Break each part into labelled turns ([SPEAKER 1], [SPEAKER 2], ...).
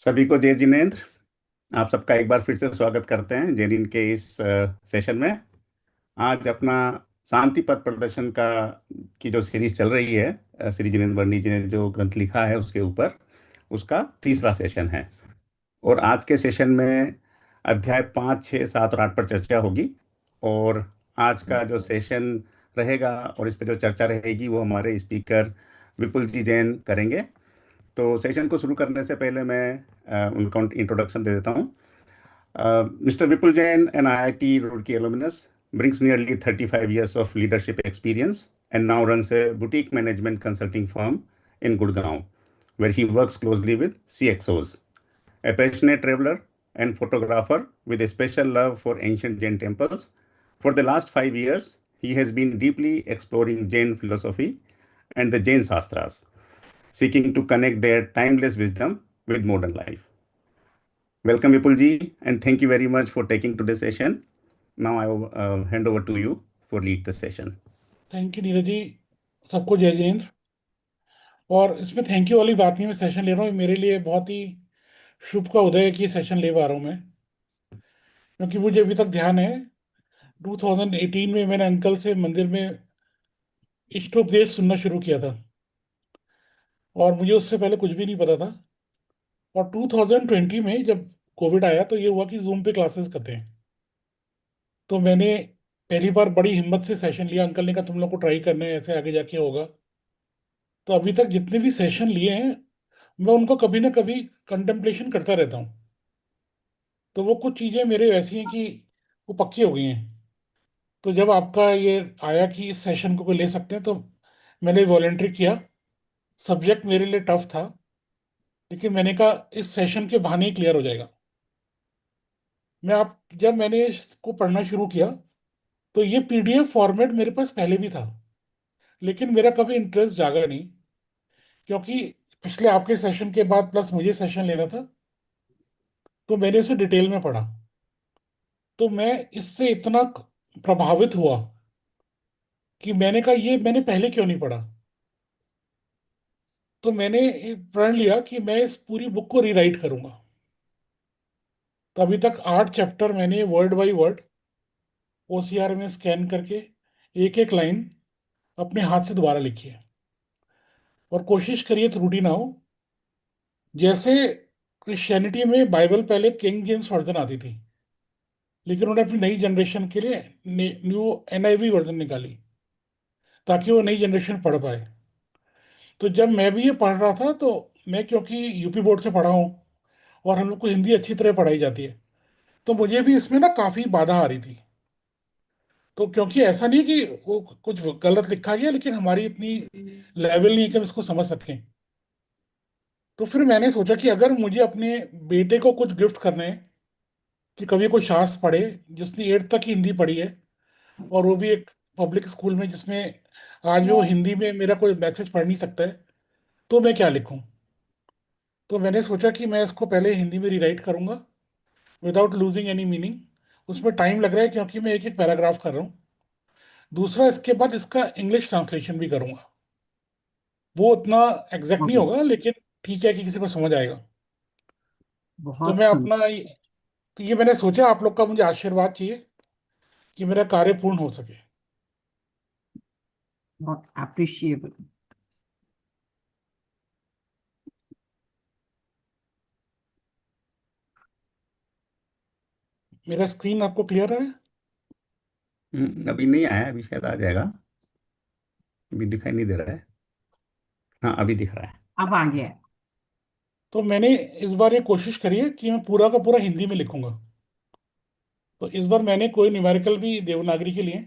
[SPEAKER 1] सभी को जय जिनेन्द्र। आप सबका एक बार फिर से स्वागत करते हैं जेनिन के इस सेशन में। आज अपना शांति पथ प्रदर्शन का की जो सीरीज चल रही है, श्री जिनेन्द्र वर्णी जी ने जो ग्रंथ लिखा है उसके ऊपर, उसका तीसरा सेशन है। और आज के सेशन में अध्याय 5, 6, 7 और 8 पर चर्चा होगी। और आज का जो सेशन रहेगा और इस पर जो चर्चा रहेगी वो हमारे स्पीकर विपुल जी जैन करेंगे। तो सेशन को शुरू करने से पहले मैं उनका इंट्रोडक्शन दे देता हूँ। Mr. Vipul Jain, an IIT Roorkee alumnus, brings nearly 35 years of leadership experience and now runs a boutique management consulting firm in Gurgaon, where he works closely with CXOs. A passionate traveler and photographer with a special love for ancient Jain temples, for the last 5 years, he has been deeply exploring Jain philosophy and the Jain Shastras, seeking to connect their timeless wisdom with modern life. Welcome, Vipulji, and thank you very much for taking today's session. Now I will hand over to you for lead the session.
[SPEAKER 2] Thank you Neeraj ji. सबको जय जिनेन्द्र। और इसमें thank you वाली बात नहीं, मैं session ले रहा हूँ, मेरे लिए बहुत ही शुभ का उदय है कि सेशन ले पा रहा हूँ मैं। क्योंकि मुझे अभी तक ध्यान है 2018 में मैंने अंकल से मंदिर में इष्टोपदेश सुनना शुरू किया था, और मुझे उससे पहले कुछ भी नहीं पता था। और 2020 में जब कोविड आया तो ये हुआ कि जूम पे क्लासेस करते हैं, तो मैंने पहली बार बड़ी हिम्मत से सेशन लिया। अंकल ने कहा तुम लोग को ट्राई करने हैं, ऐसे आगे जाके होगा। तो अभी तक जितने भी सेशन लिए हैं मैं उनको कभी ना कभी कंटेम्पलेशन करता रहता हूँ। तो वो कुछ चीज़ें मेरे ऐसी हैं कि वो पक्की हो गई हैं। तो जब आपका ये आया कि इस सेशन को कोई ले सकते हैं, तो मैंने वॉलेंटरी किया। सब्जेक्ट मेरे लिए टफ था, लेकिन मैंने कहा इस सेशन के बहाने ही क्लियर हो जाएगा। जब मैंने इसको पढ़ना शुरू किया तो ये पीडीएफ फॉर्मेट मेरे पास पहले भी था, लेकिन मेरा कभी इंटरेस्ट जागा नहीं। क्योंकि पिछले आपके सेशन के बाद प्लस मुझे सेशन लेना था, तो मैंने उसे डिटेल में पढ़ा। तो मैं इससे इतना प्रभावित हुआ कि मैंने कहा ये मैंने पहले क्यों नहीं पढ़ा। तो मैंने एक प्रण लिया कि मैं इस पूरी बुक को रीराइट करूंगा। तो अभी तक 8 चैप्टर मैंने वर्ड बाय वर्ड ओसीआर में स्कैन करके एक एक लाइन अपने हाथ से दोबारा लिखी है। और कोशिश करिए त्रुटि ना हो। जैसे क्रिश्चियनिटी में बाइबल पहले किंग जेम्स वर्जन आती थी, लेकिन उन्होंने अपनी नई जनरेशन के लिए न्यू एनआईवी वर्जन निकाली, ताकि वो नई जनरेशन पढ़ पाए। तो जब मैं भी ये पढ़ रहा था, तो मैं क्योंकि यूपी बोर्ड से पढ़ा हूँ और हम लोग को हिंदी अच्छी तरह पढ़ाई जाती है, तो मुझे भी इसमें ना काफ़ी बाधा आ रही थी। तो क्योंकि ऐसा नहीं कि वो कुछ गलत लिखा गया, लेकिन हमारी इतनी लेवल नहीं है कि हम इसको समझ सकें। तो फिर मैंने सोचा कि अगर मुझे अपने बेटे को कुछ गिफ्ट करने हैं, कि कभी कोई शास्त्र पढ़े जिसने 8th तक की हिंदी पढ़ी है, और वो भी एक पब्लिक स्कूल में जिसमें आज भी वो हिंदी में मेरा कोई मैसेज पढ़ नहीं सकता है, तो मैं क्या लिखूं। तो मैंने सोचा कि मैं इसको पहले हिंदी में रीराइट करूंगा विदाउट लूजिंग एनी मीनिंग। उसमें टाइम लग रहा है क्योंकि मैं एक एक पैराग्राफ कर रहा हूँ। दूसरा, इसके बाद इसका इंग्लिश ट्रांसलेशन भी करूंगा। वो उतना एग्जैक्ट नहीं
[SPEAKER 3] ओके।
[SPEAKER 2] होगा, लेकिन ठीक है कि किसी को समझ आएगा। तो
[SPEAKER 3] बहुत
[SPEAKER 2] मैं
[SPEAKER 3] सुंदर।
[SPEAKER 2] तो ये मैंने सोचा आप लोग का मुझे आशीर्वाद चाहिए कि मेरा कार्य पूर्ण हो सके।
[SPEAKER 3] बहुत अप्रिशिएबल।
[SPEAKER 2] मेरा स्क्रीन आपको क्लियर है?
[SPEAKER 1] अभी नहीं आया, अभी शायद आ जाएगा। अभी दिखाई नहीं दे रहा है। हाँ, अभी दिख रहा है।
[SPEAKER 3] अब आ गया।
[SPEAKER 2] तो मैंने इस बार ये कोशिश करी है कि मैं पूरा का पूरा हिंदी में लिखूंगा। तो इस बार मैंने कोई न्यूमेरिकल भी देवनागरी के लिए,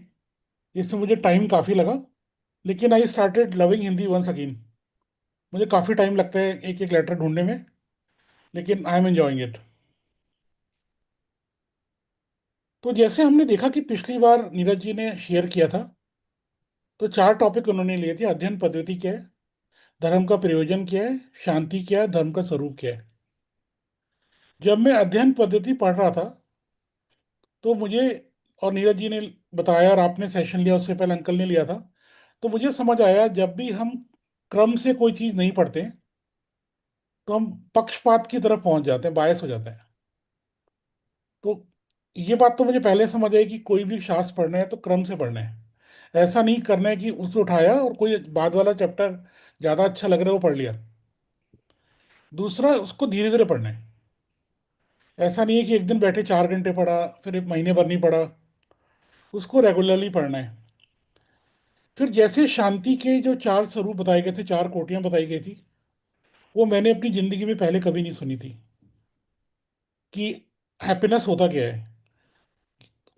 [SPEAKER 2] जिससे मुझे टाइम काफ़ी लगा। लेकिन I started loving Hindi once again. मुझे काफ़ी टाइम लगता है एक एक लेटर ढूंढने में, लेकिन आई एम एंजॉइंग इट। तो जैसे हमने देखा कि पिछली बार नीरज जी ने शेयर किया था, तो 4 टॉपिक उन्होंने लिए थे। अध्ययन पद्धति क्या है, धर्म का प्रयोजन क्या है, शांति क्या है, धर्म का स्वरूप क्या है। जब मैं अध्ययन पद्धति पढ़ रहा था, तो मुझे, और नीरज जी ने बताया और आपने सेशन लिया, उससे पहले अंकल ने लिया था, तो मुझे समझ आया जब भी हम क्रम से कोई चीज़ नहीं पढ़ते तो हम पक्षपात की तरफ पहुंच जाते हैं, बायस हो जाते हैं। तो ये बात तो मुझे पहले समझ आई कि कोई भी शास्त्र पढ़ना है तो क्रम से पढ़ना है। ऐसा नहीं करना है कि उसे उठाया और कोई बाद वाला चैप्टर ज्यादा अच्छा लग रहा है वो पढ़ लिया। दूसरा, उसको धीरे धीरे पढ़ना है। ऐसा नहीं है कि एक दिन बैठे 4 घंटे पढ़ा, फिर एक महीने भर नहीं पढ़ा। उसको रेगुलरली पढ़ना है। फिर जैसे शांति के जो 4 स्वरूप बताए गए थे, 4 कोटियां बताई गई थी, वो मैंने अपनी जिंदगी में पहले कभी नहीं सुनी थी कि हैप्पीनेस होता क्या है।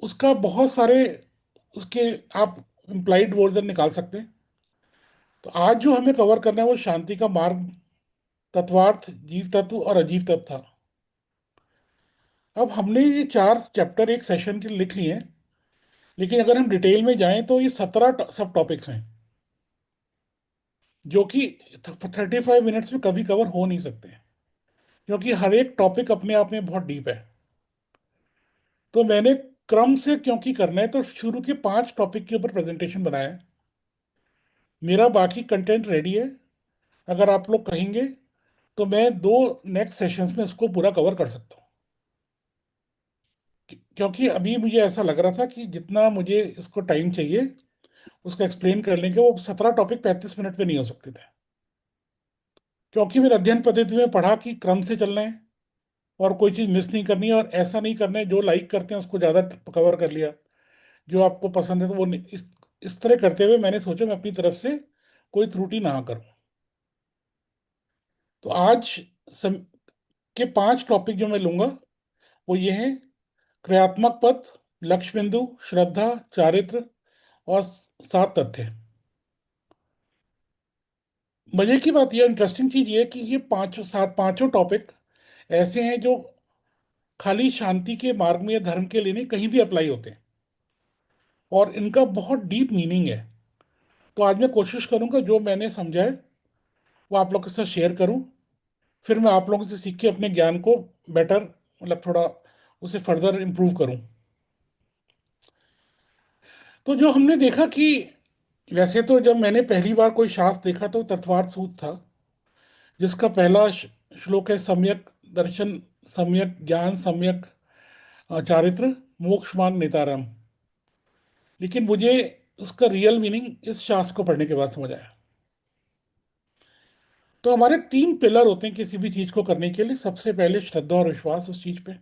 [SPEAKER 2] उसका बहुत सारे उसके आप इम्प्लाइड वर्जन निकाल सकते हैं। तो आज जो हमें कवर करना है वो शांति का मार्ग, तत्वार्थ, जीव तत्व और अजीव तत्व था। अब हमने ये 4 चैप्टर एक सेशन के लिए लिख लिए हैं, लेकिन अगर हम डिटेल में जाएं तो ये 17 सब टॉपिक्स हैं, जो कि 35 मिनट्स में कभी कवर हो नहीं सकते हैं, क्योंकि हर एक टॉपिक अपने आप में बहुत डीप है। तो मैंने क्रम से क्योंकि करना है तो शुरू के 5 टॉपिक के ऊपर प्रेजेंटेशन बनाया है। मेरा बाकी कंटेंट रेडी है। अगर आप लोग कहेंगे तो मैं 2 नेक्स्ट सेशंस में इसको पूरा कवर कर सकता हूँ। क्योंकि अभी मुझे ऐसा लग रहा था कि जितना मुझे इसको टाइम चाहिए उसको एक्सप्लेन करने के, वो 17 टॉपिक 35 मिनट में नहीं हो सकते थे। क्योंकि मेरे अध्ययन पद्धति में पढ़ा कि क्रम से चलना है और कोई चीज़ मिस नहीं करनी है, और ऐसा नहीं करना है जो लाइक करते हैं उसको ज़्यादा कवर कर लिया, जो आपको पसंद है तो वो नहीं। इस तरह करते हुए मैंने सोचा मैं अपनी तरफ से कोई त्रुटि ना करूं। तो आज सम, के 5 टॉपिक जो मैं लूंगा वो ये हैं: क्रियात्मक पथ, लक्ष्य बिंदु, श्रद्धा, चारित्र और 7 तथ्य। मजे की बात यह, इंटरेस्टिंग चीज ये है कि ये पांचों टॉपिक ऐसे हैं जो खाली शांति के मार्ग में या धर्म के लिए नहीं, कहीं भी अप्लाई होते हैं, और इनका बहुत डीप मीनिंग है। तो आज मैं कोशिश करूंगा जो मैंने समझा है वो आप लोगों के साथ शेयर करूं। फिर मैं आप लोगों से सीख के अपने ज्ञान को बेटर, मतलब थोड़ा उसे फर्दर इम्प्रूव करूं। तो जो हमने देखा कि वैसे तो जब मैंने पहली बार कोई शास्त्र देखा तो तत्वार्थ सूत्र था, जिसका पहला श्लोक है: सम्यक दर्शन, सम्यक ज्ञान, सम्यक चारित्र, मोक्ष मार्ग नेतारम। लेकिन मुझे उसका रियल मीनिंग इस शास्त्र को पढ़ने के बाद समझ आया। तो हमारे 3 पिलर होते हैं किसी भी चीज को करने के लिए। सबसे पहले श्रद्धा और विश्वास उस चीज पे।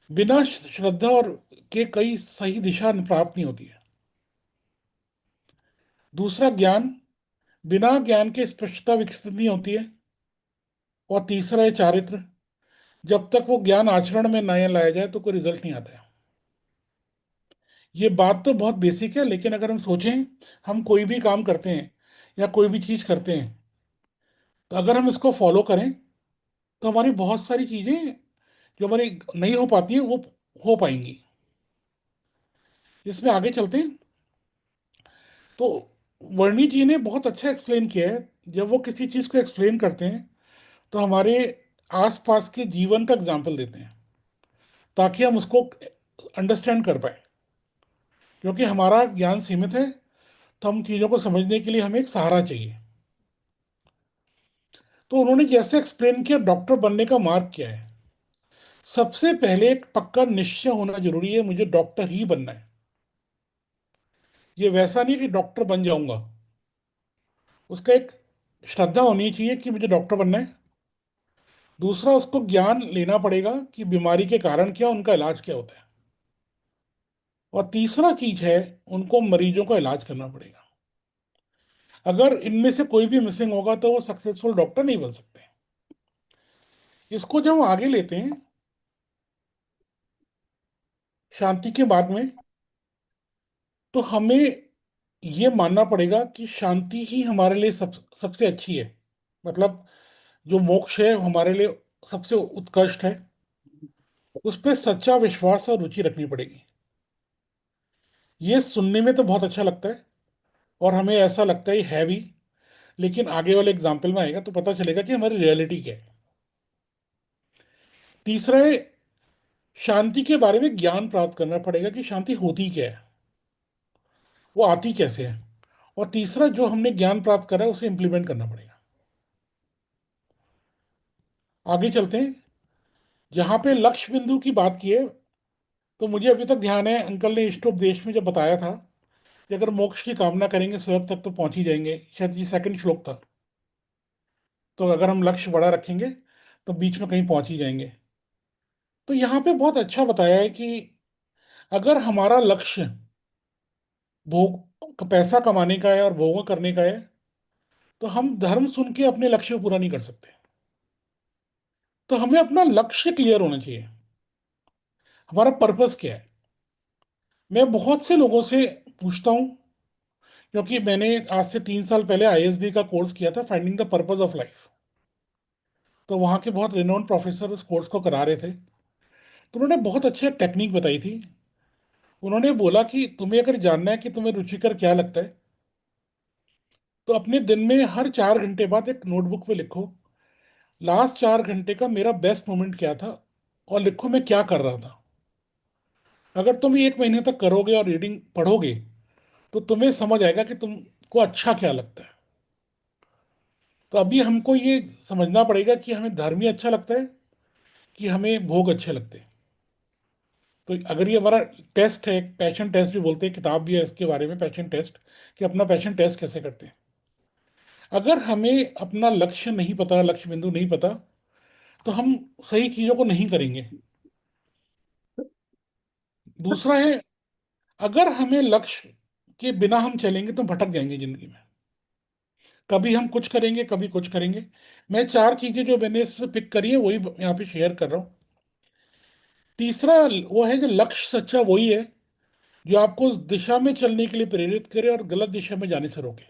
[SPEAKER 2] बिना श्रद्धा और के कई सही दिशा प्राप्त नहीं होती है। दूसरा, ज्ञान। बिना ज्ञान के स्पष्टता विकसित नहीं होती है। और तीसरा है चारित्र। जब तक वो ज्ञान आचरण में नया लाया जाए तो कोई रिजल्ट नहीं आता है। ये बात तो बहुत बेसिक है, लेकिन अगर हम सोचें, हम कोई भी काम करते हैं या कोई भी चीज करते हैं, तो अगर हम इसको फॉलो करें तो हमारी बहुत सारी चीजें जो हमारी नहीं हो पाती हैं वो हो पाएंगी। इसमें आगे चलते हैं। तो वर्णी जी ने बहुत अच्छा एक्सप्लेन किया है। जब वो किसी चीज को एक्सप्लेन करते हैं तो हमारे आसपास के जीवन का एग्जाम्पल देते हैं, ताकि हम उसको अंडरस्टैंड कर पाए। क्योंकि हमारा ज्ञान सीमित है, तो हम चीज़ों को समझने के लिए हमें एक सहारा चाहिए। तो उन्होंने जैसे एक्सप्लेन किया, डॉक्टर बनने का मार्ग क्या है। सबसे पहले एक पक्का निश्चय होना जरूरी है, मुझे डॉक्टर ही बनना है। ये वैसा नहीं कि डॉक्टर बन जाऊंगा। उसका एक श्रद्धा होनी चाहिए कि मुझे डॉक्टर बनना है। दूसरा, उसको ज्ञान लेना पड़ेगा कि बीमारी के कारण क्या, उनका इलाज क्या होता है। और तीसरा चीज है, उनको मरीजों का इलाज करना पड़ेगा। अगर इनमें से कोई भी मिसिंग होगा तो वो सक्सेसफुल डॉक्टर नहीं बन सकते। इसको जब हम आगे लेते हैं शांति के मार्ग में, तो हमें ये मानना पड़ेगा कि शांति ही हमारे लिए सबसे अच्छी है। मतलब जो मोक्ष है हमारे लिए सबसे उत्कृष्ट है। उस पर सच्चा विश्वास और रुचि रखनी पड़ेगी। ये सुनने में तो बहुत अच्छा लगता है, और हमें ऐसा लगता है भी। लेकिन आगे वाले एग्जाम्पल में आएगा तो पता चलेगा कि हमारी रियलिटी क्या है। तीसरा है, शांति के बारे में ज्ञान प्राप्त करना पड़ेगा कि शांति होती क्या है, वो आती कैसे है। और तीसरा, जो हमने ज्ञान प्राप्त करा है उसे इंप्लीमेंट करना पड़ेगा। आगे चलते हैं। जहाँ पे लक्ष्य बिंदु की बात की है, तो मुझे अभी तक ध्यान है अंकल ने इष्टोपदेश में जब बताया था कि अगर मोक्ष की कामना करेंगे स्वर्ग तक तो पहुंच ही जाएंगे, शायद ये सेकंड श्लोक था। तो अगर हम लक्ष्य बड़ा रखेंगे तो बीच में कहीं पहुंच ही जाएंगे। तो यहाँ पे बहुत अच्छा बताया है कि अगर हमारा लक्ष्य भोग पैसा कमाने का है और भोग करने का है, तो हम धर्म सुन के अपने लक्ष्य को पूरा नहीं कर सकते। तो हमें अपना लक्ष्य क्लियर होना चाहिए, हमारा पर्पस क्या है। मैं बहुत से लोगों से पूछता हूँ, क्योंकि मैंने आज से 3 साल पहले आईएसबी का कोर्स किया था, finding the purpose of life. तो वहाँ के बहुत रिनोन प्रोफेसर उस कोर्स को करा रहे थे। तो उन्होंने बहुत अच्छी टेक्निक बताई थी। उन्होंने बोला कि तुम्हें अगर जानना है कि तुम्हें रुचिकर क्या लगता है, तो अपने दिन में हर 4 घंटे बाद एक नोटबुक पे लिखो, लास्ट 4 घंटे का मेरा बेस्ट मोमेंट क्या था, और लिखो मैं क्या कर रहा था। अगर तुम 1 महीने तक करोगे और रीडिंग पढ़ोगे, तो तुम्हें समझ आएगा कि तुमको अच्छा क्या लगता है। तो अभी हमको ये समझना पड़ेगा कि हमें धर्म ही अच्छा लगता है कि हमें भोग अच्छे लगते हैं। तो अगर ये हमारा टेस्ट है, पैशन टेस्ट भी बोलते हैं, किताब भी है इसके बारे में, पैशन टेस्ट, कि अपना पैशन टेस्ट कैसे करते हैं। अगर हमें अपना लक्ष्य नहीं पता, लक्ष्य बिंदु नहीं पता, तो हम सही चीजों को नहीं करेंगे। दूसरा है, अगर हमें लक्ष्य के बिना हम चलेंगे तो भटक जाएंगे जिंदगी में। कभी हम कुछ करेंगे, कभी कुछ करेंगे। मैं 4 चीजें जो मैंने इसमें पिक करी है वही यहाँ पे शेयर कर रहा हूँ। तीसरा वो है कि लक्ष्य सच्चा वही है जो आपको उस दिशा में चलने के लिए प्रेरित करे और गलत दिशा में जाने से रोके।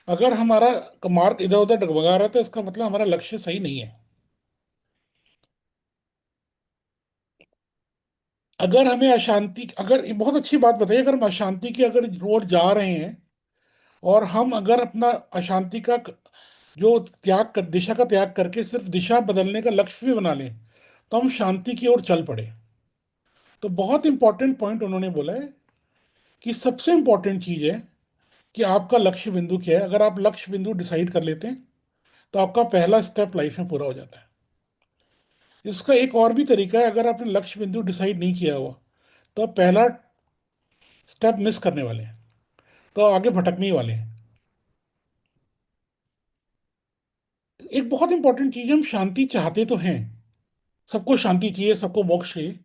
[SPEAKER 2] अगर हमारा मार्ग इधर उधर डगमगा रहा है तो इसका मतलब हमारा लक्ष्य सही नहीं है। अगर हमें अशांति, अगर ये बहुत अच्छी बात बताइए, अगर हम अशांति की अगर रोड जा रहे हैं, और हम अगर अपना अशांति का जो दिशा का त्याग करके सिर्फ दिशा बदलने का लक्ष्य भी बना लें, तो हम शांति की ओर चल पड़े। तो बहुत इंपॉर्टेंट पॉइंट उन्होंने बोला है कि सबसे इंपॉर्टेंट चीज है कि आपका लक्ष्य बिंदु क्या है। अगर आप लक्ष्य बिंदु डिसाइड कर लेते हैं, तो आपका पहला स्टेप लाइफ में पूरा हो जाता है। इसका एक और भी तरीका है, अगर आपने लक्ष्य बिंदु डिसाइड नहीं किया हुआ, तो आप पहला स्टेप मिस करने वाले हैं, तो आगे भटकने ही वाले हैं। एक बहुत इंपॉर्टेंट चीज, हम शांति चाहते तो हैं, सबको शांति चाहिए, सबको मोक्ष चाहिए,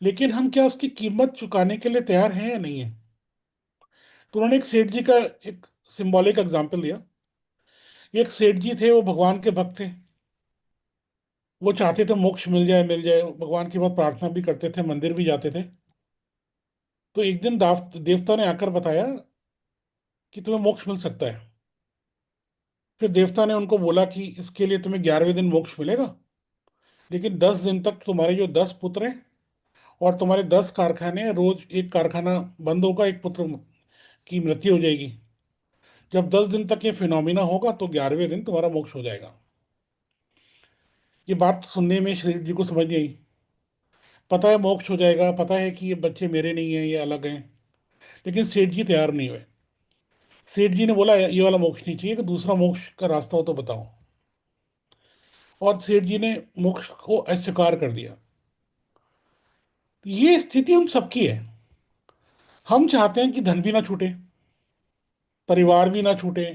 [SPEAKER 2] लेकिन हम क्या उसकी कीमत चुकाने के लिए तैयार हैं या नहीं है। तो उन्होंने एक सेठ जी का एक सिंबॉलिक एग्जाम्पल दिया। एक सेठ जी थे, वो भगवान के भक्त थे। वो चाहते थे मोक्ष मिल जाए, मिल जाए, भगवान की बहुत प्रार्थना भी करते थे, मंदिर भी जाते थे। तो एक दिन देवता ने आकर बताया कि तुम्हें मोक्ष मिल सकता है। फिर देवता ने उनको बोला कि इसके लिए तुम्हें 11वें दिन मोक्ष मिलेगा, लेकिन 10 दिन तक तुम्हारे जो 10 पुत्र हैं और तुम्हारे 10 कारखाने हैं, रोज एक कारखाना बंद होगा, एक पुत्र की मृत्यु हो जाएगी। जब 10 दिन तक ये फिनोमिना होगा तो 11वें दिन तुम्हारा मोक्ष हो जाएगा। ये बात सुनने में श्री जी को समझ नहीं आई। पता है मोक्ष हो जाएगा, पता है कि ये बच्चे मेरे नहीं हैं, ये अलग हैं, लेकिन सेठ जी तैयार नहीं हुए। सेठ जी ने बोला ये वाला मोक्ष नहीं चाहिए, कि दूसरा मोक्ष का रास्ता हो तो बताओ। और सेठ जी ने मोक्ष को अस्वीकार कर दिया। ये स्थिति हम सबकी है। हम चाहते हैं कि धन भी ना छूटे, परिवार भी ना छूटे,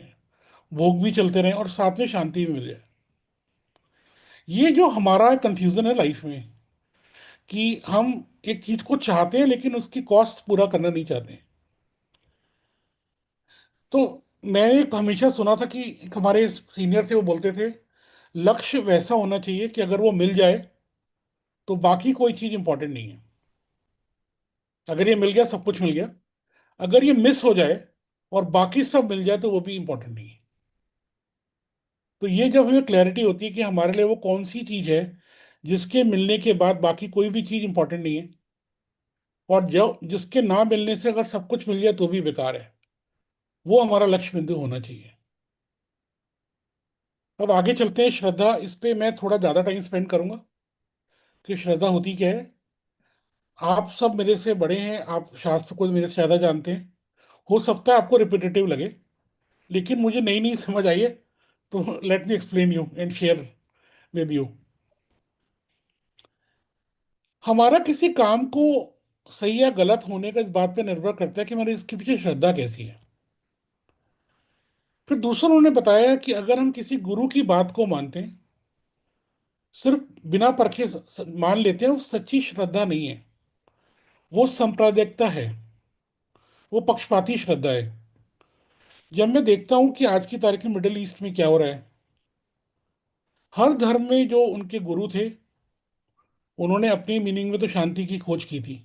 [SPEAKER 2] भोग भी चलते रहें, और साथ में शांति भी मिल जाए। ये जो हमारा कंफ्यूजन है लाइफ में, कि हम एक चीज को चाहते हैं लेकिन उसकी कॉस्ट पूरा करना नहीं चाहते। तो मैंने हमेशा सुना था कि एक हमारे सीनियर थे, वो बोलते थे लक्ष्य वैसा होना चाहिए कि अगर वो मिल जाए तो बाकी कोई चीज इंपॉर्टेंट नहीं है। अगर ये मिल गया, सब कुछ मिल गया। अगर ये मिस हो जाए और बाकी सब मिल जाए, तो वो भी इंपॉर्टेंट नहीं है। तो ये जब हमें क्लैरिटी होती है कि हमारे लिए वो कौन सी चीज है जिसके मिलने के बाद बाकी कोई भी चीज इंपॉर्टेंट नहीं है, और जो जिसके ना मिलने से अगर सब कुछ मिल जाए तो भी बेकार है, वो हमारा लक्ष्य बिंदु होना चाहिए। अब आगे चलते हैं। श्रद्धा, इस पे मैं थोड़ा ज्यादा टाइम स्पेंड करूंगा कि श्रद्धा होती क्या है। आप सब मेरे से बड़े हैं, आप शास्त्र को मेरे से ज्यादा जानते हैं। हो सकता है आपको रिपीटेटिव लगे, लेकिन मुझे नई नई समझ आई है। तो let me explain you and share. With you. हमारा किसी काम को सही या गलत होने का इस बात पे निर्भर करता है कि हमारी इसके पीछे श्रद्धा कैसी है। फिर दूसरों ने बताया कि अगर हम किसी गुरु की बात को मानते हैं, सिर्फ बिना परखे मान लेते हैं, वो सच्ची श्रद्धा नहीं है, वो सांप्रदायिकता है, वो पक्षपाती श्रद्धा है। जब मैं देखता हूं कि आज की तारीख में मिडिल ईस्ट में क्या हो रहा है, हर धर्म में जो उनके गुरु थे, उन्होंने अपनी मीनिंग में तो शांति की खोज की थी।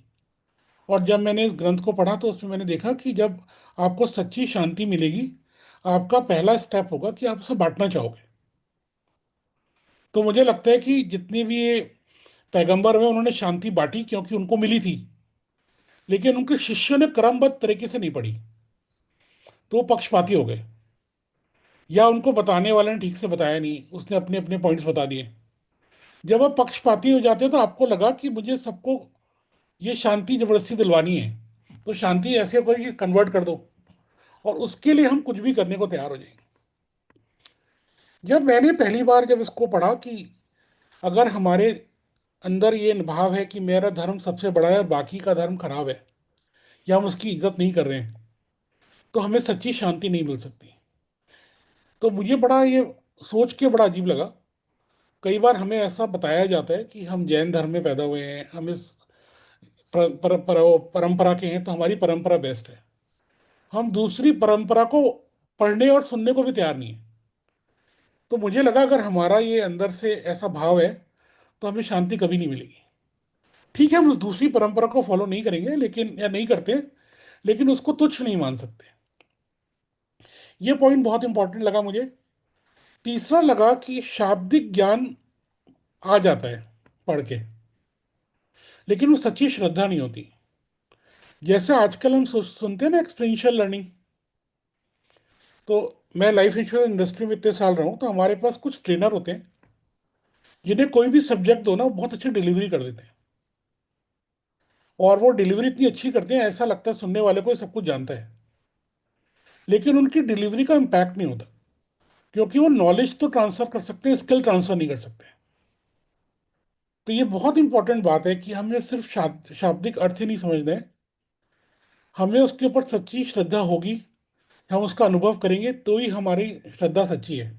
[SPEAKER 2] और जब मैंने इस ग्रंथ को पढ़ा तो उसमें मैंने देखा कि जब आपको सच्ची शांति मिलेगी, आपका पहला स्टेप होगा कि आप उसे बांटना चाहोगे। तो मुझे लगता है कि जितने भी ये पैगंबर हुए, उन्होंने शांति बांटी क्योंकि उनको मिली थी, लेकिन उनके शिष्यों ने क्रमबद्ध तरीके से नहीं पढ़ी, तो वो पक्षपाती हो गए। या उनको बताने वाले ने ठीक से बताया नहीं, उसने अपने अपने पॉइंट्स बता दिए। जब आप पक्षपाती हो जाते हैं तो आपको लगा कि मुझे सबको ये शांति जबरदस्ती दिलवानी है, तो शांति ऐसे कोई कि कन्वर्ट कर दो, और उसके लिए हम कुछ भी करने को तैयार हो जाएंगे। जब मैंने पहली बार जब इसको पढ़ा कि अगर हमारे अंदर ये भाव है कि मेरा धर्म सबसे बड़ा है और बाकी का धर्म खराब है, या हम उसकी इज्जत नहीं कर रहे हैं, तो हमें सच्ची शांति नहीं मिल सकती। तो मुझे बड़ा ये सोच के बड़ा अजीब लगा। कई बार हमें ऐसा बताया जाता है कि हम जैन धर्म में पैदा हुए हैं, हम इस परंपरा के हैं, तो हमारी परंपरा बेस्ट है। हम दूसरी परंपरा को पढ़ने और सुनने को भी तैयार नहीं है। तो मुझे लगा अगर हमारा ये अंदर से ऐसा भाव है, तो हमें शांति कभी नहीं मिलेगी। ठीक है, हम उस दूसरी परंपरा को फॉलो नहीं करेंगे, लेकिन या नहीं करते, लेकिन उसको तुच्छ नहीं मान सकते। ये पॉइंट बहुत इंपॉर्टेंट लगा मुझे। तीसरा लगा कि शाब्दिक ज्ञान आ जाता है पढ़ के, लेकिन वो सच्ची श्रद्धा नहीं होती। जैसे आजकल हम सुनते हैं ना एक्सपीरियंशियल लर्निंग। तो मैं लाइफ इंश्योरेंस इंडस्ट्री में इतने साल रहा हूँ, तो हमारे पास कुछ ट्रेनर होते हैं जिन्हें कोई भी सब्जेक्ट दो ना, वो बहुत अच्छी डिलीवरी कर देते हैं। और वो डिलीवरी इतनी अच्छी करते हैं, ऐसा लगता है सुनने वाले को ये सब कुछ जानता है। लेकिन उनकी डिलीवरी का इम्पैक्ट नहीं होता, क्योंकि वो नॉलेज तो ट्रांसफर कर सकते हैं, स्किल ट्रांसफर नहीं कर सकते। तो ये बहुत इंपॉर्टेंट बात है कि हमें सिर्फ शाब्दिक अर्थ ही नहीं समझना है, हमें उसके ऊपर सच्ची श्रद्धा होगी, हम उसका अनुभव करेंगे तो ही हमारी श्रद्धा सच्ची है।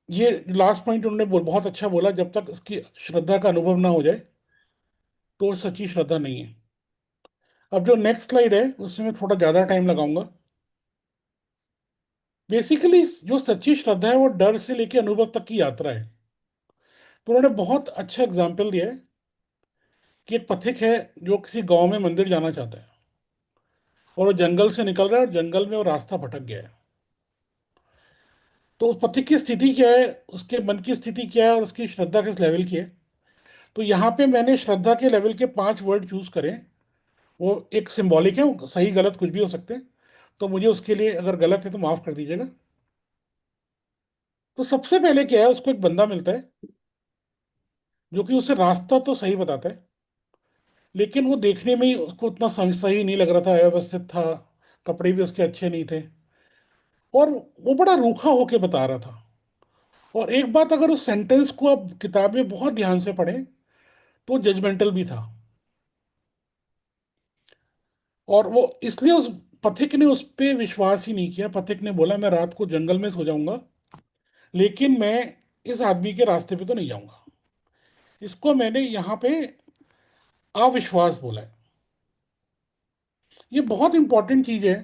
[SPEAKER 2] ये लास्ट पॉइंट उन्होंने बहुत अच्छा बोला, जब तक इसकी श्रद्धा का अनुभव ना हो जाए, तो वो सच्ची श्रद्धा नहीं है। अब जो नेक्स्ट स्लाइड है उसमें मैं थोड़ा ज़्यादा टाइम लगाऊंगा। बेसिकली जो सच्ची श्रद्धा है वो डर से लेके अनुभव तक की यात्रा है। तो उन्होंने बहुत अच्छा एग्जाम्पल दिया है कि एक पथिक है जो किसी गांव में मंदिर जाना चाहता है, और वो जंगल से निकल रहा है, और जंगल में वो रास्ता भटक गया है। तो उस पथिक की स्थिति क्या है, उसके मन की स्थिति क्या है, और उसकी श्रद्धा किस लेवल की है। तो यहाँ पे मैंने श्रद्धा के लेवल के 5 वर्ड चूज करें। वो एक सिंबॉलिक है, वो सही गलत कुछ भी हो सकते हैं, तो मुझे उसके लिए अगर गलत है तो माफ कर दीजिएगा। तो सबसे पहले क्या है, उसको एक बंदा मिलता है जो कि उसे रास्ता तो सही बताता है, लेकिन वो देखने में ही उसको उतना सही नहीं लग रहा था, अव्यवस्थित था, कपड़े भी उसके अच्छे नहीं थे, और वो बड़ा रूखा होके बता रहा था। और एक बात, अगर उस सेंटेंस को आप किताब में बहुत ध्यान से पढ़ें, तो जजमेंटल भी था। और वो इसलिए उस पथिक ने उस पे विश्वास ही नहीं किया। पथिक ने बोला मैं रात को जंगल में सो जाऊंगा, लेकिन मैं इस आदमी के रास्ते पे तो नहीं जाऊंगा। इसको मैंने यहाँ पे अविश्वास बोला है। ये बहुत इंपॉर्टेंट चीज है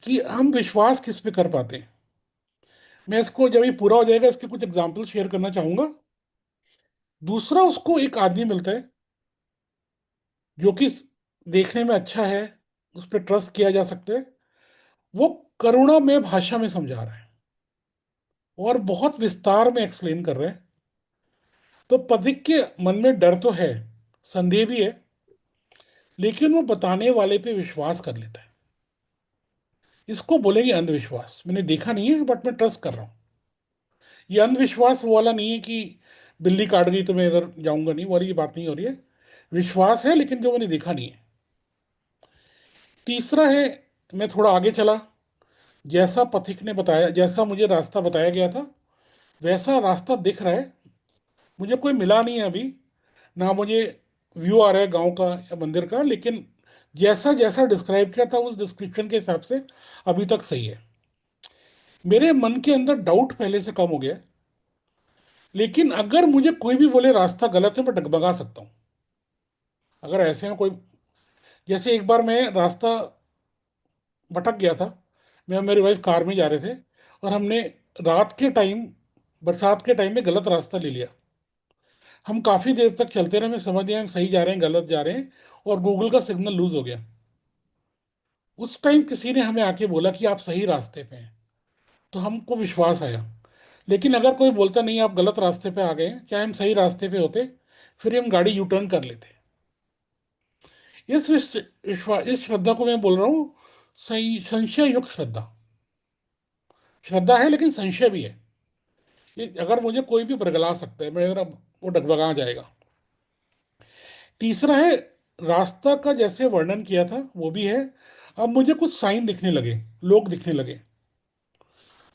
[SPEAKER 2] कि हम विश्वास किस पे कर पाते हैं। मैं इसको जब ये पूरा हो जाएगा इसके कुछ एग्जाम्पल शेयर करना चाहूंगा। दूसरा, उसको एक आदमी मिलता है जो कि देखने में अच्छा है, उस पर ट्रस्ट किया जा सकता है। वो करुणामय भाषा में समझा रहा है और बहुत विस्तार में एक्सप्लेन कर रहे हैं। तो पथिक के मन में डर तो है, संदेह भी है, लेकिन वो बताने वाले पे विश्वास कर लेता है। इसको बोलेंगे अंधविश्वास। मैंने देखा नहीं है, बट मैं ट्रस्ट कर रहा हूँ। ये अंधविश्वास वो वाला नहीं है कि बिल्ली काट गई तो मैं इधर जाऊंगा नहीं, वाली ये बात नहीं हो रही है। विश्वास है, लेकिन जो मैंने देखा नहीं है। तीसरा है, मैं थोड़ा आगे चला, जैसा पथिक ने बताया, जैसा मुझे रास्ता बताया गया था, वैसा रास्ता दिख रहा है। मुझे कोई मिला नहीं है अभी, ना मुझे व्यू आ रहा है गांव का या मंदिर का, लेकिन जैसा जैसा डिस्क्राइब किया था उस डिस्क्रिप्शन के हिसाब से अभी तक सही है। मेरे मन के अंदर डाउट पहले से कम हो गया है। लेकिन अगर मुझे कोई भी बोले रास्ता गलत है, मैं डगमगा सकता हूँ। अगर ऐसे में कोई, जैसे एक बार मैं रास्ता भटक गया था, मैं और मेरी वाइफ कार में जा रहे थे, और हमने रात के टाइम, बरसात के टाइम में गलत रास्ता ले लिया। हम काफी देर तक चलते रहे, मैं समझ गया हम सही जा रहे हैं गलत जा रहे हैं, और गूगल का सिग्नल लूज हो गया। उस टाइम किसी ने हमें आके बोला कि आप सही रास्ते पे हैं, तो हमको विश्वास आया। लेकिन अगर कोई बोलता नहीं आप गलत रास्ते पे आ गए हैं, चाहे हम सही रास्ते पे होते, फिर हम गाड़ी यू टर्न कर लेते। इस श्रद्धा को मैं बोल रहा हूँ सही संशय युक्त श्रद्धा। श्रद्धा है लेकिन संशय भी है। ये अगर मुझे कोई भी बरगला सकता है, मेरा वो डगमगा जाएगा। तीसरा है, रास्ता का जैसे वर्णन किया था वो भी है। अब मुझे कुछ साइन दिखने लगे, लोग दिखने लगे,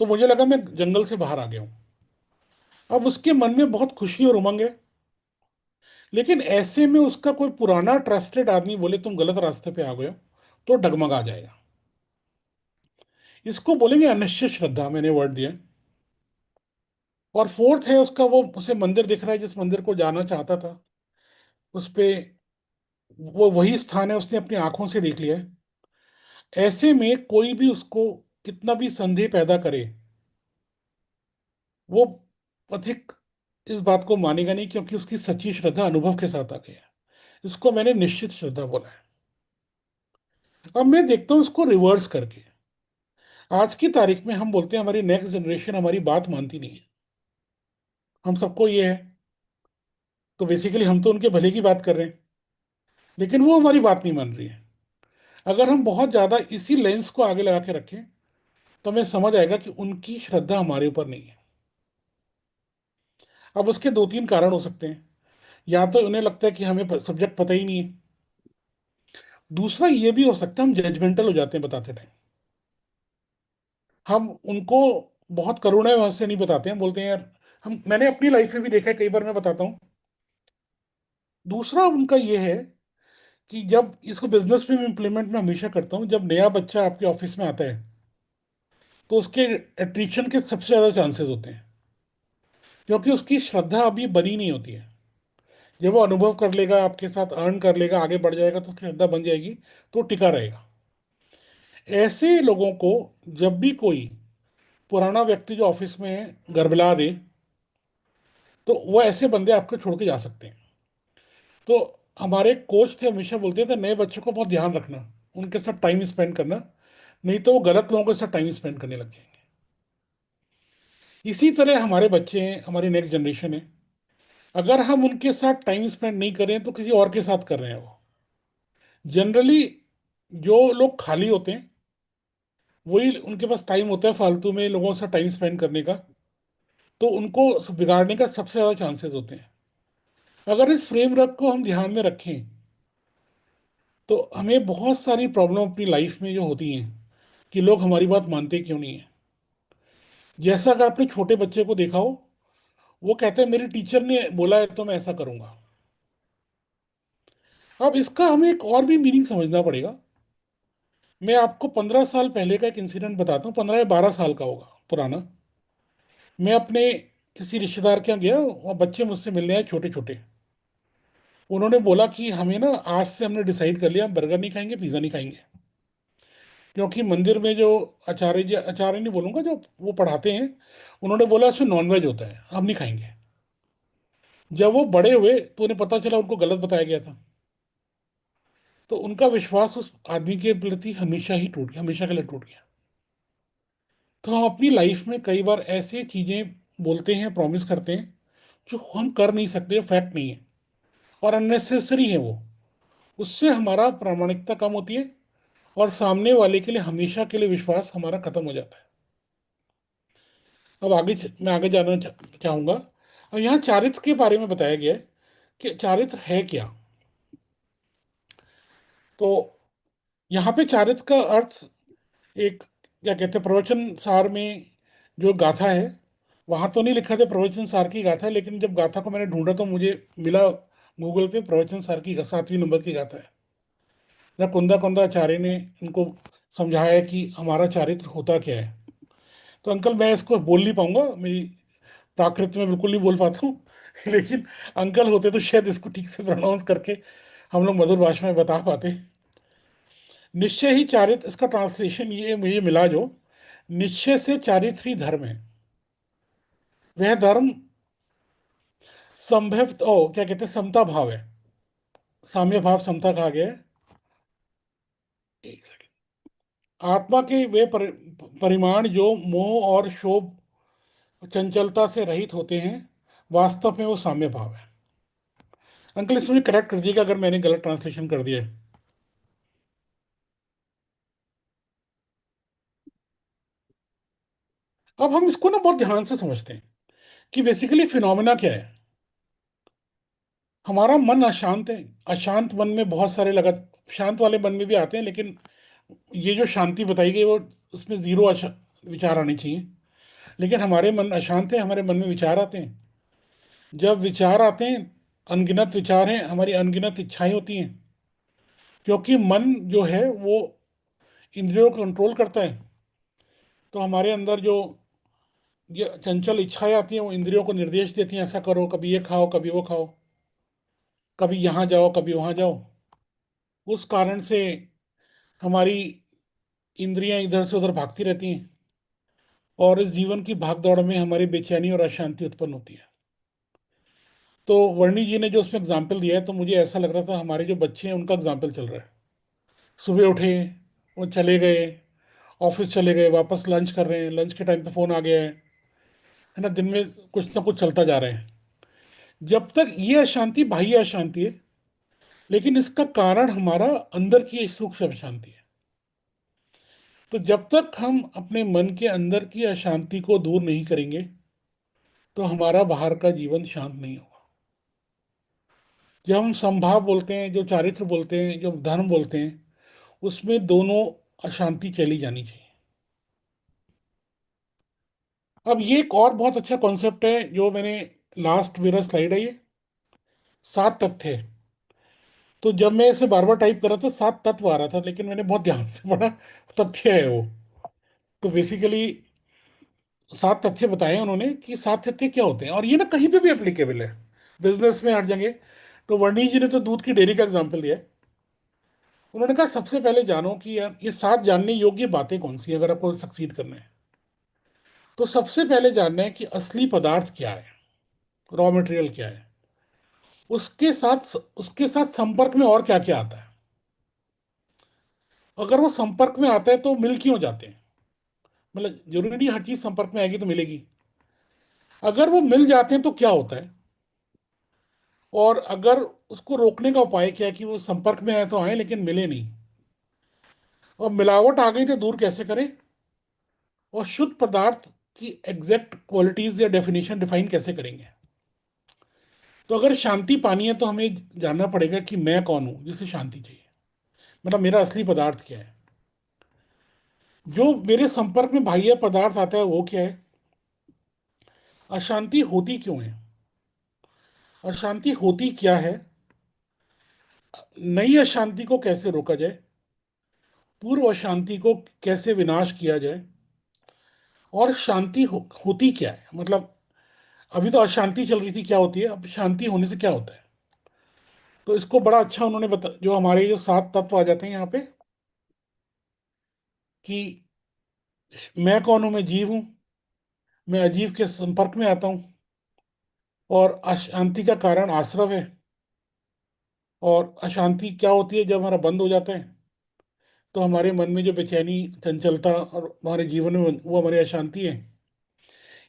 [SPEAKER 2] तो मुझे लगा मैं जंगल से बाहर आ गया हूं। अब उसके मन में बहुत खुशी और उमंग है, लेकिन ऐसे में उसका कोई पुराना ट्रस्टेड आदमी बोले तुम गलत रास्ते पे आ गए हो, तो डगमगा जाएगा। इसको बोलेंगे अनिश्चित श्रद्धा, मैंने वर्ड दिया। और फोर्थ है उसका, वो उसे मंदिर दिख रहा है जिस मंदिर को जाना चाहता था, उस पे वो वही स्थान है, उसने अपनी आंखों से देख लिया है। ऐसे में कोई भी उसको कितना भी संदेह पैदा करे, वो पथिक इस बात को मानेगा नहीं, क्योंकि उसकी सच्ची श्रद्धा अनुभव के साथ आ गई है। इसको मैंने निश्चित श्रद्धा बोला है। अब मैं देखता हूं इसको रिवर्स करके। आज की तारीख में हम बोलते हैं हमारी नेक्स्ट जनरेशन हमारी बात मानती नहीं है। हम सबको ये है, तो बेसिकली हम तो उनके भले की बात कर रहे हैं, लेकिन वो हमारी बात नहीं मान रही है। अगर हम बहुत ज्यादा इसी लेंस को आगे लगा के रखें, तो हमें समझ आएगा कि उनकी श्रद्धा हमारे ऊपर नहीं है। अब उसके दो तीन कारण हो सकते हैं। या तो उन्हें लगता है कि हमें सब्जेक्ट पता ही नहीं है। दूसरा ये भी हो सकता है हम जजमेंटल हो जाते हैं बताते टाइम। हम उनको बहुत करुणा से नहीं बताते हैं, बोलते हैं यार, हम, मैंने अपनी लाइफ में भी देखा है, कई बार मैं बताता हूँ। दूसरा उनका ये है कि जब इसको बिजनेस में इम्प्लीमेंट मैं हमेशा करता हूँ, जब नया बच्चा आपके ऑफिस में आता है, तो उसके एट्रिशन के सबसे ज्यादा चांसेस होते हैं, क्योंकि उसकी श्रद्धा अभी बनी नहीं होती है। जब वो अनुभव कर लेगा, आपके साथ अर्न कर लेगा, आगे बढ़ जाएगा, तो उसकी श्रद्धा बन जाएगी, तो वो टिका रहेगा। ऐसे लोगों को जब भी कोई पुराना व्यक्ति जो ऑफिस में है गरबला दे, तो वो ऐसे बंदे आपको छोड़ के जा सकते हैं। तो हमारे कोच थे, हमेशा बोलते थे नए बच्चों को बहुत ध्यान रखना, उनके साथ टाइम स्पेंड करना, नहीं तो वो गलत लोगों के साथ टाइम स्पेंड करने लग जाएंगे। इसी तरह हमारे बच्चे हैं, हमारी नेक्स्ट जनरेशन है। अगर हम उनके साथ टाइम स्पेंड नहीं करें, तो किसी और के साथ कर रहे हैं वो। जनरली जो लोग खाली होते हैं, वही उनके पास टाइम होता है फालतू में लोगों से टाइम स्पेंड करने का, तो उनको बिगाड़ने का सबसे ज़्यादा चांसेस होते हैं। अगर इस फ्रेमवर्क को हम ध्यान में रखें, तो हमें बहुत सारी प्रॉब्लम अपनी लाइफ में जो होती हैं, कि लोग हमारी बात मानते क्यों नहीं है। जैसा अगर आपने छोटे बच्चे को देखा हो, वो कहते हैं मेरे टीचर ने बोला है तो मैं ऐसा करूंगा। अब इसका हमें एक और भी मीनिंग समझना पड़ेगा। मैं आपको 15 साल पहले का एक इंसिडेंट बताता हूँ, 15 या 12 साल का होगा पुराना। मैं अपने किसी रिश्तेदार के यहाँ गया, और बच्चे मुझसे मिलने आए छोटे छोटे। उन्होंने बोला कि हमें ना, आज से हमने डिसाइड कर लिया हम बर्गर नहीं खाएंगे, पिज्ज़ा नहीं खाएंगे, क्योंकि मंदिर में जो आचार्य जी, आचार्य नहीं बोलूंगा, जो वो पढ़ाते हैं, उन्होंने बोला उसमें नॉनवेज होता है, हम नहीं खाएंगे। जब वो बड़े हुए तो उन्हें पता चला उनको गलत बताया गया था। तो उनका विश्वास उस आदमी के प्रति हमेशा ही टूट गया, हमेशा के लिए टूट गया। तो हम अपनी लाइफ में कई बार ऐसे चीजें बोलते हैं, प्रॉमिस करते हैं, जो हम कर नहीं सकते, फैक्ट नहीं है, और अननेसेसरी है वो। उससे हमारा प्रामाणिकता कम होती है, और सामने वाले के लिए हमेशा के लिए विश्वास हमारा खत्म हो जाता है। अब आगे मैं आगे जाना चाहूंगा। अब यहाँ चारित्र के बारे में बताया गया है कि चारित्र है क्या। तो यहाँ पे चारित्र का अर्थ एक क्या कहते हैं, प्रवचन सार में जो गाथा है, वहां तो नहीं लिखा था प्रवचन सार की गाथा, लेकिन जब गाथा को मैंने ढूंढा तो मुझे मिला गूगल पे, प्रवचन सार की 7वीं नंबर की गाथा है, जब कुंदा कुंदा आचार्य ने उनको समझाया कि हमारा चारित्र होता क्या है। तो अंकल मैं इसको बोल नहीं पाऊंगा, मेरी प्राकृत में बिल्कुल नहीं बोल पाता हूँ लेकिन अंकल होते तो शायद इसको ठीक से प्रोनाउंस करके हम लोग मधुर भाषा में बता पाते। निश्चय ही चारित्र, इसका ट्रांसलेशन ये मुझे मिला जो, निश्चय से चारित्र ही धर्म है। वह धर्म संभव, ओ क्या कहते हैं, समता भाव है। साम्य भाव समता कहा गया है। एक सेकंड। आत्मा के वे परिमाण जो मोह और शोभ चंचलता से रहित होते हैं, वास्तव में वो साम्य भाव है। अंकल इसमें करेक्ट कर दीजिएगा अगर मैंने गलत ट्रांसलेशन कर दिया है। अब हम इसको ना बहुत ध्यान से समझते हैं कि बेसिकली फिनोमेना क्या है। हमारा मन अशांत है। अशांत मन में बहुत सारे लगा, शांत वाले मन में भी आते हैं, लेकिन ये जो शांति बताई गई वो, उसमें जीरो विचार आने चाहिए। लेकिन हमारे मन अशांत है, हमारे मन में विचार आते हैं। जब विचार आते हैं, अनगिनत विचार हैं, हमारी अनगिनत इच्छाएं होती हैं, क्योंकि मन जो है वो इंद्रियों को कंट्रोल करता है। तो हमारे अंदर जो ये चंचल इच्छाएं आती हैं, वो इंद्रियों को निर्देश देती हैं, ऐसा करो, कभी ये खाओ, कभी वो खाओ, कभी यहाँ जाओ, कभी वहाँ जाओ। उस कारण से हमारी इंद्रियां इधर से उधर भागती रहती हैं, और इस जीवन की भागदौड़ में हमारी बेचैनी और अशांति उत्पन्न होती है। तो वर्णी जी ने जो उसमें एग्जाम्पल दिया है, तो मुझे ऐसा लग रहा था हमारे जो बच्चे हैं उनका एग्जाम्पल चल रहा है। सुबह उठे, वो चले गए, ऑफिस चले गए, वापस लंच कर रहे हैं, लंच के टाइम पे फोन आ गया है ना, दिन में कुछ ना कुछ चलता जा रहा है। जब तक ये अशांति बाह्य अशांति है, लेकिन इसका कारण हमारा अंदर की सूक्ष्म अशांति है। तो जब तक हम अपने मन के अंदर की अशांति को दूर नहीं करेंगे, तो हमारा बाहर का जीवन शांत नहीं होगा। जब हम समभाव बोलते हैं, जो चारित्र बोलते हैं, जो धर्म बोलते हैं, उसमें दोनों अशांति चली जानी चाहिए। अब ये एक और बहुत अच्छा कॉन्सेप्ट है जो मैंने, लास्ट मेरा स्लाइड है ये, 7 तथ्य है। तो जब मैं इसे बार बार टाइप कर रहा था 7 तत्व आ रहा था, लेकिन मैंने बहुत ध्यान से पढ़ा, तथ्य है वो। तो बेसिकली 7 तथ्य बताए उन्होंने कि 7 तथ्य क्या होते हैं, और ये ना कहीं पे भी एप्लीकेबल है, बिजनेस में हर जगह। तो वर्णी जी ने तो दूध की डेयरी का एग्जाम्पल दिया है। उन्होंने कहा सबसे पहले जानो कि यार ये 7 जानने योग्य बातें कौन सी हैं अगर आपको सक्सीड करना है। तो सबसे पहले जानना है कि असली पदार्थ क्या है, रॉ मटेरियल क्या है, उसके साथ संपर्क में और क्या क्या आता है। अगर वो संपर्क में आता है तो मिल क्यों जाते हैं, मतलब जरूरी नहीं हर चीज संपर्क में आएगी तो मिलेगी। अगर वो मिल जाते हैं तो क्या होता है, और अगर उसको रोकने का उपाय क्या है कि वो संपर्क में आए तो आए लेकिन मिले नहीं, और मिलावट आ गई तो दूर कैसे करें, और शुद्ध पदार्थ की एग्जैक्ट क्वालिटीज या डेफिनेशन डिफाइन कैसे करेंगे। तो अगर शांति पानी है तो हमें जानना पड़ेगा कि मैं कौन हूं जिसे शांति चाहिए, मतलब मेरा असली पदार्थ क्या है। जो मेरे संपर्क में बाह्य पदार्थ आता है वो क्या है, अशांति होती क्यों है, अशांति होती क्या है, नई अशांति को कैसे रोका जाए, पूर्व अशांति को कैसे विनाश किया जाए, और शांति होती क्या है, मतलब अभी तो अशांति चल रही थी, क्या होती है, अब शांति होने से क्या होता है। तो इसको बड़ा अच्छा उन्होंने बता, जो हमारे जो 7 तत्व आ जाते हैं यहाँ पे, कि मैं कौन हूं, मैं जीव हूं, मैं अजीव के संपर्क में आता हूं, और अशांति का कारण आश्रव है। और अशांति क्या होती है, जब हमारा बंद हो जाता है तो हमारे मन में जो बेचैनी, चंचलता और हमारे जीवन में वो हमारी अशांति है।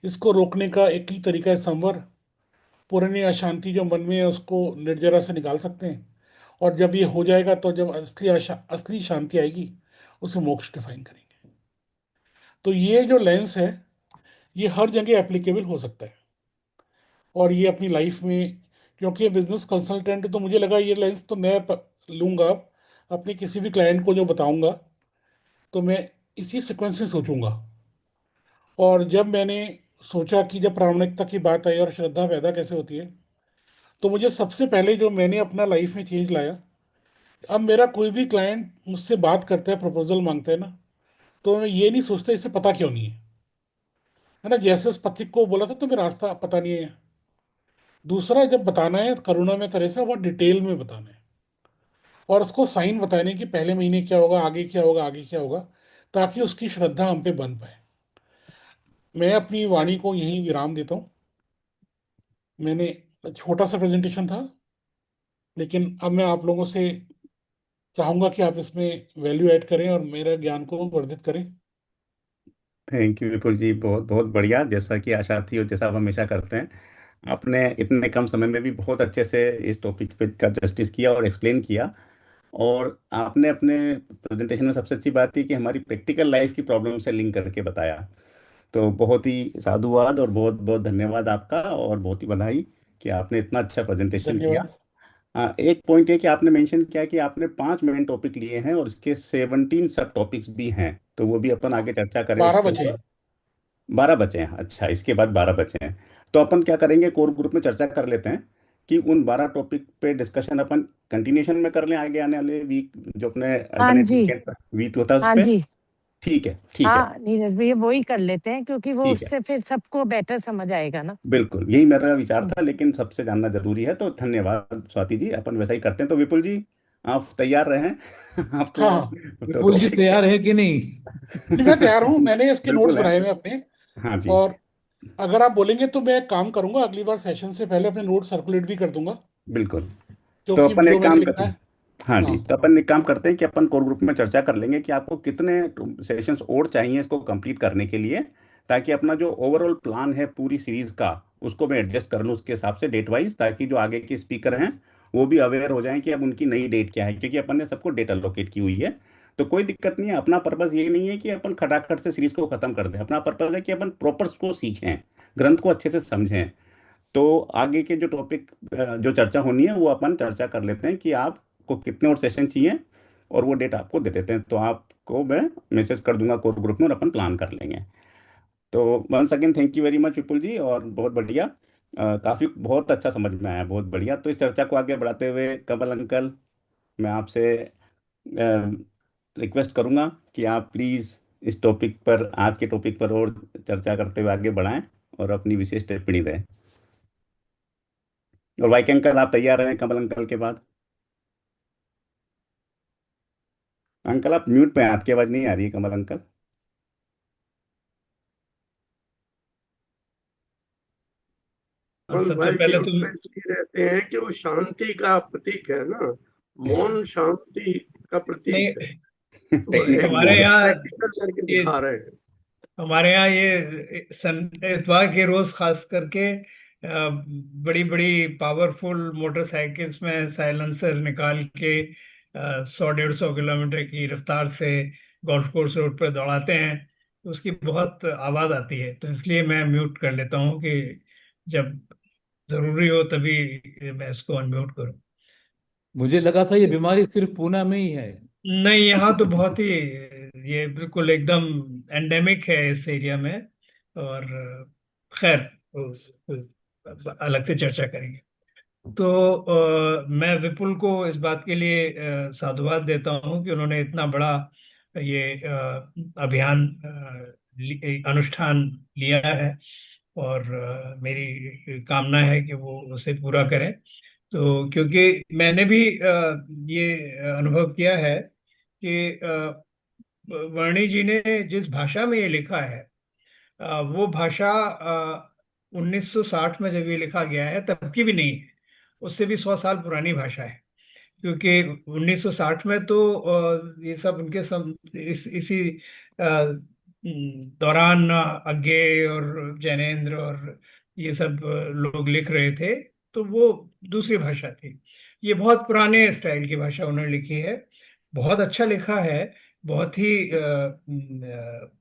[SPEAKER 2] इसको रोकने का एक ही तरीका है संवर। पुरानी अशांति जो मन में है उसको निर्जरा से निकाल सकते हैं, और जब ये हो जाएगा तो जब असली शांति आएगी, उसे मोक्ष डिफाइन करेंगे। तो ये जो लेंस है, ये हर जगह एप्लीकेबल हो सकता है, और ये अपनी लाइफ में, क्योंकि बिजनेस कंसल्टेंट, तो मुझे लगा ये लेंस तो मैं लूंगा अपने किसी भी क्लाइंट को जो बताऊंगा, तो मैं इसी सीक्वेंस में सोचूंगा। और जब मैंने सोचा कि जब प्रामाणिकता की बात आई और श्रद्धा पैदा कैसे होती है, तो मुझे सबसे पहले जो मैंने अपना लाइफ में चेंज लाया, अब मेरा कोई भी क्लाइंट मुझसे बात करता है, प्रपोजल मांगता है ना, तो मैं ये नहीं सोचता इसे पता क्यों नहीं है ना। जैसे उस पथिक को बोला था तुम्हें रास्ता पता नहीं है। दूसरा, जब बताना है करुणा में तरह से बहुत डिटेल में बताना है, और उसको साइन बताने कि पहले महीने क्या होगा, आगे क्या होगा, आगे क्या होगा, ताकि उसकी श्रद्धा हम पे बन पाए। मैं अपनी वाणी को यहीं विराम देता हूँ। मैंने छोटा सा प्रेजेंटेशन था, लेकिन अब मैं आप लोगों से चाहूंगा कि आप इसमें वैल्यू ऐड करें और मेरे ज्ञान को वर्धित करें।
[SPEAKER 1] थैंक यू विपुल जी, बहुत बहुत बढ़िया, जैसा कि आशा थी और जैसा आप हमेशा करते हैं। आपने इतने कम समय में भी बहुत अच्छे से इस टॉपिक पे का जस्टिस किया और एक्सप्लेन किया। और आपने अपने प्रेजेंटेशन में सबसे अच्छी बात थी कि हमारी प्रैक्टिकल लाइफ की प्रॉब्लम से लिंक करके बताया। तो बहुत ही साधुवाद और बहुत बहुत धन्यवाद आपका, और बहुत ही बधाई कि आपने इतना अच्छा प्रेजेंटेशन किया।
[SPEAKER 2] धन्यवाद।
[SPEAKER 1] एक पॉइंट है कि आपने मेंशन किया कि आपने 5 मेन टॉपिक लिए हैं और इसके 17 सब टॉपिक्स भी हैं, तो वो भी अपन
[SPEAKER 2] हाँ,
[SPEAKER 1] आगे चर्चा करें
[SPEAKER 2] 12
[SPEAKER 1] उसके
[SPEAKER 2] बचे
[SPEAKER 1] ऊपर।
[SPEAKER 2] हैं।
[SPEAKER 1] 12 बचे हैं, अच्छा, इसके बाद 12 बचे हैं। तो अपन क्या करेंगे, कोर ग्रुप में चर्चा कर लेते हैं कि उन 12 टॉपिक पे डिस्कशन अपन कंटिन्यूशन में कर लें आगे आने वाले वीक, जो अपने
[SPEAKER 3] हाँ
[SPEAKER 1] अल्टरनेट
[SPEAKER 3] जी।
[SPEAKER 1] वीकेंड वीक होता है उस
[SPEAKER 3] हाँ
[SPEAKER 1] पे।
[SPEAKER 3] जी।
[SPEAKER 1] ठीक है, ठीक है।
[SPEAKER 3] हाँ नीरज भैया, वही कर लेते हैं, क्योंकि वो
[SPEAKER 1] ठीक है,
[SPEAKER 3] उससे फिर सबको बेटर समझ आएगा ना।
[SPEAKER 1] बिल्कुल यही मेरा विचार
[SPEAKER 3] हम्म।
[SPEAKER 1] था, लेकिन सबसे जानना जरूरी है, तो धन्यवाद स्वाति जी, अपन वैसा ही करते हैं। तो विपुल जी, आप तैयार रहें
[SPEAKER 2] हाँ
[SPEAKER 1] आपको
[SPEAKER 2] हाँ।
[SPEAKER 1] तो
[SPEAKER 4] विपुल जी
[SPEAKER 1] टॉपिक
[SPEAKER 4] तैयार है कि नहीं?
[SPEAKER 2] नहीं, मैं तैयार हूँ, मैंने इसके नोट्स
[SPEAKER 1] बिल्कुल है।
[SPEAKER 2] बनाए हुए हैं अपने।
[SPEAKER 1] हाँ जी,
[SPEAKER 2] और अगर आप बोलेंगे तो मैं एक काम करूंगा, अगली बार सेशन से पहले अपने नोट्स सर्कुलेट भी कर दूंगा,
[SPEAKER 1] बिल्कुल। तो
[SPEAKER 2] क्योंकि
[SPEAKER 1] अपन
[SPEAKER 2] जो
[SPEAKER 1] एक
[SPEAKER 2] मैंने
[SPEAKER 1] काम
[SPEAKER 2] लिखा
[SPEAKER 1] करते
[SPEAKER 2] है।
[SPEAKER 1] हैं। हाँ
[SPEAKER 2] हाँ
[SPEAKER 1] जी, तो अपन एक काम करते हैं कि अपन कोर ग्रुप में चर्चा कर लेंगे कि आपको कितने सेशंस और चाहिए इसको कंप्लीट करने के लिए, ताकि अपना जो ओवरऑल प्लान है पूरी सीरीज का, उसको मैं एडजस्ट कर लूँ उसके हिसाब से डेट वाइज, ताकि जो आगे के स्पीकर हैं वो भी अवेयर हो जाएं कि अब उनकी नई डेट क्या है, क्योंकि अपन ने सबको डेट अलोकेट की हुई है। तो कोई दिक्कत नहीं है, अपना पर्पज ये नहीं है कि अपन खटाखट से सीरीज को खत्म कर दें, अपना पर्पज है कि अपन प्रॉपर उसको सीखें, ग्रंथ को अच्छे से समझें। तो आगे के जो टॉपिक, जो चर्चा होनी है वो अपन चर्चा कर लेते हैं कि आपको कितने और सेशन चाहिए, और वो डेट आपको दे देते हैं, तो आपको मैं मैसेज कर दूंगा कोर ग्रुप में और अपन प्लान कर लेंगे। तो once again thank you very much Vipul ji, और बहुत बढ़िया, काफ़ी बहुत अच्छा समझ में आया, बहुत बढ़िया। तो इस चर्चा को आगे बढ़ाते हुए कमल अंकल, मैं आपसे रिक्वेस्ट करूंगा कि आप प्लीज़ इस टॉपिक पर, आज के टॉपिक पर और चर्चा करते हुए आगे बढ़ाएं और अपनी विशेष टिप्पणी दें। और वाइक अंकल, आप तैयार हैं कमल अंकल के बाद? अंकल आप म्यूट पे हैं, आपकी आवाज नहीं आ रही है कमल अंकल।
[SPEAKER 5] कमल
[SPEAKER 4] सबसे
[SPEAKER 5] भाई जी
[SPEAKER 4] पहले तो
[SPEAKER 5] म्यूट इसलिए रहते हैं कि वो शांति का प्रतीक है ना, मौन शांति का प्रतीक है।
[SPEAKER 4] नहीं,
[SPEAKER 5] वो
[SPEAKER 1] टेक्निकल
[SPEAKER 4] हमारे
[SPEAKER 1] मोड।
[SPEAKER 4] यहाँ
[SPEAKER 5] प्रैक्टिकल करके
[SPEAKER 4] ये
[SPEAKER 5] दिखा रहे हैं।
[SPEAKER 4] हमारे यहाँ ये इतवार के रोज खास करके बड़ी बड़ी पावरफुल मोटरसाइकिल्स में साइलेंसर निकाल के 100 150 किलोमीटर की रफ्तार से गोल्फ कोर्स रोड पर दौड़ाते हैं, तो उसकी बहुत आवाज आती है, तो इसलिए मैं म्यूट कर लेता हूँ कि जब जरूरी हो तभी मैं इसको अनम्यूट करूँ।
[SPEAKER 6] मुझे लगा था ये बीमारी सिर्फ पूना में ही है।
[SPEAKER 4] नहीं, यहाँ तो बहुत ही, ये बिल्कुल एकदम एंडेमिक है इस एरिया में। और खैर, अलग से चर्चा करेंगे। तो मैं विपुल को इस बात के लिए साधुवाद देता हूँ कि उन्होंने इतना बड़ा ये अभियान, अनुष्ठान लिया है। और मेरी कामना है कि वो उसे पूरा करें। तो क्योंकि मैंने भी ये अनुभव किया है कि वर्णी जी ने जिस भाषा में ये लिखा है, वो भाषा 1960 में जब ये लिखा गया है तब की भी नहीं है, उससे भी 100 साल पुरानी भाषा है। क्योंकि 1960 में तो ये सब उनके इसी दौरान अज्ञे और जैनेन्द्र और ये सब लोग लिख रहे थे, तो वो दूसरी भाषा थी। ये बहुत पुराने स्टाइल की भाषा उन्होंने लिखी है, बहुत अच्छा लिखा है, बहुत ही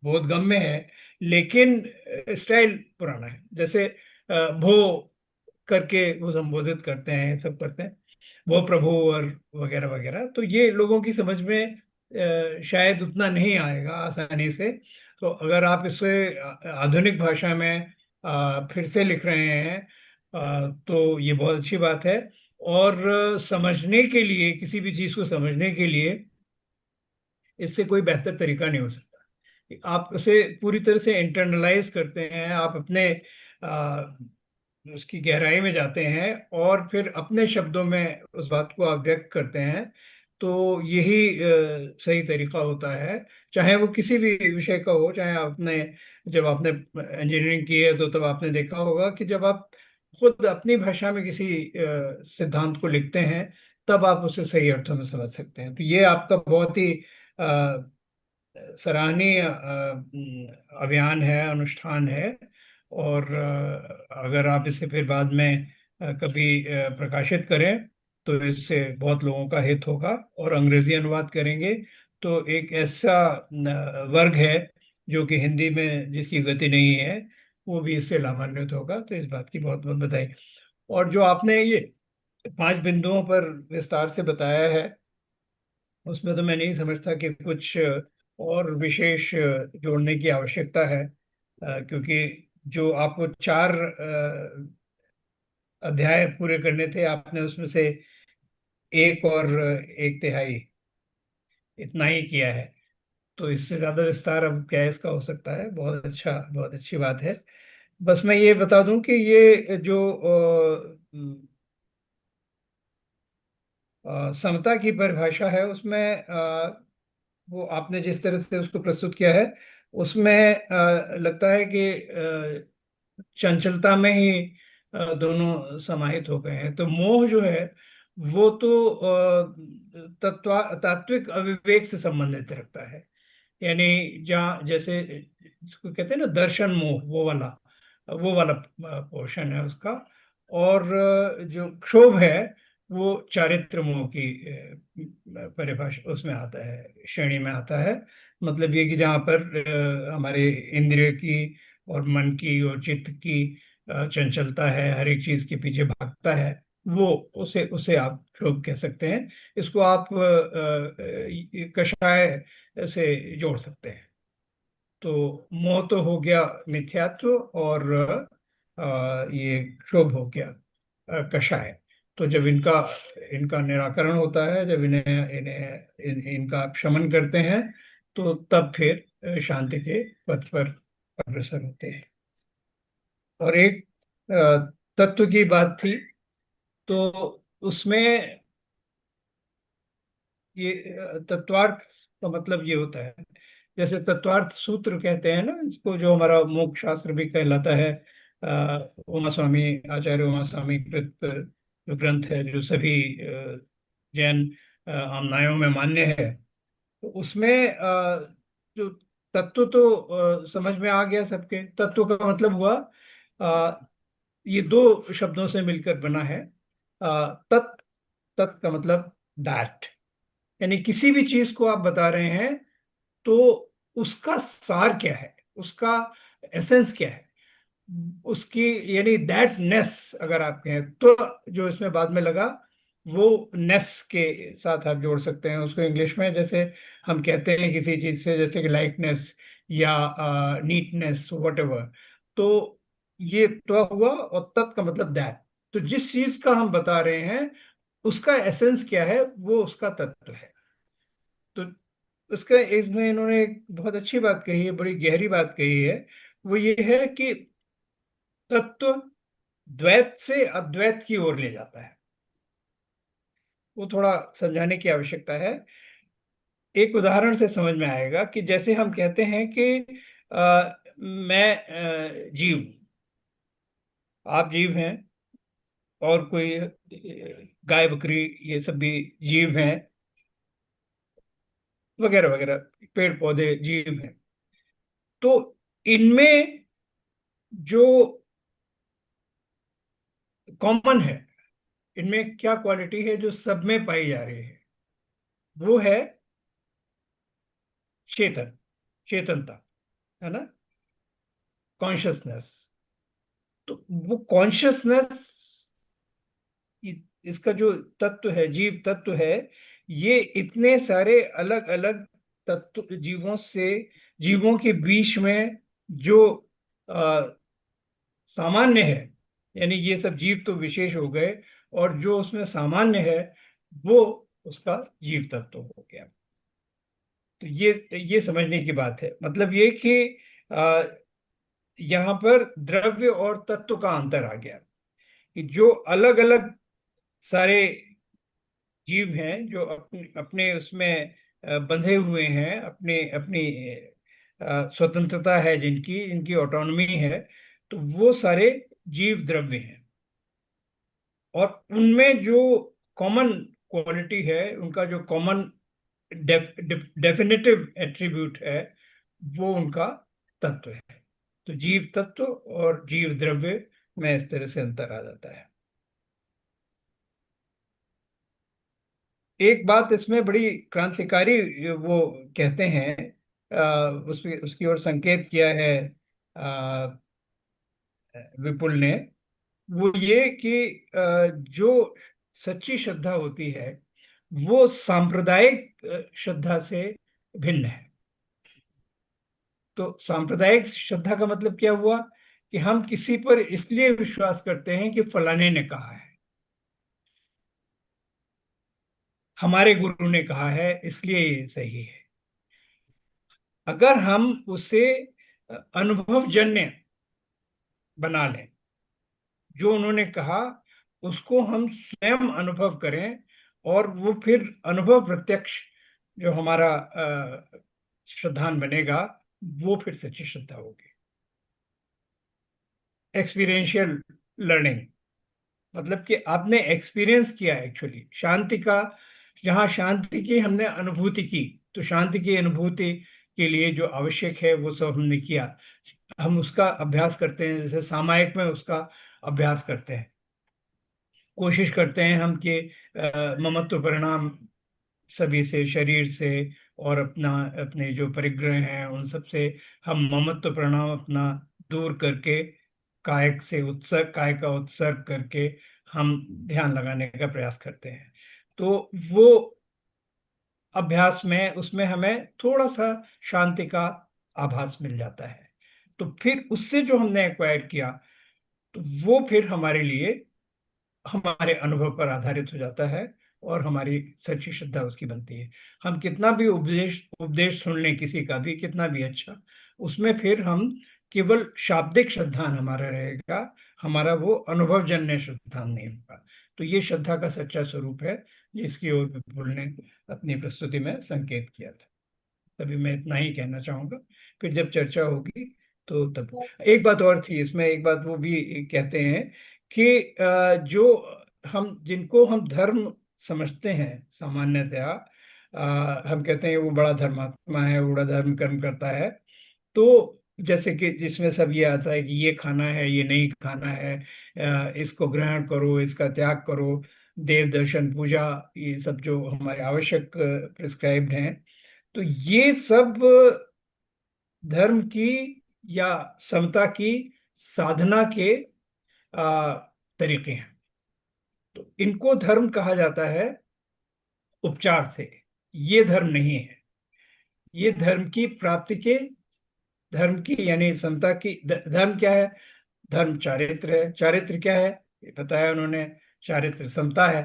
[SPEAKER 4] बोधगम्य है, लेकिन स्टाइल पुराना है। जैसे भो करके वो संबोधित करते हैं, सब करते हैं, वो प्रभु और वगैरह वगैरह, तो ये लोगों की समझ में शायद उतना नहीं आएगा आसानी से। तो अगर आप इसे आधुनिक भाषा में फिर से लिख रहे हैं तो ये बहुत अच्छी बात है। और समझने के लिए, किसी भी चीज़ को समझने के लिए इससे कोई बेहतर तरीका नहीं हो सकता। आप उसे पूरी तरह से इंटरनलाइज करते हैं, आप अपने उसकी गहराई में जाते हैं और फिर अपने शब्दों में उस बात को आप व्यक्त करते हैं। तो यही सही तरीका होता है, चाहे वो किसी भी विषय का हो। चाहे आपने, जब आपने इंजीनियरिंग की है तो तब आपने देखा होगा कि जब आप खुद अपनी भाषा में किसी सिद्धांत को लिखते हैं तब आप उसे सही अर्थों में समझ सकते हैं। तो ये आपका बहुत ही अ, सराहनीय अभियान है, अनुष्ठान है। और अगर आप इसे फिर बाद में कभी प्रकाशित करें तो इससे बहुत लोगों का हित होगा। और अंग्रेजी अनुवाद करेंगे तो एक ऐसा वर्ग है जो कि हिंदी में जिसकी गति नहीं है, वो भी इससे लाभान्वित होगा। तो इस बात की बहुत बहुत बधाई। और जो आपने ये 5 बिंदुओं पर विस्तार से बताया है, उसमें तो मैं नहीं समझता कि कुछ और विशेष जोड़ने की आवश्यकता है, क्योंकि जो आपको 4 अध्याय पूरे करने थे, आपने उसमें से 1 और 1/3 इतना ही किया है। तो इससे ज्यादा विस्तार अब क्या इसका हो सकता है। बहुत अच्छा, बहुत अच्छी बात है। बस मैं ये बता दूं कि ये जो समता की परिभाषा है उसमें वो आपने जिस तरह से उसको प्रस्तुत किया है उसमें लगता है कि चंचलता में ही दोनों समाहित हो गए हैं। तो मोह जो है वो तो तात्विक अविवेक से संबंधित रखता है। यानी जहाँ जैसे इसको कहते हैं ना दर्शन मोह, वो वाला पोर्शन है उसका। और जो क्षोभ है वो चारित्र मोह की परिभाषा उसमें आता है, श्रेणी में आता है। मतलब ये कि जहाँ पर हमारे इंद्रिय की और मन की और चित्त की चंचलता है, हर एक चीज के पीछे भागता है, वो उसे उसे आप क्षोभ कह सकते हैं। इसको आप कषाय से जोड़ सकते हैं। तो मोह तो हो गया मिथ्यात्व, और ये क्षोभ हो गया कषाय। तो जब इनका इनका निराकरण होता है, जब इनका आप शमन करते हैं तो तब फिर शांति के पथ पर अग्रसर होते हैं। और एक तत्व की बात थी, तो उसमें ये तत्वार्थ का मतलब ये होता है, जैसे तत्वार्थ सूत्र कहते हैं ना इसको, जो हमारा मोक्ष शास्त्र भी कहलाता है। उमा स्वामी, आचार्य उमा स्वामी कृत जो ग्रंथ है, जो सभी जैन आमनायों में मान्य है, तो उसमें जो तत्व तो समझ में आ गया सबके। तत्व का मतलब हुआ ये 2 शब्दों से मिलकर बना है। तत् तत् का मतलब दैट, यानी किसी भी चीज को आप बता रहे हैं तो उसका सार क्या है, उसका एसेंस क्या है, उसकी यानी दैट नेस अगर आप कहें तो, जो इसमें बाद में लगा वो नेस के साथ आप जोड़ सकते हैं उसको इंग्लिश में। जैसे हम कहते हैं किसी चीज से, जैसे कि लाइकनेस या नीटनेस वट एवर। तो ये तो हुआ, और तत् का मतलब दैट। तो जिस चीज का हम बता रहे हैं उसका एसेंस क्या है, वो उसका तत्व है। तो उसका इसमें इन्होंने एक बहुत अच्छी बात कही है, बड़ी गहरी बात कही है। वो ये है कि तत्व द्वैत से अद्वैत की ओर ले जाता है। वो थोड़ा समझाने की आवश्यकता है। एक उदाहरण से समझ में आएगा कि जैसे हम कहते हैं कि मैं जीव हूं, आप जीव हैं, और कोई गाय बकरी ये सब भी जीव हैं, वगैरह वगैरह, पेड़ पौधे जीव हैं। तो इनमें जो कॉमन है, इनमें क्या क्वालिटी है जो सब में पाई जा रही है, वो है चेतन, चेतनता, है ना, कॉन्शियसनेस। तो वो कॉन्शियसनेस, इसका जो तत्व है, जीव तत्व है, ये इतने सारे अलग अलग तत्व जीवों के बीच में जो सामान्य है, यानी ये सब जीव तो विशेष हो गए, और जो उसमें सामान्य है वो उसका जीव तत्व हो गया। तो ये समझने की बात है। मतलब ये कि यहाँ पर द्रव्य और तत्व का अंतर आ गया, कि जो अलग अलग सारे जीव हैं, जो अपने अपने उसमें बंधे हुए हैं, अपने अपनी स्वतंत्रता है, जिनकी इनकी ऑटोनॉमी है, तो वो सारे जीव द्रव्य हैं। और उनमें जो कॉमन क्वालिटी है, उनका जो कॉमन डेफिनेटिव एट्रीब्यूट है, वो उनका तत्व है। तो जीव तत्व और जीव द्रव्य में इस तरह से अंतर आ जाता है। एक बात इसमें बड़ी क्रांतिकारी वो कहते हैं, उसकी ओर संकेत किया है विपुल ने, वो ये कि जो सच्ची श्रद्धा होती है वो सांप्रदायिक श्रद्धा से भिन्न है। तो सांप्रदायिक श्रद्धा का मतलब क्या हुआ, कि हम किसी पर इसलिए विश्वास करते हैं कि फलाने ने कहा है, हमारे गुरु ने कहा है, इसलिए ये सही है। अगर हम उसे अनुभवजन्य बना लें, जो उन्होंने कहा उसको हम स्वयं अनुभव करें, और वो फिर अनुभव प्रत्यक्ष जो हमारा श्रद्धान बनेगा, वो फिर सच्ची श्रद्धा होगी। एक्सपीरियंशियल लर्निंग, मतलब कि आपने एक्सपीरियंस किया एक्चुअली शांति का। जहाँ शांति की हमने अनुभूति की, तो शांति की अनुभूति के लिए जो आवश्यक है वो सब हमने किया। हम उसका अभ्यास करते हैं, जैसे सामायिक में उसका अभ्यास करते हैं, कोशिश करते हैं हम कि ममत्व परिणाम सभी से, शरीर से और अपने जो परिग्रह हैं उन सब से हम ममत्व परिणाम अपना दूर करके, काय का उत्सर्ग करके हम ध्यान लगाने का प्रयास करते हैं। तो वो अभ्यास में, उसमें हमें थोड़ा सा शांति का आभास मिल जाता है। तो फिर उससे जो हमने एक्वायर किया, तो वो फिर हमारे लिए हमारे अनुभव पर आधारित हो जाता है, और हमारी सच्ची श्रद्धा उसकी बनती है। हम कितना भी उपदेश उपदेश सुन लें किसी का भी, कितना भी अच्छा, उसमें फिर हम केवल शाब्दिक श्रद्धान हमारा रहेगा, हमारा वो अनुभवजन्य श्रद्धान नहीं होगा। तो ये श्रद्धा का सच्चा स्वरूप है, जिसकी ओर विपुल ने अपनी प्रस्तुति में संकेत किया था। तभी मैं इतना ही कहना चाहूंगा, फिर जब चर्चा होगी तो तब। एक बात और थी इसमें, एक बात वो भी कहते हैं कि जो जिनको हम धर्म समझते हैं सामान्यतया, हम कहते हैं वो बड़ा धर्मात्मा है, बड़ा धर्म कर्म करता है। तो जैसे कि जिसमें सब ये आता है कि ये खाना है, ये नहीं खाना है, इसको ग्रहण करो, इसका त्याग करो, देव दर्शन पूजा, ये सब जो हमारे आवश्यक प्रिस्क्राइब्ड हैं, तो ये सब धर्म की या समता की साधना के तरीके हैं। तो इनको धर्म कहा जाता है उपचार से, ये धर्म नहीं है। ये धर्म की प्राप्ति के, धर्म की यानी समता की। धर्म क्या है? धर्म चारित्र है। चारित्र क्या है ये बताया उन्होंने, चारित्र समता है।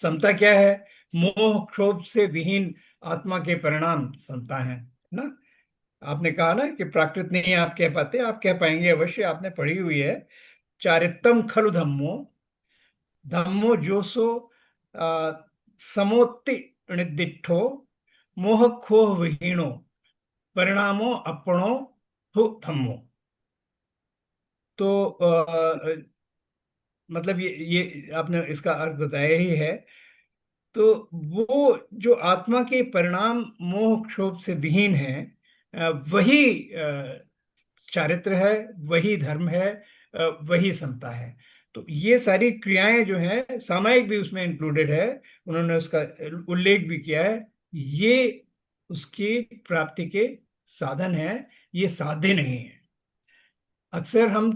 [SPEAKER 4] समता क्या है? मोह क्षोभ से विहीन आत्मा के परिणाम समता है ना। आपने कहा ना कि प्राकृत नहीं आप कह पाते, आप कह पाएंगे अवश्य, आपने पढ़ी हुई है। चारित्रम खलु धम्मो, धम्मो जोसो समोत्ति निदिठो, मोह खोह विहीणो, परिणामो अपणो हु धम्मो। तो मतलब ये आपने इसका अर्थ बताया ही है। तो वो जो आत्मा के परिणाम मोह क्षोभ से विहीन है, वही चारित्र है, वही धर्म है, वही समता है। तो ये सारी क्रियाएं जो हैं, सामायिक भी उसमें इंक्लूडेड है, उन्होंने उसका उल्लेख भी किया है। ये उसकी प्राप्ति के साधन है, ये साध्य नहीं है। अक्सर हम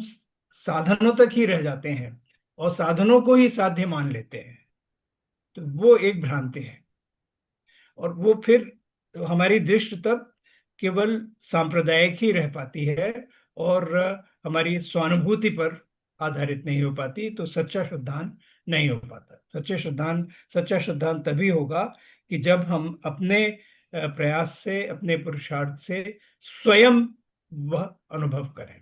[SPEAKER 4] साधनों तक ही रह जाते हैं और साधनों को ही साध्य मान लेते हैं, तो वो एक भ्रांति है। और वो फिर हमारी दृष्टि तब केवल सांप्रदायिक ही रह पाती है और हमारी स्वानुभूति पर आधारित नहीं हो पाती, तो सच्चा शुद्धांत नहीं हो पाता। सच्चा शुद्धांत तभी होगा कि जब हम अपने प्रयास से, अपने पुरुषार्थ से स्वयं वह अनुभव करें।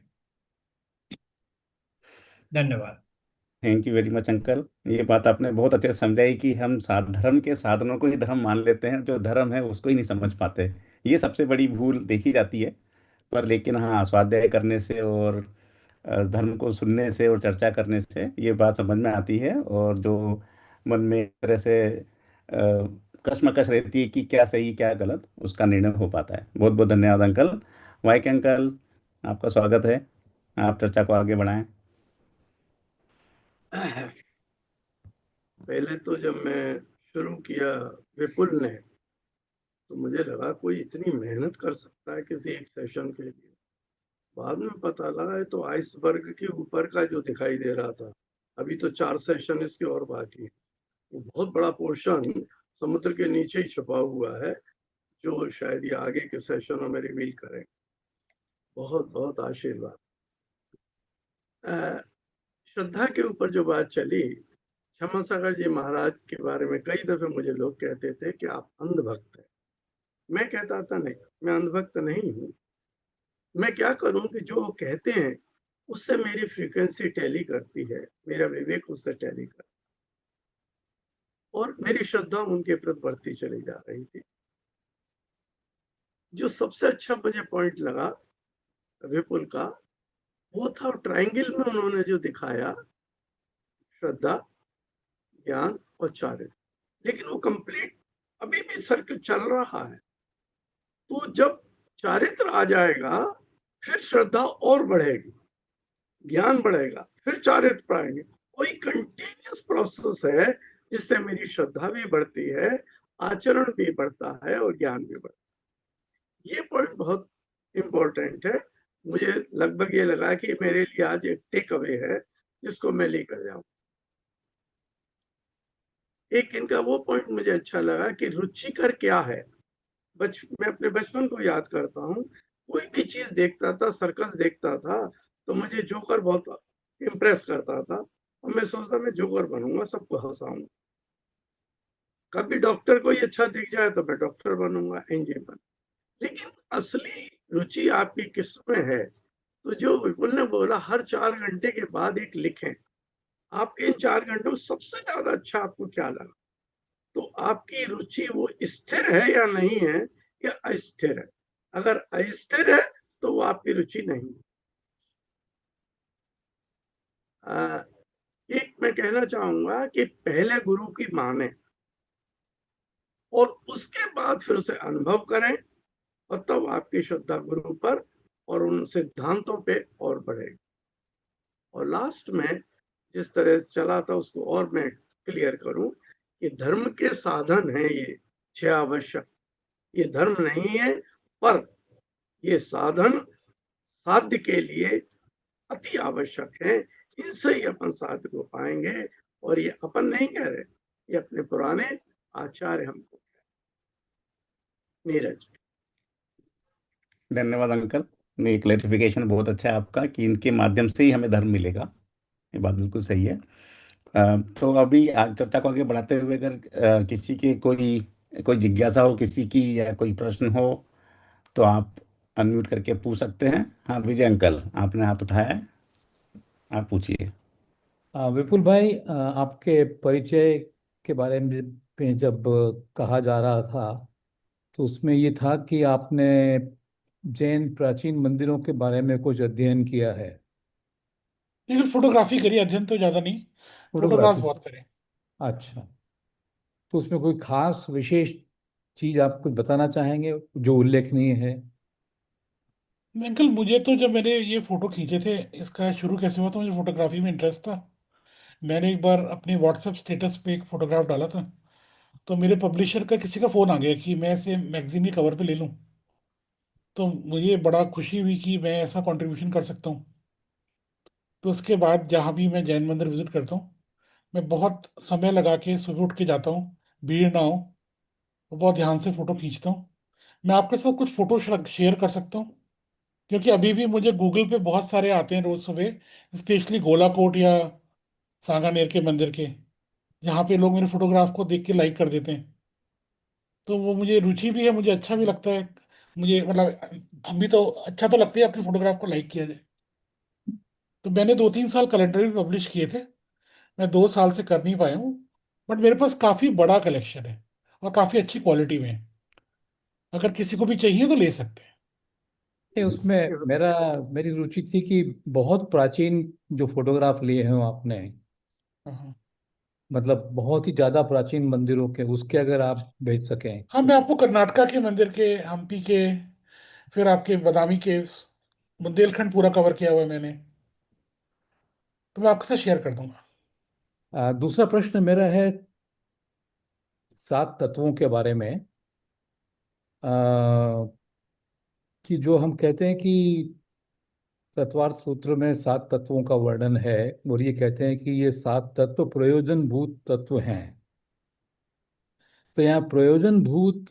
[SPEAKER 4] धन्यवाद।
[SPEAKER 1] Thank you very much uncle. ये बात आपने बहुत अच्छे से समझाई कि हम धर्म के साधनों को ही धर्म मान लेते हैं, जो धर्म है उसको ही नहीं समझ पाते। ये सबसे बड़ी भूल देखी जाती है। पर लेकिन हाँ, स्वाध्याय करने से और धर्म को सुनने से और चर्चा करने से ये बात समझ में आती है, और जो मन में एक तरह से कश्मकश रहती है कि क्या सही क्या गलत, उसका निर्णय हो पाता है। बहुत बहुत धन्यवाद अंकल। वाइक अंकल, आपका स्वागत है। आप चर्चा को आगे बढ़ाएं।
[SPEAKER 5] पहले तो जब मैं शुरू किया विपुल ने, तो मुझे लगा कोई इतनी मेहनत कर सकता है किसी एक सेशन के लिए। बाद में पता लगा ये तो आइसबर्ग के ऊपर का जो दिखाई दे रहा था। अभी तो 4 सेशन इसके और बाकी। वो बहुत बड़ा पोर्शन समुद्र के नीचे ही छुपा हुआ है, जो शायद ये आगे के सेशनों में रिवील करें। बहुत बहुत आशीर्वाद। श्रद्धा के ऊपर जो बात चली, क्षमा सागर जी महाराज के बारे में कई दफे मुझे लोग कहते थे कि आप अंधभक्त हैं। मैं कहता था नहीं, मैं अंधभक्त नहीं हूँ। मैं क्या करूं कि जो वो कहते हैं उससे मेरी फ्रीक्वेंसी टैली करती है, मेरा विवेक उससे टैली करता है, और मेरी श्रद्धा उनके प्रति बढ़ती चली जा रही थी। जो सबसे अच्छा मुझे पॉइंट लगा विपुल का, वो था ट्रायंगल में उन्होंने जो दिखाया, श्रद्धा, ज्ञान और चारित्र। लेकिन वो कंप्लीट अभी भी सर्किट चल रहा है। तो जब चारित्र आ जाएगा, फिर श्रद्धा और बढ़ेगी, ज्ञान बढ़ेगा, फिर चारित्र पाएंगे। कोई कंटिन्यूस प्रोसेस है जिससे मेरी श्रद्धा भी बढ़ती है, आचरण भी बढ़ता है और ज्ञान भी बढ़ता है। ये पॉइंट बहुत इंपॉर्टेंट है। मुझे लगभग ये लगा कि मेरे लिए आज एक टेक अवे है जिसको मैं लेकर जाऊं। एक इनका वो पॉइंट मुझे अच्छा लगा कि रुचिकर क्या है। मैं अपने बचपन को याद करता हूँ, कोई भी चीज देखता था, सर्कस देखता था, तो मुझे जोकर बहुत इम्प्रेस करता था, और मैं सोचता मैं जोकर बनूंगा, सबको हंसाऊंगा। कभी डॉक्टर कोई अच्छा दिख जाए तो मैं डॉक्टर बनूंगा, इंजीनियर बन। लेकिन असली रुचि आपकी किस में है? तो जो विपुल ने बोला, हर 4 घंटे के बाद एक लिखें, आपके इन 4 घंटों में सबसे ज्यादा अच्छा आपको क्या लगा। तो आपकी रुचि वो स्थिर है या नहीं है, या अस्थिर है। अगर अस्थिर है तो वो आपकी रुचि नहीं। एक मैं कहना चाहूंगा कि पहले गुरु की माने और उसके बाद फिर उसे अनुभव करें, और तब आपकी श्रद्धा गुरु पर और उन सिद्धांतों पे और बढ़ेगी। और लास्ट में जिस तरह चला था उसको और मैं क्लियर करूं कि धर्म के साधन है ये 6 आवश्यक। ये धर्म नहीं है, पर ये साधन साध्य के लिए अति आवश्यक है। इनसे ही अपन साध्य को पाएंगे। और ये अपन नहीं कह रहे, ये अपने पुराने आचार्य हमको नीरज।
[SPEAKER 1] धन्यवाद अंकल। ये क्लेरिफिकेशन बहुत अच्छा है आपका कि इनके माध्यम से ही हमें धर्म मिलेगा। ये बात बिल्कुल सही है। तो अभी चर्चा को आगे बढ़ाते हुए, अगर किसी के कोई कोई जिज्ञासा हो किसी की, या कोई प्रश्न हो, तो आप अनम्यूट करके पूछ सकते हैं। हाँ विजय अंकल, आपने हाथ उठाया है, आप पूछिए।
[SPEAKER 6] विपुल भाई, आपके परिचय के बारे में जब कहा जा रहा था, तो उसमें ये था कि आपने जैन प्राचीन मंदिरों के बारे में कुछ अध्ययन किया है।
[SPEAKER 2] लेकिन फोटोग्राफी करी, अध्ययन तो ज्यादा नहीं, फोटोग्राफ्स
[SPEAKER 6] फोटोग्राफी।
[SPEAKER 2] बहुत करे।
[SPEAKER 6] अच्छा, तो उसमें कोई खास विशेष चीज आप कुछ बताना चाहेंगे जो उल्लेखनीय है?
[SPEAKER 2] अंकल, मुझे तो जब मैंने ये फोटो खींचे थे, इसका शुरू कैसे हुआ था, मुझे फोटोग्राफी में इंटरेस्ट था। मैंने एक बार अपने व्हाट्सएप स्टेटस पे एक फोटोग्राफ डाला था, तो मेरे पब्लिशर का किसी का फोन आ गया कि मैं इसे मैगजीन की कवर पे ले लूं। तो मुझे बड़ा खुशी हुई कि मैं ऐसा कंट्रीब्यूशन कर सकता हूँ। तो उसके बाद जहाँ भी मैं जैन मंदिर विजिट करता हूँ, मैं बहुत समय लगा के सुबह उठ के जाता हूँ, भीड़ ना हो, बहुत ध्यान से फोटो खींचता हूँ। मैं आपके साथ कुछ फोटो शेयर कर सकता हूँ, क्योंकि अभी भी मुझे गूगल पे बहुत सारे आते हैं रोज सुबह, स्पेशली गोलाकोट या सांगानेर के मंदिर के, जहाँ पे लोग मेरे फोटोग्राफ को देख के लाइक कर देते हैं। तो वो मुझे रुचि भी है, मुझे अच्छा भी लगता है। मुझे मतलब अभी तो अच्छा तो लगता है आपके फोटोग्राफ को लाइक किया जाए। तो मैंने 2-3 साल कैलेंडर भी पब्लिश किए थे। मैं 2 साल से कर नहीं पाया हूँ, बट मेरे पास काफ़ी बड़ा कलेक्शन है और काफ़ी अच्छी क्वालिटी में है। अगर किसी को भी चाहिए तो ले सकते हैं।
[SPEAKER 6] नहीं, उसमें मेरी रुचि थी कि बहुत प्राचीन जो फोटोग्राफ लिए हैं आपने,
[SPEAKER 2] हाँ
[SPEAKER 6] मतलब बहुत ही ज्यादा प्राचीन मंदिरों के, उसके अगर आप भेज सकें।
[SPEAKER 2] हाँ, मैं आपको कर्नाटका के मंदिर के, हम्पी के, फिर आपके बादामी केव्स, बुंदेलखंड पूरा कवर किया हुआ है मैंने, तो मैं आपके साथ शेयर कर दूंगा।
[SPEAKER 6] दूसरा प्रश्न मेरा है 7 तत्वों के बारे में। आ, कि जो हम कहते हैं कि तत्वार्थ सूत्र में 7 तत्वों का वर्णन है, और ये कहते हैं कि ये 7 तत्व प्रयोजनभूत तत्व हैं। तो यहाँ प्रयोजनभूत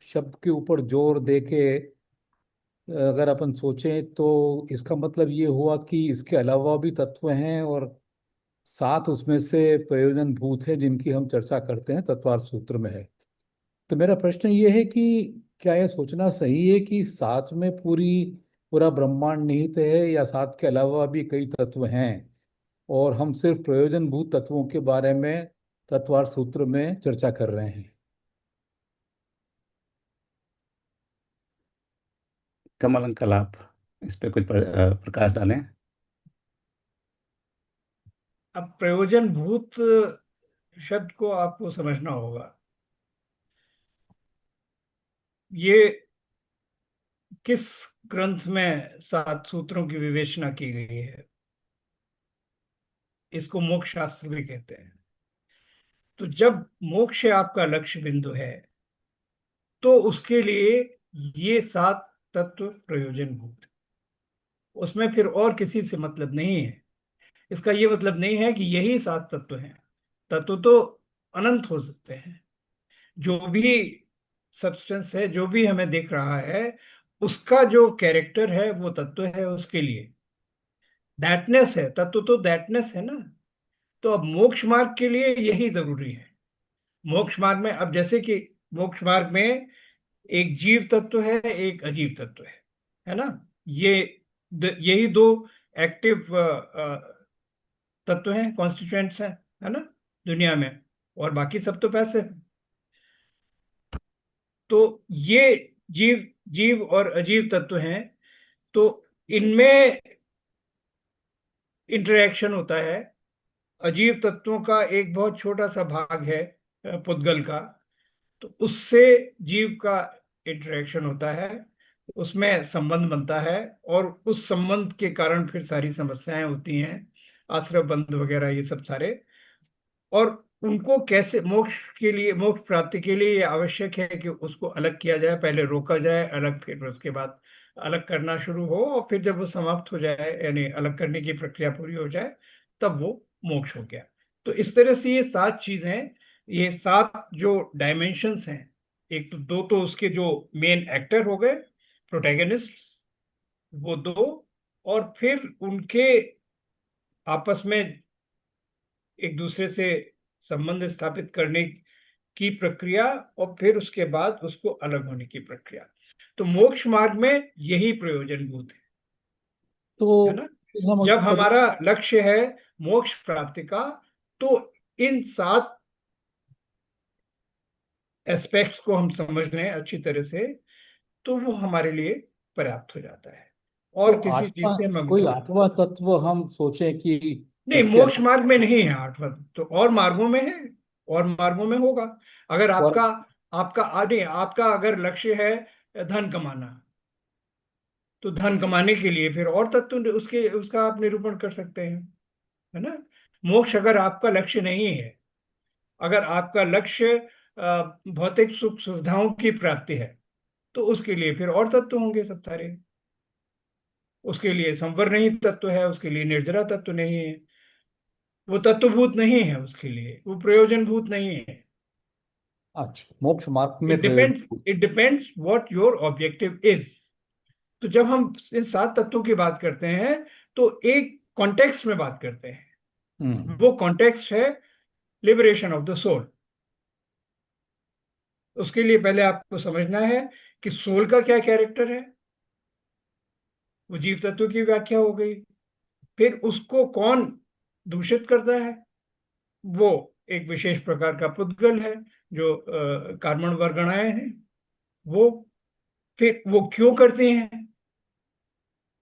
[SPEAKER 6] शब्द के ऊपर जोर दे के अगर अपन सोचें तो इसका मतलब ये हुआ कि इसके अलावा भी तत्व हैं, और 7 उसमें से प्रयोजनभूत है जिनकी हम चर्चा करते हैं तत्वार्थ सूत्र में है। तो मेरा प्रश्न ये है कि क्या यह सोचना सही है कि 7 में पूरा ब्रह्मांड निहित है, या 7 के अलावा भी कई तत्व हैं और हम सिर्फ प्रयोजनभूत तत्वों के बारे में तत्वार्थ सूत्र में चर्चा कर रहे हैं?
[SPEAKER 1] कमल अंकल, आप इस पे कुछ प्रकाश डालें।
[SPEAKER 4] अब प्रयोजनभूत शब्द को आपको समझना होगा। ये किस ग्रंथ में 7 सूत्रों की विवेचना की गई है? इसको मोक्ष शास्त्र भी कहते हैं। तो जब मोक्ष आपका लक्ष्य बिंदु है, तो उसके लिए ये 7 तत्व प्रयोजनभूत है। उसमें फिर और किसी से मतलब नहीं है। इसका ये मतलब नहीं है कि यही 7 तत्व हैं। तत्व तो अनंत हो सकते हैं। जो भी सब्सटेंस है, जो भी हमें दिख रहा है, उसका जो कैरेक्टर है वो तत्व है उसके लिए। दैटनेस है, तत्व तो दैटनेस है ना। तो अब मोक्ष मार्ग के लिए यही जरूरी है। मोक्ष मार्ग में अब जैसे कि मोक्ष मार्ग में एक जीव तत्व है, एक अजीव तत्व है ना। ये यही दो एक्टिव तत्व हैं, कॉन्स्टिट्यूएंट्स हैं, है ना, दुनिया में। और बाकी सब तो पैसे हैं। तो ये जीव जीव और अजीव तत्व हैं। तो इनमें इंटरेक्शन होता है। अजीव तत्वों का एक बहुत छोटा सा भाग है पुद्गल का। तो उससे जीव का इंटरेक्शन होता है, उसमें संबंध बनता है, और उस संबंध के कारण फिर सारी समस्याएं होती हैं, आश्रय बंध वगैरह ये सब सारे। और उनको कैसे मोक्ष के लिए, मोक्ष प्राप्ति के लिए ये आवश्यक है कि उसको अलग किया जाए, पहले रोका जाए अलग, फिर उसके बाद अलग करना शुरू हो, और फिर जब वो समाप्त हो जाए, यानी अलग करने की प्रक्रिया पूरी हो जाए, तब वो मोक्ष हो गया। तो इस तरह से ये 7 चीजें, ये 7 जो डायमेंशंस हैं, एक तो दो तो उसके जो मेन एक्टर हो गए, प्रोटैगनिस्ट, वो दो, और फिर उनके आपस में एक दूसरे से संबंध स्थापित करने की प्रक्रिया, और फिर उसके बाद उसको अलग होने की प्रक्रिया। तो मोक्ष मार्ग में यही प्रयोजनभूत है
[SPEAKER 6] तो
[SPEAKER 4] ना।
[SPEAKER 6] हम
[SPEAKER 4] जब
[SPEAKER 6] कभी
[SPEAKER 4] हमारा लक्ष्य है मोक्ष प्राप्ति का, तो इन 7 एस्पेक्ट्स को हम समझ लें अच्छी तरह से, तो वो हमारे लिए पर्याप्त हो जाता है।
[SPEAKER 6] तो
[SPEAKER 4] और किसी चीज
[SPEAKER 6] आत्मा,
[SPEAKER 4] से हम
[SPEAKER 6] कोई
[SPEAKER 4] हमको,
[SPEAKER 6] 8वां तत्व हम सोचें कि
[SPEAKER 4] नहीं,
[SPEAKER 6] इसके
[SPEAKER 4] मोक्ष
[SPEAKER 6] अलावा,
[SPEAKER 4] मार्ग में नहीं है 8वां, तो और मार्गों में है, और मार्गों में होगा। अगर
[SPEAKER 6] और
[SPEAKER 4] आपका आपका नहीं, आपका अगर लक्ष्य है धन कमाना, तो धन कमाने के लिए फिर और तत्व उसके उसका आप निरूपण कर सकते हैं, है ना। मोक्ष अगर आपका लक्ष्य नहीं है, अगर आपका लक्ष्य भौतिक सुख सुविधाओं की प्राप्ति है, तो उसके लिए फिर और तत्व होंगे सब सारे। उसके लिए संवर नहीं तत्व है, उसके लिए निर्जरा तत्व नहीं है, वो तत्वभूत नहीं है, उसके लिए वो प्रयोजनभूत नहीं है।
[SPEAKER 6] अच्छा, मोक्ष मार्ग में
[SPEAKER 4] it depends what your objective is. तो जब हम इन 7 तत्वों की बात करते हैं तो एक कॉन्टेक्स्ट में बात करते हैं। वो कॉन्टेक्स्ट है लिबरेशन ऑफ द सोल। उसके लिए पहले आपको समझना है कि सोल का क्या कैरेक्टर है। वो जीव तत्व की व्याख्या हो गई। फिर उसको कौन दूषित करता है? वो एक विशेष प्रकार का पुद्गल है जो कार्बन वर्गणाएं हैं वो। फिर वो क्यों करती हैं,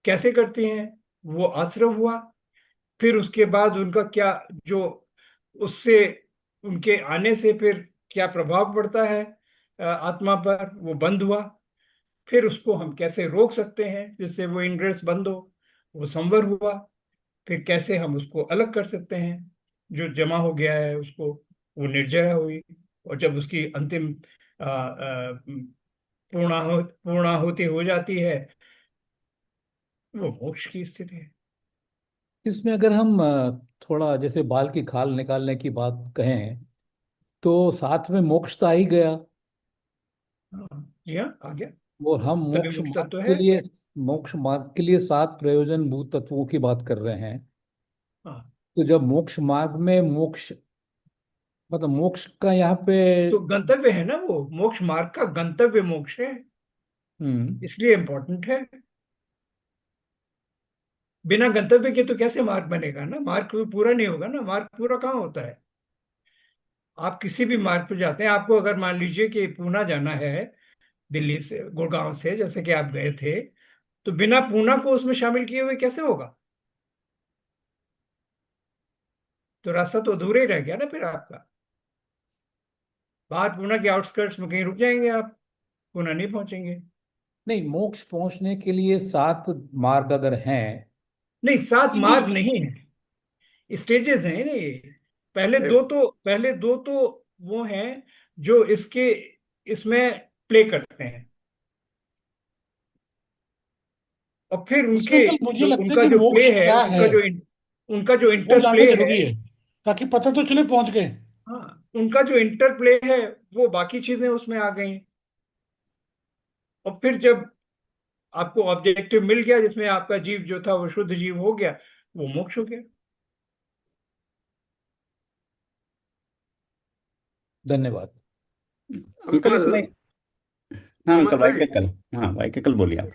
[SPEAKER 4] कैसे करती हैं, वो आश्रव हुआ। फिर उसके बाद उनका क्या, जो उससे उनके आने से फिर क्या प्रभाव पड़ता है आत्मा पर, वो बंद हुआ। फिर उसको हम कैसे रोक सकते हैं जिससे वो इंग्रेस बंद हो, वो संवर हुआ। फिर कैसे हम उसको अलग कर सकते हैं, जो जमा हो गया है उसको, वो निर्जरा हुई। और जब उसकी अंतिम पूर्णाहुति हो जाती है, वो मोक्ष की स्थिति है।
[SPEAKER 6] इसमें अगर हम थोड़ा जैसे बाल की खाल निकालने की बात कहें तो साथ में मोक्ष तो आ ही गया।
[SPEAKER 4] जी हाँ, आ गया।
[SPEAKER 6] और हम
[SPEAKER 4] तभी मोक्ष तत्व है।
[SPEAKER 6] मोक्ष मार्ग के लिए 7 प्रयोजन भूत तत्वों की बात कर रहे हैं।
[SPEAKER 4] हाँ,
[SPEAKER 6] तो जब मोक्ष मार्ग में मोक्ष मतलब मोक्ष का यहाँ पे
[SPEAKER 4] तो गंतव्य है ना, वो मोक्ष मार्ग का गंतव्य मोक्ष है,
[SPEAKER 6] हम्म
[SPEAKER 4] इसलिए इंपॉर्टेंट है। बिना गंतव्य के तो कैसे मार्ग बनेगा ना, मार्ग पूरा नहीं होगा ना। मार्ग पूरा कहाँ होता है? आप किसी भी मार्ग पर जाते हैं, आपको अगर मान लीजिए कि पूना जाना है दिल्ली से, गुड़गांव से, जैसे कि आप गए थे, तो बिना पूना को उसमें शामिल किए हुए कैसे होगा? तो रास्ता तो अधूरा ही रह गया ना फिर आपका। बाहर पूना के आउटस्कर्ट्स में कहीं रुक जाएंगे आप, पूना नहीं पहुंचेंगे।
[SPEAKER 6] नहीं, मोक्ष पहुंचने के लिए 7 मार्ग अगर हैं।
[SPEAKER 4] नहीं, 7 मार्ग नहीं है, स्टेजेस हैं ना ये। पहले दो तो वो हैं जो इसमें प्ले करते हैं। और फिर
[SPEAKER 2] इसमें कल मुझे लगता है
[SPEAKER 4] उनका
[SPEAKER 2] कि
[SPEAKER 4] जो प्ले
[SPEAKER 2] मोक्ष
[SPEAKER 4] है,
[SPEAKER 2] क्या है
[SPEAKER 4] उनका जो
[SPEAKER 2] वो जानना
[SPEAKER 4] इंटरप्ले है।
[SPEAKER 2] जरूरी है, ताकि पता तो चले पहुंच गए।
[SPEAKER 4] हाँ, उनका जो इंटरप्ले है वो बाकी चीजें उसमें आ गई। और फिर जब आपको ऑब्जेक्टिव मिल गया जिसमें आपका जीव जो था वो शुद्ध जीव हो गया, वो मोक्ष हो गया।
[SPEAKER 6] धन्यवाद।
[SPEAKER 1] अंकल
[SPEAKER 5] अमल
[SPEAKER 1] इसमें, हाँ अंकल
[SPEAKER 5] अमल
[SPEAKER 1] भाई
[SPEAKER 5] भाई,
[SPEAKER 1] कल, हाँ भाई कल बोलिए आप।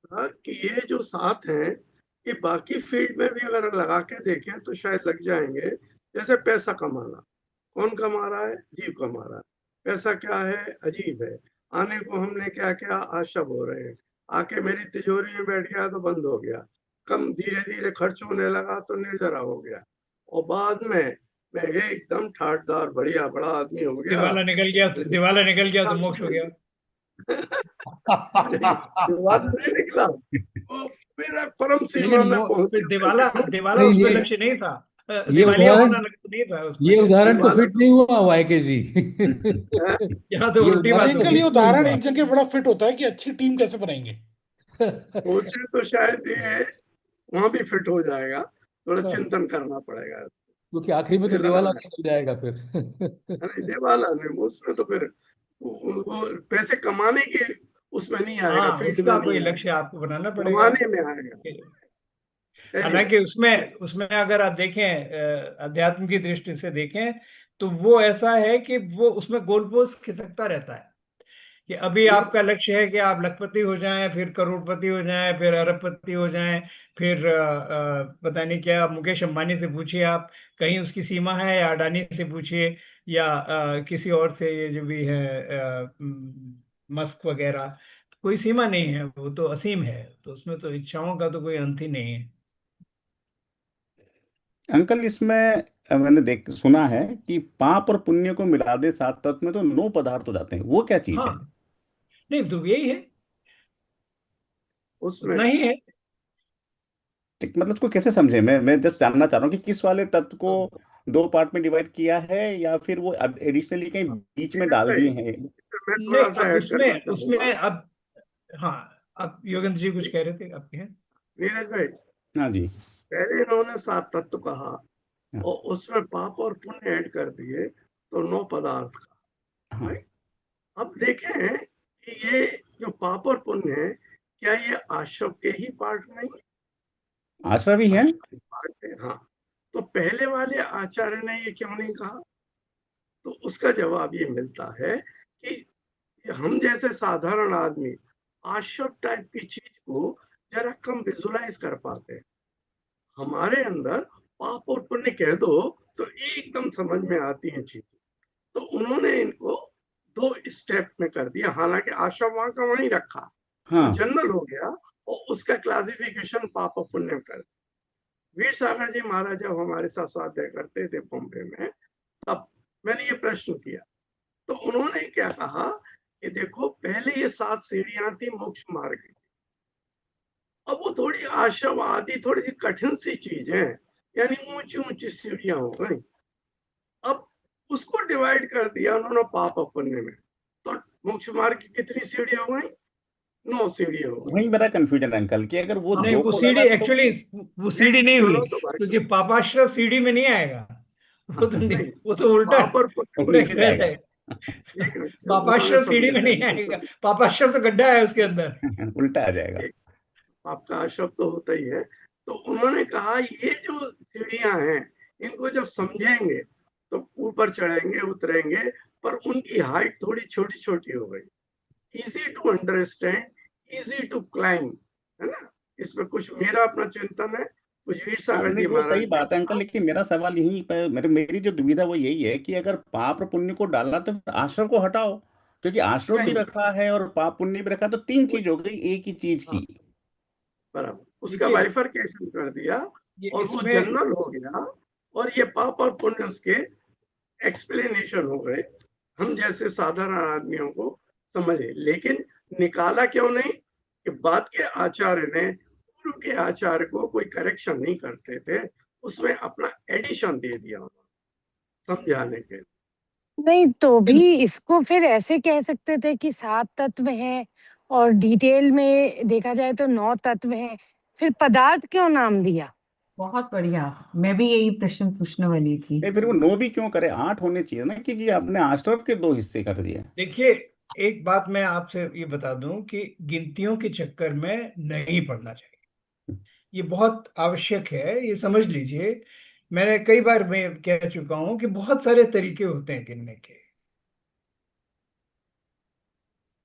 [SPEAKER 5] था कि ये जो 7 हैं, ये बाकी फील्ड में भी अगर लगा के देखें तो शायद लग जाएंगे। जैसे पैसा कमाना, कौन कमा रहा है? जीव कमा रहा है। पैसा क्या है? अजीब है। आने को हमने क्या क्या आशब हो रहे हैं, आके मेरी तिजोरी में बैठ गया तो बंद हो गया, कम धीरे धीरे खर्च होने लगा तो निर्जरा हो गया, और बाद में मैं एकदम ठाटदार बढ़िया बड़ा आदमी हो गया।
[SPEAKER 4] दिवाला निकल गया तो मोक्ष हो गया।
[SPEAKER 5] दिवाला नहीं निकला, वो मेरा परम सीमा
[SPEAKER 4] लेकिन
[SPEAKER 5] में पहुंच
[SPEAKER 4] फिर दिवाला
[SPEAKER 5] गया।
[SPEAKER 4] दिवाला
[SPEAKER 6] नहीं,
[SPEAKER 4] उसमें
[SPEAKER 6] ये
[SPEAKER 4] लक्ष्य नहीं था।
[SPEAKER 6] ये
[SPEAKER 4] दिवालिया
[SPEAKER 6] उदाहरण
[SPEAKER 4] होना लक्ष्य नहीं था
[SPEAKER 6] ये
[SPEAKER 4] उसमें।
[SPEAKER 6] उदाहरण तो
[SPEAKER 5] दिवाला
[SPEAKER 6] फिट नहीं हुआ वाईके जी।
[SPEAKER 4] यहाँ तो
[SPEAKER 6] ये
[SPEAKER 4] उल्टी
[SPEAKER 6] उदाहरण
[SPEAKER 4] बात
[SPEAKER 2] नहीं,
[SPEAKER 6] तो
[SPEAKER 4] हो
[SPEAKER 2] कल
[SPEAKER 4] गई।
[SPEAKER 2] ये
[SPEAKER 6] फिट नहीं
[SPEAKER 2] उदाहरण
[SPEAKER 6] हुआ।
[SPEAKER 2] एक जगह बड़ा फिट होता है कि अच्छी टीम कैसे बनाएंगे।
[SPEAKER 5] सोचे तो शायद ये वहां भी फिट हो जाएगा, थोड़ा चिंतन करना पड़ेगा।
[SPEAKER 6] क्योंकि आखिरी में तो
[SPEAKER 5] मेरा
[SPEAKER 6] दिवाला निकल जाएगा फिर।
[SPEAKER 5] अरे दिवाला नहीं, उसमें तो फिर वो पैसे कमाने के उसमें नहीं आएगा,
[SPEAKER 4] हाँ,
[SPEAKER 5] फील्ड में
[SPEAKER 4] उसका
[SPEAKER 5] नहीं
[SPEAKER 4] कोई
[SPEAKER 5] आएगा,
[SPEAKER 4] लक्ष्य आपको बनाना पड़ेगा।
[SPEAKER 5] कमाने में आएगा। Anyway,
[SPEAKER 4] हालांकि उसमें उसमें अगर आप देखें, अध्यात्म की दृष्टि से देखें, तो वो ऐसा है कि वो उसमें गोल पोस्ट खिसकता रहता है। कि अभी
[SPEAKER 5] ये
[SPEAKER 4] आपका लक्ष्य है कि आप लखपति हो जाएं, फिर करोड़पति हो जाएं, फिर अरबपति हो जाएं, फिर पता नहीं क्या, मुकेश अंबानी से पूछिए आप, कहीं उसकी सीमा है? या अडानी से पूछिए, या किसी और से, ये जो भी है मस्क वगैरह, कोई सीमा नहीं है, वो तो असीम है। तो उसमें तो इच्छाओं का तो कोई अंत ही नहीं है।
[SPEAKER 1] अंकल इसमें मैंने देख सुना है कि पाप और पुण्य को मिला दे 7 तत्व में तो 9 पदार्थ हो जाते हैं, वो क्या चीज
[SPEAKER 4] हाँ,
[SPEAKER 1] है?
[SPEAKER 4] नहीं तो यही है,
[SPEAKER 5] उसमें
[SPEAKER 4] उतना ही है।
[SPEAKER 1] मतलब उसको कैसे समझे? मैं जस्ट जानना चाह रहा हूँ कि किस वाले तत्व को
[SPEAKER 5] तो
[SPEAKER 1] 2 पार्ट में डिवाइड किया है, या फिर वो एडिशनली कहीं बीच में
[SPEAKER 5] नीरज
[SPEAKER 1] डाल
[SPEAKER 5] भाई,
[SPEAKER 1] दिए हैं।
[SPEAKER 5] मैं
[SPEAKER 4] नहीं,
[SPEAKER 5] थोड़ा सा
[SPEAKER 4] अब
[SPEAKER 5] ऐड करना
[SPEAKER 4] उसमें
[SPEAKER 5] चाहूंगा।
[SPEAKER 4] उसमें अब, हाँ, अब योगेंद्र जी कुछ कह रहे थे, आपके हैं।
[SPEAKER 5] नीरज भाई,
[SPEAKER 1] हाँ जी।
[SPEAKER 5] पहले इन्होंने 7 तत्व कहा
[SPEAKER 1] हाँ
[SPEAKER 5] और उसमें पाप और पुण्य ऐड कर दिए तो 9 पदार्थ का।
[SPEAKER 1] हाँ।
[SPEAKER 5] राइट। अब देखें कि ये जो पाप और पुण्य है, क्या ये आश्रम के ही पार्ट नहीं?
[SPEAKER 1] आश्रम भी है।
[SPEAKER 5] आश्रम के पार्ट है, हाँ। तो पहले वाले आचार्य ने ये क्यों नहीं कहा? तो उसका जवाब ये मिलता है कि हम जैसे साधारण आदमी आश्रम टाइप की चीज को जरा कम विजुलाइज कर पाते हैं। हमारे अंदर पाप और पुण्य कह दो तो एकदम समझ में आती है चीज। तो उन्होंने इनको 2 स्टेप में कर दिया, हालांकि आश्रम वहां का वहीं रखा, वो
[SPEAKER 1] हाँ।
[SPEAKER 5] जनरल हो गया और उसका क्लासिफिकेशन पाप और पुण्य में कर दिया। वीर सागर जी महाराज जब हमारे साथ स्वाध्याय करते थे बॉम्बे में, तब मैंने ये प्रश्न किया, तो उन्होंने क्या कहा कि देखो पहले ये 7 सीढ़ियां थी मोक्ष मार्ग की, अब वो थोड़ी आश्रम आदि थोड़ी सी कठिन सी चीज है, यानी ऊंची ऊंची सीढ़ियां हो गई। अब उसको डिवाइड कर दिया उन्होंने पाप और पुण्य में, तो मोक्ष मार्ग की कितनी सीढ़ियां हो गई? 9 सीढ़ियां हो गई।
[SPEAKER 1] वही मेरा कंफ्यूजन है अंकल, कि अगर वो
[SPEAKER 4] नहीं,
[SPEAKER 1] दो
[SPEAKER 4] वो
[SPEAKER 1] को
[SPEAKER 4] सीढ़ी
[SPEAKER 1] लगा तो।
[SPEAKER 4] एक्चुअली, वो
[SPEAKER 5] नहीं,
[SPEAKER 4] सीढ़ी नहीं हुई,
[SPEAKER 5] सुनो तो भाई,
[SPEAKER 4] क्योंकि पापाश्रम सीढ़ी में नहीं आएगा। वो तो नहीं,
[SPEAKER 5] नहीं,
[SPEAKER 4] वो तो उल्टा
[SPEAKER 5] पाप और पुण्य,
[SPEAKER 1] वो
[SPEAKER 4] उल्टा
[SPEAKER 1] नीचे
[SPEAKER 4] गया
[SPEAKER 1] जाएगा।
[SPEAKER 4] है।
[SPEAKER 5] एक मिनट उन्होंने
[SPEAKER 4] पापाश्रम सीढ़ी में
[SPEAKER 5] समझाया
[SPEAKER 4] नहीं
[SPEAKER 5] नहीं
[SPEAKER 4] आएगा,
[SPEAKER 5] तो,
[SPEAKER 4] पापाश्रम तो गड्ढा है उसके अंदर।
[SPEAKER 1] उल्टा आ जाएगा।
[SPEAKER 5] आपका आश्रम तो होता ही है। तो उन्होंने कहा ये जो सीढ़ियां हैं इनको जब समझेंगे तो ऊपर चढ़ेंगे उतरेंगे, पर उनकी हाइट थोड़ी छोटी छोटी हो गई। Easy to understand, easy to climb, है ना? इसमें कुछ मेरा अपना चिंतन है, कुछ वीर
[SPEAKER 1] हाँ,
[SPEAKER 5] सागर
[SPEAKER 1] नहीं
[SPEAKER 5] जी
[SPEAKER 1] वो
[SPEAKER 5] महाराज
[SPEAKER 1] सही
[SPEAKER 5] ने
[SPEAKER 1] बात है अंकल,
[SPEAKER 5] कहा।
[SPEAKER 1] लेकिन मेरा सवाल यही मेरी जो दुविधा वो यही है कि अगर पाप और पुण्य को डालना तो फिर आश्रम को हटाओ, क्योंकि आश्रम भी
[SPEAKER 5] नहीं,
[SPEAKER 1] रखा है और पाप पुण्य भी रखा, तो तीन
[SPEAKER 5] वो-
[SPEAKER 1] चीज हो गई एक ही चीज
[SPEAKER 5] हाँ,
[SPEAKER 1] की।
[SPEAKER 5] बराबर उसका
[SPEAKER 4] देखिए,
[SPEAKER 5] बाइफरकेशन कर दिया
[SPEAKER 4] ये
[SPEAKER 5] और वो
[SPEAKER 4] इसमें
[SPEAKER 5] जनरल हो गया, और ये पाप और पुण्य उसके एक्सप्लेनेशन हो गए, हम जैसे साधारण आदमियों को समझे। लेकिन निकाला क्यों नहीं? कि बाद के आचार्य ने पूर्व के आचार्य को कोई करेक्शन नहीं करते थे, उसमें अपना एडिशन दे दिया उन्होंने समझाने के लिए।
[SPEAKER 3] नहीं तो भी इसको फिर ऐसे कह सकते थे कि 7 तत्व हैं और डिटेल में देखा जाए तो 9 तत्व हैं, फिर पदार्थ क्यों नाम दिया?
[SPEAKER 7] बहुत बढ़िया, मैं भी यही प्रश्न पूछने वाली थी।
[SPEAKER 1] नहीं फिर वो 9 भी क्यों करे, 8 होने चाहिए ना, क्योंकि आपने आश्रम के 2 हिस्से कर दिए।
[SPEAKER 4] देखिए, एक बात मैं आपसे ये बता दूं कि गिनतियों के चक्कर में नहीं पड़ना चाहिए। ये बहुत आवश्यक है, ये समझ लीजिए। मैंने कई बार मैं कह चुका हूं कि बहुत सारे तरीके होते हैं गिनने के।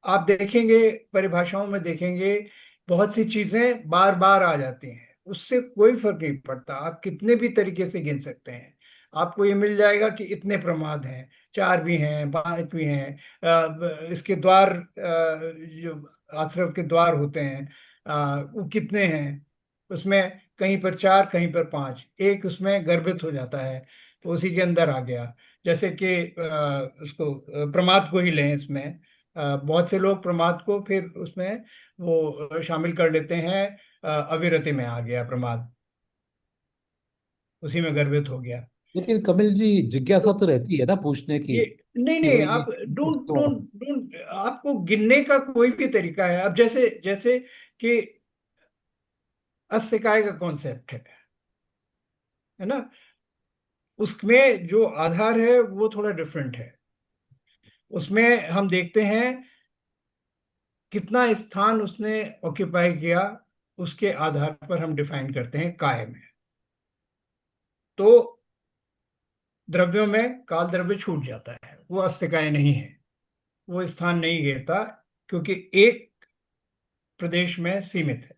[SPEAKER 4] आप देखेंगे, परिभाषाओं में देखेंगे, बहुत सी चीजें बार बार आ जाती हैं, उससे कोई फर्क नहीं पड़ता, आप कितने भी तरीके से गिन सकते हैं। आपको ये मिल जाएगा कि इतने प्रमाद हैं, 4 भी हैं, 5 भी हैं। इसके द्वार, जो आश्रम के द्वार होते हैं, वो कितने हैं? उसमें कहीं पर 4, कहीं पर 5, एक उसमें गर्भित हो जाता है तो उसी के अंदर आ गया। जैसे कि उसको प्रमाद को ही लें, इसमें बहुत से लोग प्रमाद को फिर उसमें वो शामिल कर लेते हैं। अविरति में आ गया प्रमाद, उसी में गर्भित हो गया।
[SPEAKER 6] लेकिन कपिल जी, जिज्ञासा
[SPEAKER 4] तो
[SPEAKER 6] तो रहती है ना पूछने की
[SPEAKER 4] ये, नहीं
[SPEAKER 6] कि
[SPEAKER 4] नहीं,
[SPEAKER 6] भाई ये
[SPEAKER 4] आप
[SPEAKER 6] कुछ
[SPEAKER 4] डोंट
[SPEAKER 6] तो।
[SPEAKER 4] डोंट डोंट आपको गिनने का कोई भी तरीका है। अब जैसे जैसे कि अस्थिकाय का कॉन्सेप्ट है ना, उसमें जो आधार है वो थोड़ा डिफरेंट है। उसमें हम देखते हैं कितना स्थान उसने ऑक्यूपाई किया, उसके आधार पर हम डिफाइन करते हैं काय में। तो द्रव्यों में काल द्रव्य छूट जाता है, वो अस्थिकाय नहीं है, वो स्थान नहीं घेरता, क्योंकि एक प्रदेश में सीमित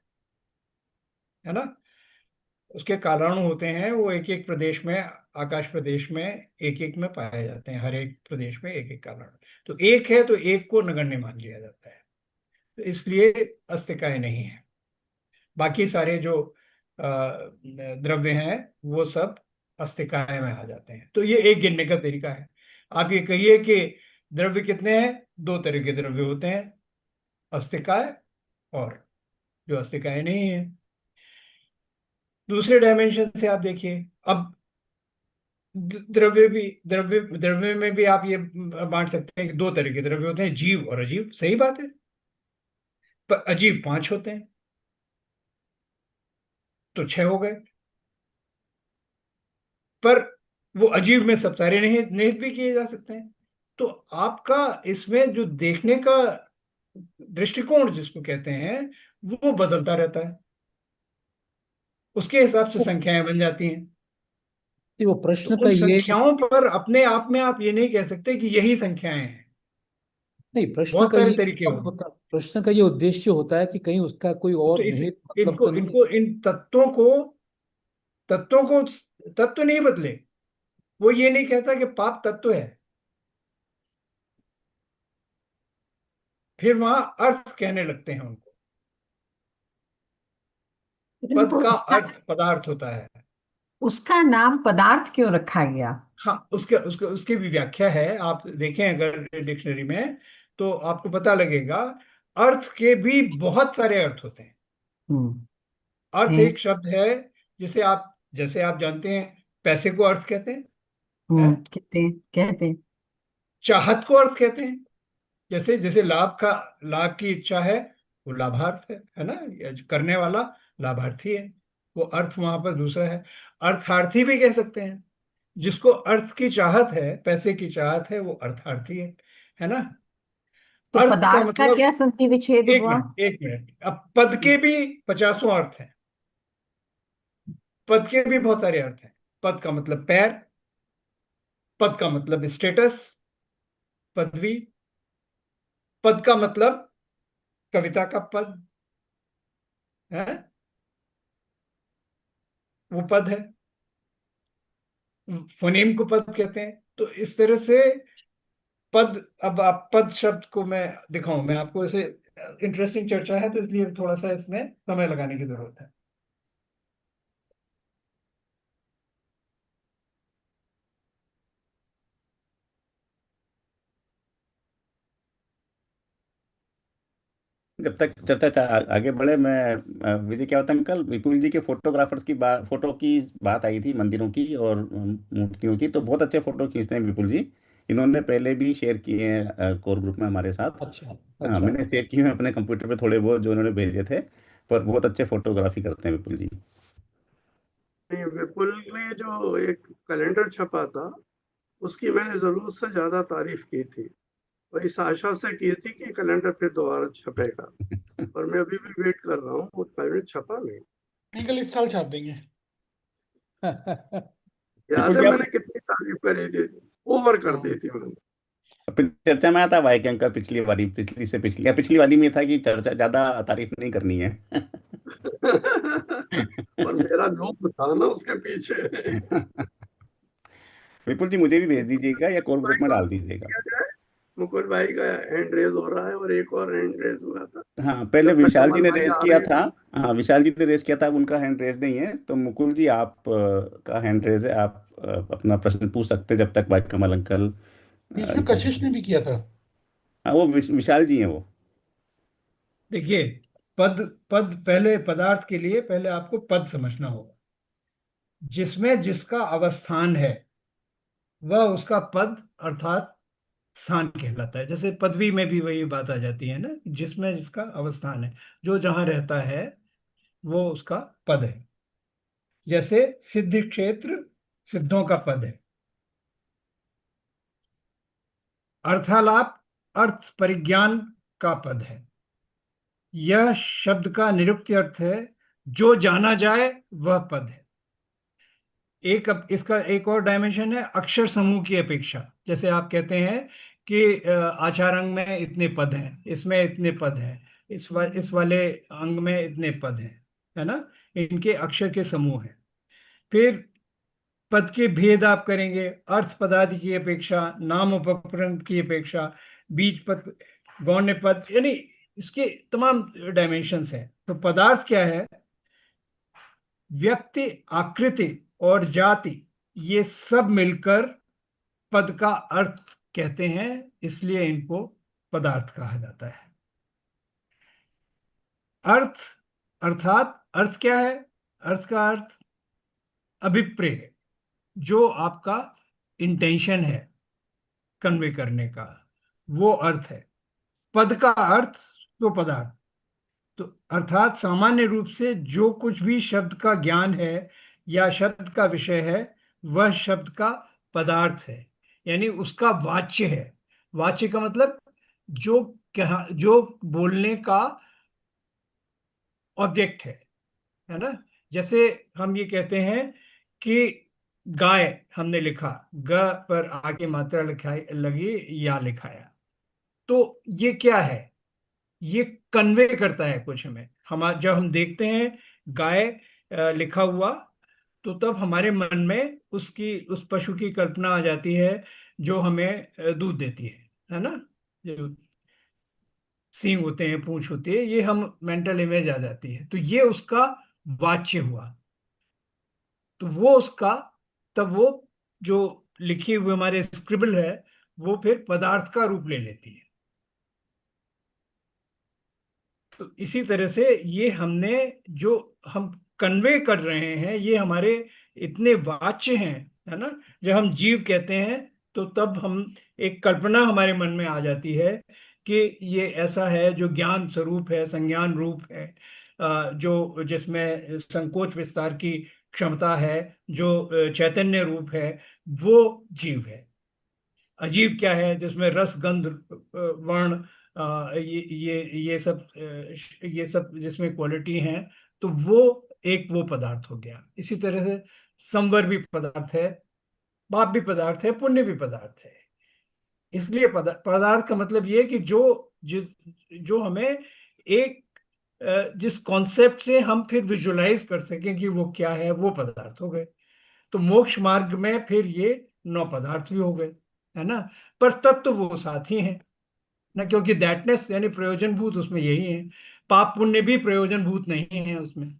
[SPEAKER 4] है ना। उसके कालाणु होते हैं, वो एक एक प्रदेश में, आकाश प्रदेश में एक एक में पाए जाते हैं, हर एक प्रदेश में एक एक कालाणु। तो एक है तो एक को नगण्य मान लिया जाता है, तो इसलिए अस्थिकाय नहीं है। बाकी सारे जो द्रव्य हैं वो सब अस्थिकाय में आ जाते हैं। तो ये एक गिनने का तरीका है। आप ये कहिए कि द्रव्य कितने हैं, 2 तरह के द्रव्य होते हैं, अस्थिकाय और जो अस्थिकाय नहीं है। दूसरे डायमेंशन से आप देखिए, अब द्रव्य भी, द्रव्य में भी आप ये बांट सकते हैं कि 2 तरह के द्रव्य होते हैं, जीव और अजीव। सही बात है, पर अजीव 5 होते हैं, तो 6 हो गए। पर वो अजीब में सब सारे निहित निहित भी किए जा सकते हैं। तो आपका इसमें जो देखने का दृष्टिकोण जिसको कहते हैं वो बदलता रहता है, उसके हिसाब से
[SPEAKER 6] वो
[SPEAKER 4] संख्याएं बन जाती हैं।
[SPEAKER 6] वो
[SPEAKER 4] तो
[SPEAKER 6] प्रश्न का
[SPEAKER 4] उन
[SPEAKER 6] ये
[SPEAKER 4] संख्याओं पर अपने आप में आप ये नहीं कह सकते कि यही संख्याएं हैं,
[SPEAKER 6] नहीं, प्रश्न
[SPEAKER 4] बहुत
[SPEAKER 6] का
[SPEAKER 4] सारे
[SPEAKER 6] ये
[SPEAKER 4] तरीके
[SPEAKER 6] मतलब
[SPEAKER 4] होंगे।
[SPEAKER 6] प्रश्न का ये उद्देश्य होता है कि कहीं उसका कोई
[SPEAKER 4] तो
[SPEAKER 6] और
[SPEAKER 4] इस
[SPEAKER 6] निहित मतलब
[SPEAKER 4] इनको
[SPEAKER 6] तो नहीं।
[SPEAKER 4] इनको इन तत्वों को तत्व नहीं बदले, वो ये नहीं कहता कि पाप तत्व है, फिर वहां अर्थ कहने लगते हैं उनको। पद
[SPEAKER 7] परंतु
[SPEAKER 4] का
[SPEAKER 7] उसका
[SPEAKER 4] अर्थ पदार्थ होता है।
[SPEAKER 7] उसका नाम पदार्थ क्यों रखा गया?
[SPEAKER 4] हाँ, उसके उसके उसकी भी व्याख्या है, आप देखें अगर डिक्शनरी में तो आपको पता लगेगा। अर्थ के भी बहुत सारे अर्थ होते हैं।
[SPEAKER 7] हम्म।
[SPEAKER 4] अर्थ
[SPEAKER 7] है।
[SPEAKER 4] एक शब्द है जैसे आप जानते हैं, पैसे को अर्थ कहते हैं, हैं?
[SPEAKER 7] कहते हैं।
[SPEAKER 4] चाहत को अर्थ कहते हैं। जैसे जैसे लाभ की इच्छा है, वो लाभार्थ है ना, या जो करने वाला लाभार्थी है, वो अर्थ वहां पर दूसरा है। अर्थार्थी भी कह सकते हैं, जिसको अर्थ की चाहत है, पैसे की चाहत है, वो अर्थार्थी है ना।
[SPEAKER 7] तो
[SPEAKER 4] अर्थ का
[SPEAKER 7] पदार्थ का
[SPEAKER 4] मतलब,
[SPEAKER 7] क्या संधि विच्छेद
[SPEAKER 4] एक
[SPEAKER 7] हुआ?
[SPEAKER 4] मिनट एक मिनट, अब पद के भी 50 अर्थ हैं। पद के भी बहुत सारे अर्थ हैं। पद का मतलब पैर, पद का मतलब स्टेटस, पदवी, पद का मतलब कविता का पद है, वो पद है। फोनेम को पद कहते हैं। तो इस तरह से पद, अब आप पद शब्द को मैं दिखाऊं, मैं आपको ऐसे, इंटरेस्टिंग चर्चा है तो इसलिए थोड़ा सा इसमें समय लगाने की जरूरत है।
[SPEAKER 1] जब तक चर्चा आगे बढ़े, मैं विजय, क्या होता है अंकल, विपुल जी के फोटोग्राफर्स की बात, फोटो की बात आई थी मंदिरों की और मूर्तियों की, तो बहुत अच्छे फोटो खींचते हैं विपुल जी। इन्होंने पहले भी शेयर किए हैं कोर ग्रुप में हमारे साथ।
[SPEAKER 6] अच्छा
[SPEAKER 1] हाँ,
[SPEAKER 6] अच्छा।
[SPEAKER 1] मैंने सेव किए हैं अपने कंप्यूटर पे थोड़े बहुत जो उन्होंने भेजे थे। पर बहुत अच्छे फोटोग्राफी करते हैं विपुल जी।
[SPEAKER 5] नहीं, विपुल ने जो एक कैलेंडर छपा था उसकी मैंने जरूरत से ज्यादा तारीफ की थी, और इस आशा से की थी कि कैलेंडर फिर दोबारा छपेगा, और मैं अभी भी वेट कर रहा हूँ, वो कैलेंडर छपा नहीं।
[SPEAKER 2] निकल इस साल छाप देंगे।
[SPEAKER 5] याद
[SPEAKER 1] विपुल
[SPEAKER 5] है
[SPEAKER 1] जी, आप
[SPEAKER 5] मैंने कितनी तारीफ करी थी, ओवर कर दी थी मैंने।
[SPEAKER 1] अपनी चर्चा में आता भाई कि अंकल पिछली वाली, पिछली से पिछली या पिछली वाली में था कि चर्चा ज्यादा तारीफ नहीं करनी है।
[SPEAKER 5] और मेरा लोग था ना उसके पीछे।
[SPEAKER 1] विपुल जी, मुझे भी भेज दीजिएगा या कोर
[SPEAKER 5] भाई
[SPEAKER 1] ग्रुप में
[SPEAKER 5] को
[SPEAKER 1] डाल दीजिएगा।
[SPEAKER 5] किया जाए, मुकुल भाई का हैंड रेज हो रहा है और एक और हैंड रेज हुआ था।
[SPEAKER 1] हाँ, पहले
[SPEAKER 5] जब तक
[SPEAKER 1] विशाल जी
[SPEAKER 5] कमल
[SPEAKER 1] ने
[SPEAKER 5] भाई
[SPEAKER 1] रेस
[SPEAKER 5] आ
[SPEAKER 1] किया
[SPEAKER 5] रहे
[SPEAKER 1] था।
[SPEAKER 5] थे।
[SPEAKER 1] हाँ, विशाल जी ने रेस किया था, अब उनका हैंड रेस नहीं है, तो मुकुल जी आप का हैंड रेस है, आप अपना प्रश्न पूछ सकते हैं जब तक भाई कमल अंकल
[SPEAKER 2] बीच में
[SPEAKER 1] इनको।
[SPEAKER 2] कशिश ने भी किया था।
[SPEAKER 1] हाँ, वो विशाल जी हैं वो।
[SPEAKER 4] देखिए, पद पद पहले, पदार्थ के लिए पहले आपको पद समझना होगा। जिसमें जिसका अवस्थान है वह उसका पद अर्थात स्थान कहलाता है। जैसे पदवी में भी वही बात आ जाती है ना, जिसमें जिसका अवस्थान है, जो जहां रहता है वो उसका पद है। जैसे सिद्धि क्षेत्र सिद्धों का पद है। अर्थालाप अर्थ परिज्ञान का पद है। यह शब्द का निरुक्त अर्थ है, जो जाना जाए वह पद है। एक, अब इसका एक और डायमेंशन है, अक्षर समूह की अपेक्षा। जैसे आप कहते हैं कि आचार अंग में इतने पद हैं, इसमें इतने पद हैं, इस वाले अंग में इतने पद हैं, है ना। इनके अक्षर के समूह हैं। फिर पद के भेद आप करेंगे, अर्थ पदादि की अपेक्षा, नाम उपकरण की अपेक्षा, बीज पद, गौण्य पद, यानी इसके तमाम डायमेंशंस हैं। तो पदार्थ क्या है? व्यक्ति, आकृति और जाति, ये सब मिलकर पद का अर्थ कहते हैं, इसलिए इनको पदार्थ कहा जाता है। अर्थ अर्थात, अर्थ क्या है? अर्थ का अर्थ अभिप्रेय, जो आपका इंटेंशन है कन्वे करने का, वो अर्थ है। पद का अर्थ तो पदार्थ, तो अर्थात सामान्य रूप से जो कुछ भी शब्द का ज्ञान है या शब्द का विषय है, वह शब्द का पदार्थ है, यानी उसका वाच्य है। वाच्य का मतलब जो जो बोलने का ऑब्जेक्ट है ना। जैसे हम ये कहते हैं कि गाय हमने लिखा, ग पर आगे मात्रा लिखाई लगी, या लिखाया, तो ये क्या है, ये कन्वे करता है कुछ हमें। हम जब हम देखते हैं गाय लिखा हुआ, तो तब हमारे मन में उस पशु की कल्पना आ जाती है जो हमें दूध देती है ना। जो सींग होते हैं, पूंछ होती है, ये हम मेंटल इमेज आ जाती है, तो ये उसका वाच्य हुआ। तो वो उसका, तब वो जो लिखे हुए हमारे स्क्रिबल है, वो फिर पदार्थ का रूप ले लेती है। तो इसी तरह से ये हमने जो हम कन्वे कर रहे हैं, ये हमारे इतने वाच्य हैं, है ना। जब हम जीव कहते हैं, तो तब हम एक कल्पना हमारे मन में आ जाती है कि ये ऐसा है जो ज्ञान स्वरूप है, संज्ञान रूप है, जो जिसमें संकोच विस्तार की क्षमता है, जो चैतन्य रूप है, वो जीव है। अजीब क्या है, जिसमें रस गंध वर्ण, ये सब जिसमें क्वालिटी हैं, तो वो एक वो पदार्थ हो गया। इसी तरह से संवर भी पदार्थ है, पाप भी पदार्थ है, पुण्य भी पदार्थ है। इसलिए पदार्थ का मतलब ये है कि जो हमें एक जिस कॉन्सेप्ट से हम फिर विजुलाइज कर सकें कि वो क्या है, वो पदार्थ हो गए। तो मोक्ष मार्ग में फिर ये 9 पदार्थ भी हो गए, है ना। पर तत्व वो साथ ही हैं ना, क्योंकि दैटनेस यानी प्रयोजन भूत उसमें यही है। पाप पुण्य भी प्रयोजन भूत नहीं है उसमें,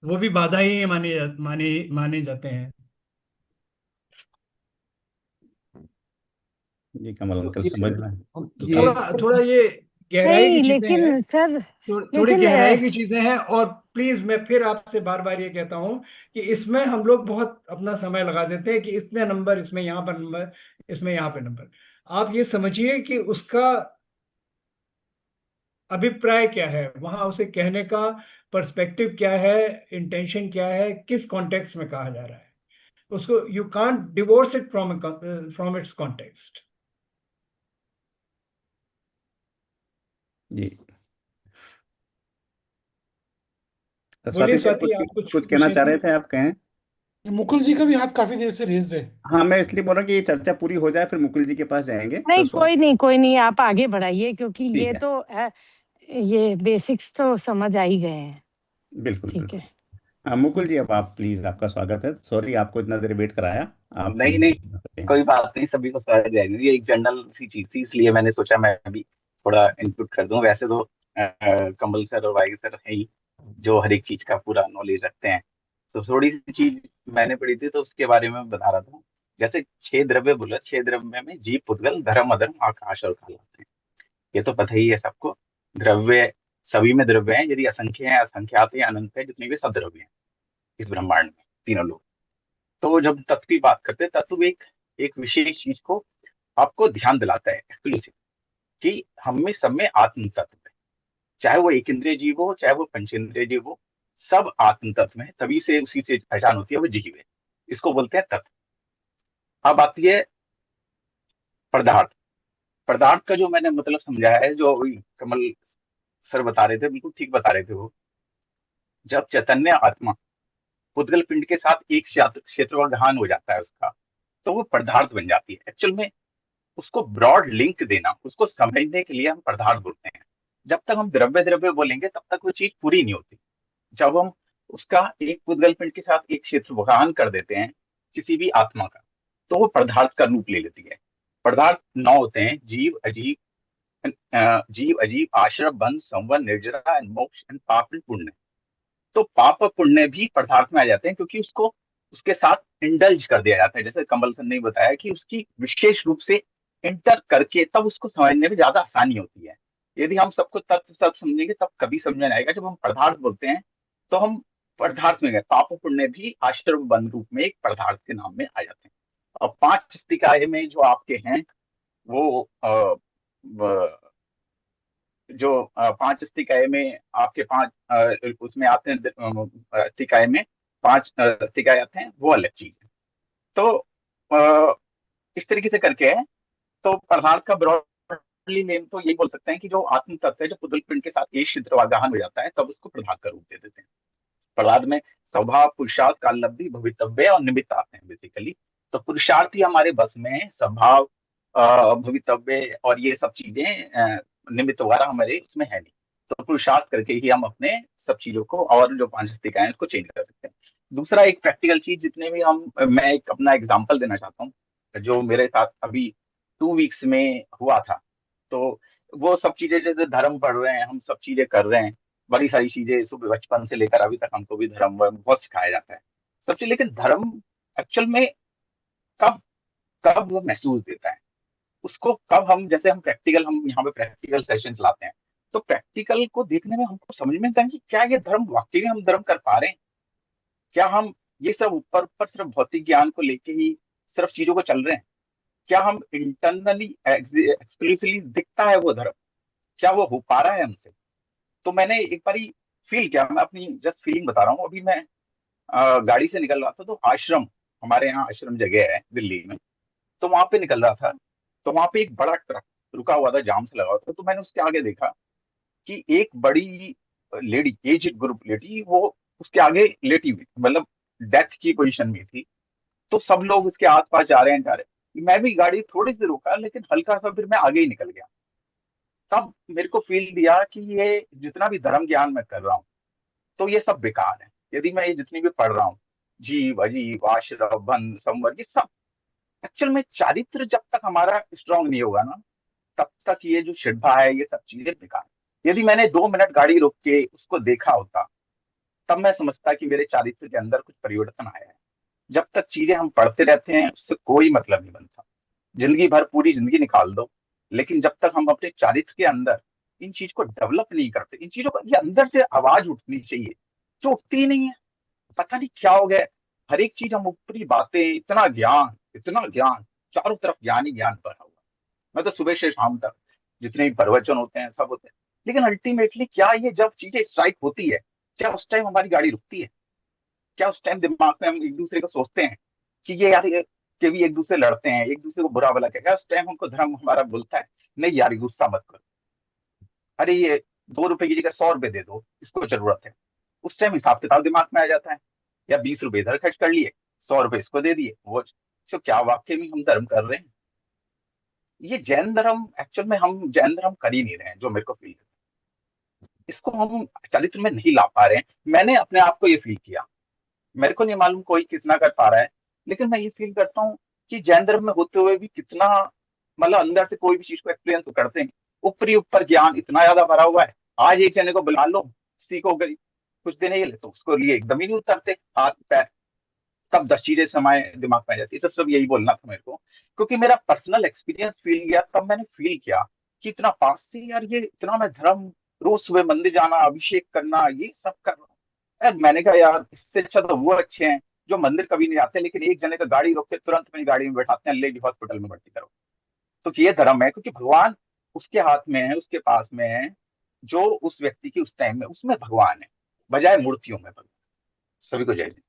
[SPEAKER 4] वो भी बाधा ही माने जाते हैं।
[SPEAKER 1] जी कमल
[SPEAKER 6] तो
[SPEAKER 1] अंकल,
[SPEAKER 6] ये
[SPEAKER 1] समझ में तो
[SPEAKER 6] ये
[SPEAKER 4] थोड़ा थोड़ा ये गहराई की
[SPEAKER 3] नहीं
[SPEAKER 4] चीजें हैं,
[SPEAKER 3] लेकिन सर,
[SPEAKER 4] थोड़ी
[SPEAKER 3] लेकिन
[SPEAKER 4] गहराई की चीजें हैं। और प्लीज मैं फिर आपसे बार बार ये कहता हूं कि इसमें हम लोग बहुत अपना समय लगा देते हैं कि इतने नंबर, इसमें यहाँ पर नंबर, इसमें यहाँ पे नंबर। आप ये समझिए कि उसका अभिप्राय क्या है, वहां उसे कहने का पर्सपेक्टिव क्या है, इंटेंशन क्या है, किस कॉन्टेक्स्ट में कहा जा रहा है उसको। You can't divorce it from its context.
[SPEAKER 1] जी।
[SPEAKER 4] बोलिए
[SPEAKER 1] स्वाति जी, आप
[SPEAKER 4] स्वाति,
[SPEAKER 1] कुछ
[SPEAKER 4] आप कुछ
[SPEAKER 1] कुछ कहना
[SPEAKER 4] पूछे
[SPEAKER 1] चाह
[SPEAKER 4] थे।
[SPEAKER 1] रहे थे, आप कहें।
[SPEAKER 2] मुकुल जी का भी हाथ काफी देर से रेज है।
[SPEAKER 1] हाँ, मैं इसलिए बोल रहा कि ये चर्चा पूरी हो जाए, फिर मुकुल जी के पास जाएंगे, तो
[SPEAKER 3] नहीं, कोई नहीं, कोई नहीं, आप आगे बढ़ाइए, क्योंकि
[SPEAKER 1] ठीक
[SPEAKER 3] ये
[SPEAKER 1] है।
[SPEAKER 3] तो ये बेसिक्स तो समझ आ ही गए हैं।
[SPEAKER 1] बिल्कुल
[SPEAKER 3] ठीक
[SPEAKER 1] बिल्कुल।
[SPEAKER 3] है।
[SPEAKER 1] हाँ मुकुल जी, अब आप प्लीज, आपका स्वागत है। सॉरी आपको इतना देर वेट कराया। आप
[SPEAKER 8] नहीं
[SPEAKER 1] प्लीज
[SPEAKER 8] नहीं,
[SPEAKER 1] बताएंगे।
[SPEAKER 8] कोई बात नहीं, सभी को समझ जाएगी। ये एक जनरल सी चीज थी, इसलिए मैंने सोचा मैं भी थोड़ा इनपुट कर दूं। वैसे तो कमल सर और वाई सर है ही जो हर एक चीज का पूरा नॉलेज रखते हैं। तो थोड़ी सी चीज मैंने पढ़ी थी, तो उसके बारे में बता रहा था। जैसे 6 द्रव्य बोला, 6 द्रव्य में जीव, पुद्गल, धर्म, अधर्म, आकाश और काल आते हैं। ये तो पता ही है सबको। द्रव्य सभी में द्रव्य हैं, यदि असंख्य है, असंख्यात है, अनंत है, जितने भी सब द्रव्य हैं इस ब्रह्मांड में, तीनों लोग। तो जब तत्व की बात करते हैं, तत्व एक एक विशेष चीज को आपको ध्यान दिलाता है एक्सक्लूसिव, कि हम में सब में आत्म तत्व है। चाहे वो एक इंद्रिय जीव हो, चाहे वो पंचेंद्रिय जीव हो, सब आत्म तत्व है। तभी से उसी से पहचान होती है, वो जीव है। इसको बोलते हैं तत्व। अब आती है पदार्थ। पदार्थ का जो मैंने मतलब समझाया है, जो अभी कमल सर बता रहे थे, बिल्कुल ठीक बता रहे थे वो। जब चैतन्य आत्मा पुद्गल पिंड के साथ एक क्षेत्रफल हो जाता है उसका, तो वो पदार्थ बन जाती है। एक्चुअल में उसको ब्रॉड लिंक देना, उसको समझने के लिए हम पदार्थ बोलते हैं। जब तक हम द्रव्य द्रव्य बोलेंगे, तब तक वो चीज पूरी नहीं होती। जब हम उसका एक पुद्गल पिंड के साथ एक क्षेत्र वहन कर देते हैं किसी भी आत्मा का, तो वो पदार्थ का रूप ले लेती है। पदार्थ 9 होते हैं: जीव, अजीव, जीव, अजीव, आश्रम, बंध, संवर, निर्जरा एंड मोक्ष एंड पाप एंड पुण्य। तो पाप और पुण्य भी पदार्थ में आ जाते हैं, क्योंकि उसको उसके साथ इंडल्ज कर दिया जाता है। जैसे कमल सर ने बताया कि उसकी विशेष रूप से इंटर करके तब उसको समझने में ज्यादा आसानी होती है। यदि हम सबको तत्व तत्व समझेंगे, तब कभी समझ में आएगा। जब हम पदार्थ बोलते हैं, तो हम पदार्थ में गए। पाप और पुण्य भी आश्रम बंध रूप में एक पदार्थ के नाम में आ जाते हैं। और 5 स्तिकाएं में जो आपके हैं, वो जो 5 स्तिकाएं में आपके 5 उसमें आते हैं, स्तिकाएं में 5 स्तिकाएं आते हैं, वो अलग चीज है। तो इस तरीके से करके है। तो पदार्थ का ब्रॉडली नेम तो यही बोल सकते हैं कि जो आत्म तत्व है, जो पुतल पिंड के साथ एक छिद्रवागाहन हो जाता है, तब उसको पदार्थ का रूप दे देते हैं। पदार्थ में स्वभाव, पुरुषार्थ, काललब्धि, भवितव्य और निमित्त आते हैं बेसिकली। तो पुरुषार्थ ही हमारे बस में है, स्वभाव, भवितव्य और ये सब चीजें निमित्त वगैरह हमारे उसमें है नहीं। तो पुरुषार्थ करके ही हम अपने सब चीजों को और जो पांच हस्तिकाएं उसको चेंज कर सकते हैं। दूसरा एक प्रैक्टिकल चीज, जितने भी मैं एक अपना एग्जांपल देना चाहता हूँ जो मेरे साथ अभी 2 वीक्स में हुआ था। तो वो सब चीजें जैसे धर्म पढ़ रहे हैं, हम सब चीजें कर रहे हैं, बड़ी सारी चीजें सुबह बचपन से लेकर अभी तक हमको भी धर्म बहुत सिखाया जाता है सब चीज। लेकिन धर्म एक्चुअल में कब कब वो महसूस देता है उसको, कब हम जैसे हम यहाँ पे प्रैक्टिकल सेशन चलाते हैं, तो प्रैक्टिकल को देखने में हमको समझ में आता है कि क्या ये धर्म वाकई में हम धर्म कर पा रहे हैं। क्या हम ये सब ऊपर ऊपर सिर्फ भौतिक ज्ञान को लेके ही सिर्फ चीजों को चल रहे हैं। क्या हम इंटरनली एक्सप्लिसिटली दिखता है वो धर्म, क्या वो हो पा रहा है हमसे। तो मैंने एक बारी फील किया, मैं अपनी जस्ट फीलिंग बता रहा हूँ। अभी मैं गाड़ी से निकल रहा था, तो आश्रम, हमारे यहाँ आश्रम जगह है दिल्ली में, तो वहां पे निकल रहा था। तो वहां पे एक बड़ा ट्रक रुका हुआ था, जाम से लगा हुआ था। तो मैंने उसके आगे देखा कि एक बड़ी लेडी, एज ग्रुप लेडी, वो उसके आगे लेटी हुई, मतलब डेथ की पोजीशन में थी। तो सब लोग उसके आस पास जा रहे हैं, जा रहे हैं। मैं भी गाड़ी थोड़ी सी रोका, लेकिन हल्का सा फिर मैं आगे ही निकल गया। तब मेरे को फील दिया कि ये जितना भी धर्म ज्ञान मैं कर रहा हूँ, तो ये सब बेकार है। यदि मैं ये जितनी भी पढ़ रहा हूँ, जीव, अजीव, आश्रम, बंध, संवर, ये सब एक्चुअल में चारित्र जब तक हमारा स्ट्रांग नहीं होगा ना, तब तक ये जो श्रद्धा है, ये सब चीजें बेकार। यदि मैंने 2 मिनट गाड़ी रोक के उसको देखा होता, तब मैं समझता कि मेरे चारित्र के अंदर कुछ परिवर्तन आया है। जब तक चीजें हम पढ़ते रहते हैं, उससे कोई मतलब नहीं बनता। जिंदगी भर पूरी जिंदगी निकाल दो, लेकिन जब तक हम अपने चारित्र के अंदर इन चीज को डेवलप नहीं करते, इन चीजों को, ये अंदर से आवाज उठनी चाहिए, जो उठती ही नहीं है। पता नहीं क्या हो गया। हर एक चीज हम ऊपरी बातें, इतना ज्ञान, चारों तरफ ज्ञान ही ज्ञान भरा हुआ। मैं तो सुबह से शाम तक जितने भी प्रवचन होते हैं सब होते हैं, लेकिन अल्टीमेटली क्या ये जब चीजें स्ट्राइक होती है, क्या उस टाइम हमारी गाड़ी रुकती है? क्या उस टाइम दिमाग में हम एक दूसरे को सोचते हैं कि ये यार के भी एक दूसरे लड़ते हैं, एक दूसरे को बुरा भला कहते हैं? क्या उस टाइम हमको धर्म हमारा बोलता है नहीं यार गुस्सा मत करो, अरे ये 2 रुपए की जगह 100 रुपए दे दो, इसको जरूरत है? उस टाइम हिसाब किताब दिमाग में आ जाता है, या 20 रुपए इधर खर्च कर लिए, 100 रुपए इसको दे दिए वो। तो क्या वाकई में हम धर्म कर रहे हैं? ये जैन धर्म एक्चुअल में हम जैन धर्म कर ही नहीं रहे हैं, जो मेरे को फील है। इसको हम चरित्र में नहीं ला पा रहे हैं। मैंने अपने आप को ये फील किया, मेरे को नहीं मालूम कोई कितना कर पा रहा है, लेकिन मैं ये फील करता हूँ कि जैन धर्म में होते हुए भी कितना, मतलब अंदर से कोई भी चीज को एक्सपीरियंस तो करते हैं, ऊपरी ऊपर ज्ञान इतना ज्यादा भरा हुआ है। आज एक जने को बुला लो, सीखो गई कुछ दिन ये ले, तो उसको लिए एकदम ही नहीं उतरते हाथ पैर, तब 10 चीजें समय दिमाग में आ जाती है। तो सिर्फ यही बोलना था मेरे को, क्योंकि मेरा पर्सनल एक्सपीरियंस फील गया, तब मैंने फील किया कि इतना पास से यार, ये इतना मैं धर्म, रोज सुबह मंदिर जाना, अभिषेक करना, ये सब कर रहा हूँ यार। मैंने कहा यार इससे अच्छा तो वो अच्छे हैं जो मंदिर कभी नहीं आते, लेकिन एक जने का गाड़ी रोक के तुरंत अपनी गाड़ी में बैठाते हैं, ले जी हॉस्पिटल में भर्ती करो। तो ये धर्म है, क्योंकि भगवान उसके हाथ में है, उसके पास में है, जो उस व्यक्ति की उस टाइम में उसमें भगवान है, बजाय मूर्तियों में भगवान। सभी को जय हिंद।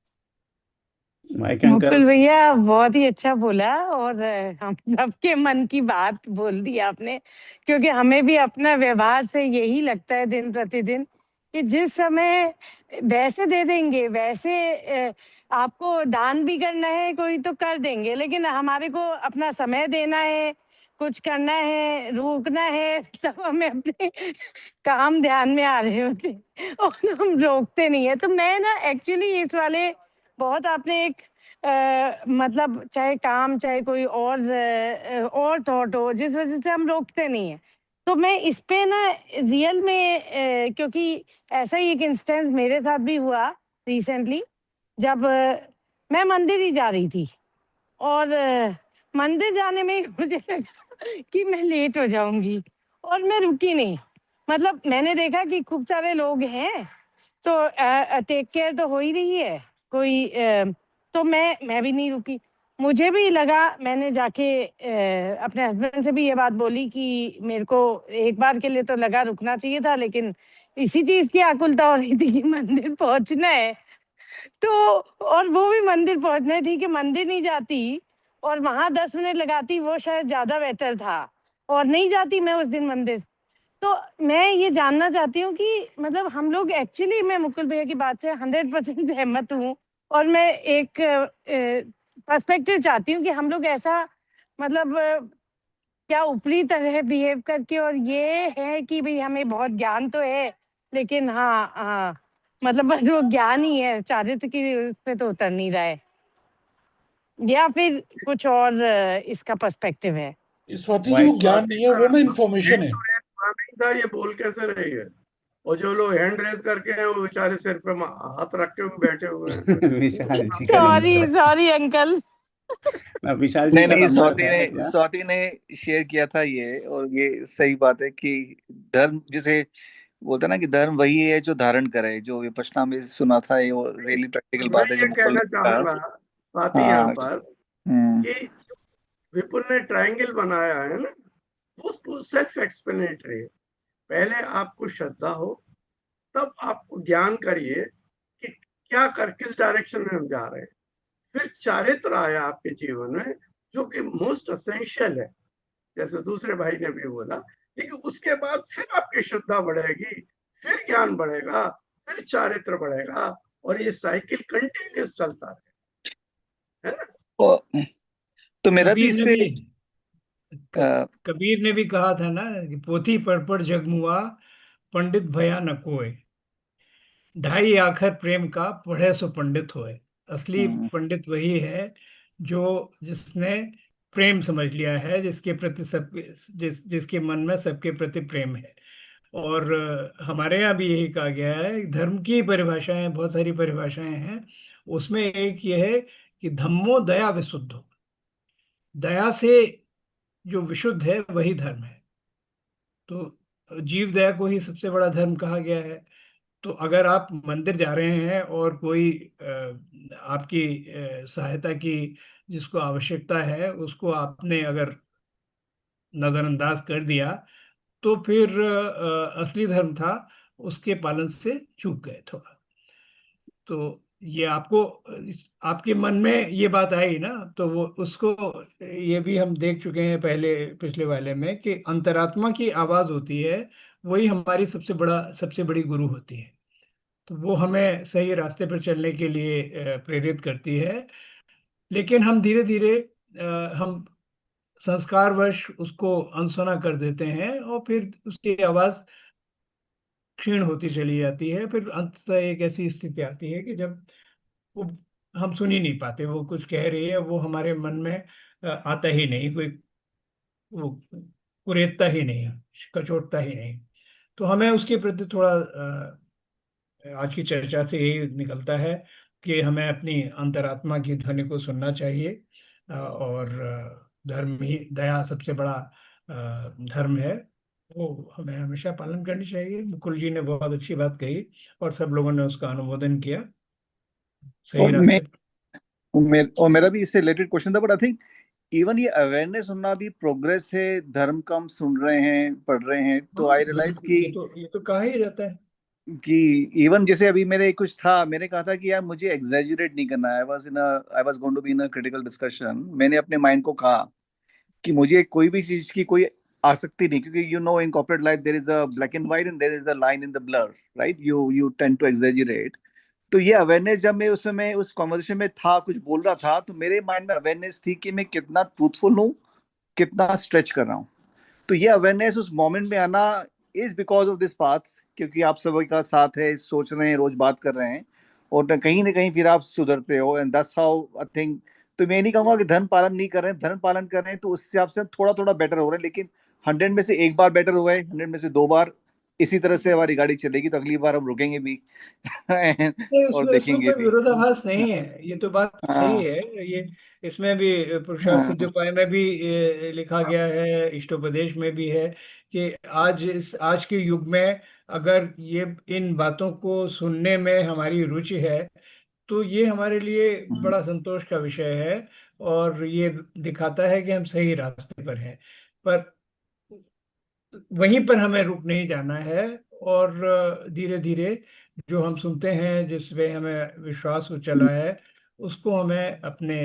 [SPEAKER 1] Mic
[SPEAKER 3] Mukul
[SPEAKER 1] anchor.
[SPEAKER 3] भैया बहुत ही अच्छा बोला, और हम सबके मन की बात बोल दी आपने, क्योंकि हमें भी अपना व्यवहार से यही लगता है दिन प्रतिदिन कि जिस समय वैसे दे देंगे वैसे आपको दान भी करना है कोई तो कर देंगे, लेकिन हमारे को अपना समय देना है, कुछ करना है, रोकना है, तब हमें अपने काम ध्यान में आ रहे होते हैं और हम रोकते नहीं है। तो मैं ना एक्चुअली इस वाले बहुत आपने एक मतलब चाहे काम चाहे कोई और थॉट हो जिस वजह से हम रोकते नहीं है, तो मैं इस पे ना रियल में क्योंकि ऐसा ही एक इंस्टेंस मेरे साथ भी हुआ रिसेंटली, जब मैं मंदिर ही जा रही थी और मंदिर जाने में ही मुझे लगा कि मैं लेट हो जाऊंगी और मैं रुकी नहीं। मतलब मैंने देखा कि खूब सारे लोग हैं तो टेक केयर तो हो ही रही है कोई, तो मैं भी नहीं रुकी। मुझे भी लगा, मैंने जाके अपने हस्बैंड से भी ये बात बोली कि मेरे को एक बार के लिए तो लगा रुकना चाहिए था, लेकिन इसी चीज की आकुलता हो रही थी कि मंदिर पहुंचना है। तो और वो भी मंदिर पहुंचना थी कि मंदिर नहीं जाती और वहां 10 मिनट लगाती वो शायद ज्यादा बेटर था, और नहीं जाती मैं उस दिन मंदिर। तो मैं ये जानना चाहती हूँ कि मतलब हम लोग एक्चुअली, मैं मुकुल भैया की बात से 100% सहमत हूँ, और मैं एक पर्सपेक्टिव चाहती हूँ कि हम लोग ऐसा मतलब क्या ऊपरी तरह बिहेव करके, और ये है कि भाई हमें बहुत ज्ञान तो है, लेकिन हाँ हाँ मतलब बस वो ज्ञान ही है, चारित्र की उस पे तो उतर नहीं रहा है, या फिर कुछ और इसका पर्सपेक्टिव है।
[SPEAKER 2] स्वाति जी वो ज्ञान नहीं है, वो ना इन्फॉर्मेशन है।
[SPEAKER 5] नहीं था, ये बोल कैसे रही है? और जो लोग हैंड रेज करके हैं वो बेचारे सिर पे हाथ रख के भी बैठे हुए हैं।
[SPEAKER 1] विशाल जी का
[SPEAKER 3] सॉरी
[SPEAKER 1] नंबर
[SPEAKER 3] सॉरी अंकल।
[SPEAKER 1] है। विशाल जी
[SPEAKER 9] नहीं
[SPEAKER 1] का
[SPEAKER 9] नहीं,
[SPEAKER 1] नंबर है क्या?
[SPEAKER 9] स्वाति ने शेयर किया था ये, और ये सही बात है कि धर्म जिसे बोलते हैं ना कि धर्म वही है जो धारण करे, जो विपश्यना में सुना था, ये वो रियली प्रैक्टिकल
[SPEAKER 5] मैं
[SPEAKER 9] बात है जो
[SPEAKER 5] ये
[SPEAKER 9] मुकुल
[SPEAKER 5] कहना
[SPEAKER 9] ने कहा।
[SPEAKER 5] चाहूंगा बात ही यहाँ
[SPEAKER 9] हाँ।
[SPEAKER 5] पर
[SPEAKER 9] हम्म।
[SPEAKER 5] कि विपुल ने ट्रायंगल बनाया है ना, वो सेल्फ एक्सप्लेनेटरी है। पहले आपको श्रद्धा हो, तब आपको ज्ञान करिए कि क्या कर किस डायरेक्शन में हम जा रहे हैं। फिर चारित्र आया आपके जीवन में, जो कि मोस्ट असेंशियल है, जैसे दूसरे भाई ने भी बोला। लेकिन उसके बाद फिर आपकी श्रद्धा बढ़ेगी, फिर ज्ञान बढ़ेगा, फिर चारित्र बढ़ेगा, और ये साइकिल कंटिन्यूस चलता है ना।
[SPEAKER 9] तो मेरा भी
[SPEAKER 4] कबीर ने
[SPEAKER 9] इससे
[SPEAKER 4] भी कबीर ने भी कहा था ना कि पोथी पढ़ जगमुआ, पंडित भया न कोय, ढाई आखर प्रेम का पढ़े सो पंडित होए। असली पंडित वही है जो जिसने प्रेम समझ लिया है, जिसके प्रति सब जिसके मन में सबके प्रति प्रेम है। और हमारे यहाँ भी यही कहा गया है, धर्म की परिभाषाएं, बहुत सारी परिभाषाएं हैं, उसमें एक ये है कि धम्मो दया विशुद्धो, दया से जो विशुद्ध है वही धर्म है। तो जीव दया को ही सबसे बड़ा धर्म कहा गया है। तो अगर आप मंदिर जा रहे हैं और कोई आपकी सहायता की जिसको आवश्यकता है उसको आपने अगर नजरअंदाज कर दिया, तो फिर असली धर्म था उसके पालन से चूक गए थोड़ा। तो ये आपको आपके मन में ये बात आई ना, तो वो उसको ये भी हम देख चुके हैं पहले पिछले वाले में कि अंतरात्मा की आवाज होती है, वही हमारी सबसे बड़ी गुरु होती है। तो वो हमें सही रास्ते पर चलने के लिए प्रेरित करती है। लेकिन हम धीरे धीरे हम संस्कारवश उसको अनसुना कर देते हैं, और फिर उसकी आवाज क्षीण होती चली जाती है। फिर अंततः एक ऐसी स्थिति आती है कि जब वो हम सुन ही नहीं पाते, वो कुछ कह रही है, वो हमारे मन में आता ही नहीं, कोई वो कुरेदता ही नहीं, कचोटता ही नहीं। तो हमें उसके प्रति थोड़ा आज की चर्चा से यही निकलता है कि हमें अपनी अंतरात्मा की ध्वनि को सुनना चाहिए, और धर्म ही, दया सबसे बड़ा धर्म है, वो हमें हमेशा पालन करनी चाहिए। मुकुल जी ने बहुत अच्छी बात कही और सब लोगों ने उसका अनुमोदन किया, सही
[SPEAKER 9] और
[SPEAKER 4] रास्ते पर।
[SPEAKER 9] और मेरा भी इससे रिलेटेड क्वेश्चन था, बट आई थिंक इवन ये अवेयरनेस होना भी प्रोग्रेस है। धर्म का हम सुन रहे हैं, पढ़ रहे हैं, तो
[SPEAKER 4] हाँ
[SPEAKER 9] आई रियलाइज
[SPEAKER 4] बिल्कुल, ये तो कहा ही जाता है।
[SPEAKER 9] कि इवन जैसे अभी मेरे कुछ था, मैंने कहा था कि यार मुझे एग्जैजरेट नहीं करना है। I was going to be in a critical discussion. मैंने अपने माइंड को कहा कि मुझे कोई भी चीज की कोई आसक्ति नहीं, क्योंकि you know in corporate life there is a black and white and there is a line in the blur, right? You tend to exaggerate. तो ये अवेयरनेस, जब मैं उस समय उस कॉन्वर्सेशन में था, कुछ बोल रहा था, तो मेरे माइंड में अवेयरनेस थी कि मैं कितना ट्रूथफुल हूँ, कितना स्ट्रेच कर रहा हूँ। तो ये अवेयरनेस उस मोमेंट में आना is because of this path, क्योंकि आप सभी का साथ है, सोच रहे हैं, रोज बात कर रहे हैं, और न कहीं फिर आप सुधरते हो, and that's how I think. तो मैं नहीं कहूंगा कि धर्म पालन नहीं कर रहे हैं, धर्म पालन कर रहे हैं, तो उससे आपसे थोड़ा थोड़ा बेटर हो रहे हैं। लेकिन 100 में से एक बार बेटर हुआ है, 100 में से 2 बार इसी तरह से हमारी गाड़ी चलेगी, तो अगली बार हम रुकेंगे भी
[SPEAKER 4] नहीं,
[SPEAKER 9] और
[SPEAKER 4] उसमें
[SPEAKER 9] देखेंगे
[SPEAKER 4] कोई
[SPEAKER 9] भी।
[SPEAKER 4] विरोधाभास नहीं है, ये तो बात सही
[SPEAKER 9] हाँ।
[SPEAKER 4] है। ये इसमें भी पुरुषार्थ
[SPEAKER 9] हाँ।
[SPEAKER 4] सिद्ध उपाय में भी लिखा गया है, इष्टोपदेश में भी है कि आज के युग में अगर ये इन बातों को सुनने में हमारी रुचि है, तो ये हमारे लिए बड़ा संतोष का विषय है, और ये दिखाता है कि हम सही रास्ते पर हैं। पर वहीं पर हमें रुक नहीं जाना है, और धीरे धीरे जो हम सुनते हैं, जिसमें हमें विश्वास हो चला है, उसको हमें अपने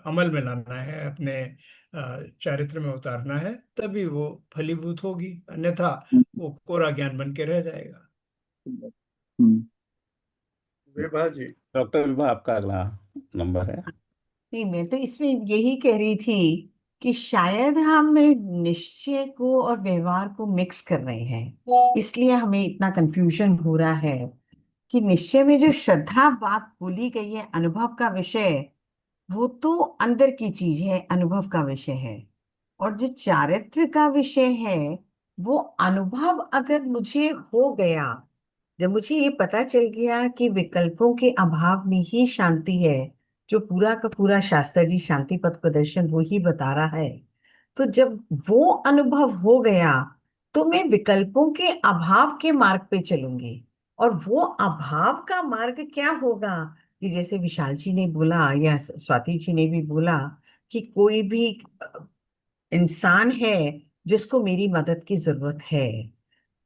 [SPEAKER 4] अमल में लाना है, अपने चारित्र में उतारना है, तभी वो फलीभूत होगी, अन्यथा वो कोरा ज्ञान बन के रह जाएगा।
[SPEAKER 9] हम्म।
[SPEAKER 5] विभा जी।
[SPEAKER 1] डॉक्टर विभा, आपका अगला नंबर है।
[SPEAKER 7] नहीं, मैं तो इसमें यही कह रही थी कि शायद हम निश्चय को और व्यवहार को मिक्स कर रहे हैं, इसलिए हमें इतना कंफ्यूजन हो रहा है कि निश्चय में जो श्रद्धा बात बोली गई है, अनुभव का विषय, वो तो अंदर की चीज है, अनुभव का विषय है। और जो चारित्र का विषय है, वो अनुभव अगर मुझे हो गया, जब मुझे ये पता चल गया कि विकल्पों के अभाव में ही शांति है, जो पूरा का पूरा शास्त्र जी शांति पथ प्रदर्शन वो ही बता रहा है, तो जब वो अनुभव हो गया, तो मैं विकल्पों के अभाव के मार्ग पे चलूंगी। और वो अभाव का मार्ग क्या होगा, कि जैसे विशाल जी ने बोला या स्वाति जी ने भी बोला, कि कोई भी इंसान है जिसको मेरी मदद की जरूरत है,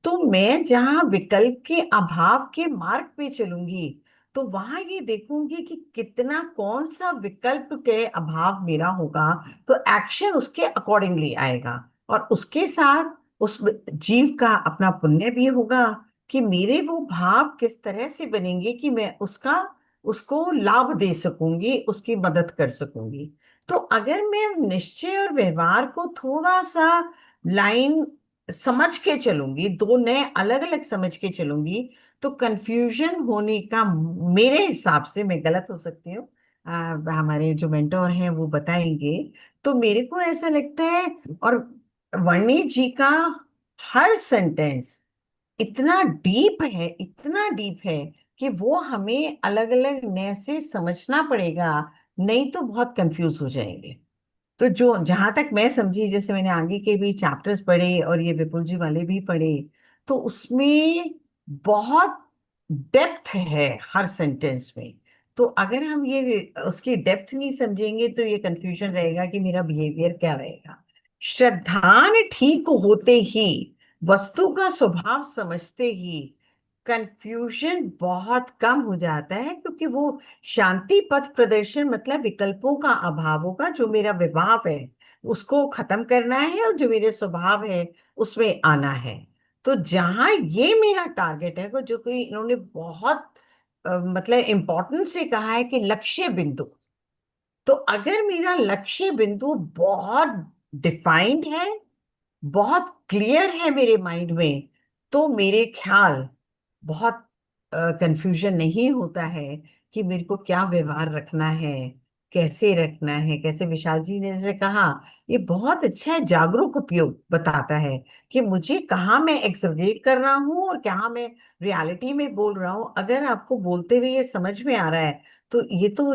[SPEAKER 7] तो मैं जहां विकल्प के अभाव के मार्ग पे चलूंगी, तो वहां ये देखूंगी कि कितना कौन सा विकल्प के अभाव मेरा होगा, तो एक्शन उसके अकॉर्डिंगली आएगा। और उसके साथ उस जीव का अपना पुण्य भी होगा, कि मेरे वो भाव किस तरह से बनेंगे कि मैं उसका उसको लाभ दे सकूंगी, उसकी मदद कर सकूंगी। तो अगर मैं निश्चय और व्यवहार को थोड़ा सा लाइन समझ के चलूंगी, दो नए अलग अलग समझ के चलूंगी, तो कंफ्यूजन होने का, मेरे हिसाब से, मैं गलत हो सकती हूँ, हमारे जो मेंटोर हैं वो बताएंगे, तो मेरे को ऐसा लगता है। और वर्णी जी का हर सेंटेंस इतना डीप है, इतना डीप है, कि वो हमें अलग अलग नए से समझना पड़ेगा, नहीं तो बहुत कंफ्यूज हो जाएंगे। तो जो जहां तक मैं समझी, जैसे मैंने आगे के भी चैप्टर्स पढ़े और ये विपुल जी वाले भी पढ़े, तो उसमें बहुत डेप्थ है हर सेंटेंस में। तो अगर हम ये उसकी डेप्थ नहीं समझेंगे, तो ये कंफ्यूजन रहेगा कि मेरा बिहेवियर क्या रहेगा। श्रद्धान ठीक होते ही, वस्तु का स्वभाव समझते ही, कंफ्यूजन बहुत कम हो जाता है, क्योंकि वो शांति पथ प्रदर्शन मतलब विकल्पों का अभाव होगा। जो मेरा विभाव है उसको खत्म करना है, और जो मेरे स्वभाव है उसमें आना है। तो जहां ये मेरा टारगेट है, जो कोई इन्होंने बहुत मतलब इम्पोर्टेंस से कहा है कि लक्ष्य बिंदु, तो अगर मेरा लक्ष्य बिंदु बहुत डिफाइंड है, बहुत क्लियर है मेरे माइंड में, तो मेरे ख्याल बहुत कंफ्यूजन नहीं होता है कि मेरे को क्या व्यवहार रखना है, कैसे रखना है। कैसे विशाल जी ने जैसे कहा, ये बहुत अच्छा है, जागरूक उपयोग बताता है कि मुझे कहाँ मैं एक्सगरेट कर रहा हूँ और कहाँ मैं रियलिटी में बोल रहा हूँ। अगर आपको बोलते हुए ये समझ में आ रहा है, तो ये तो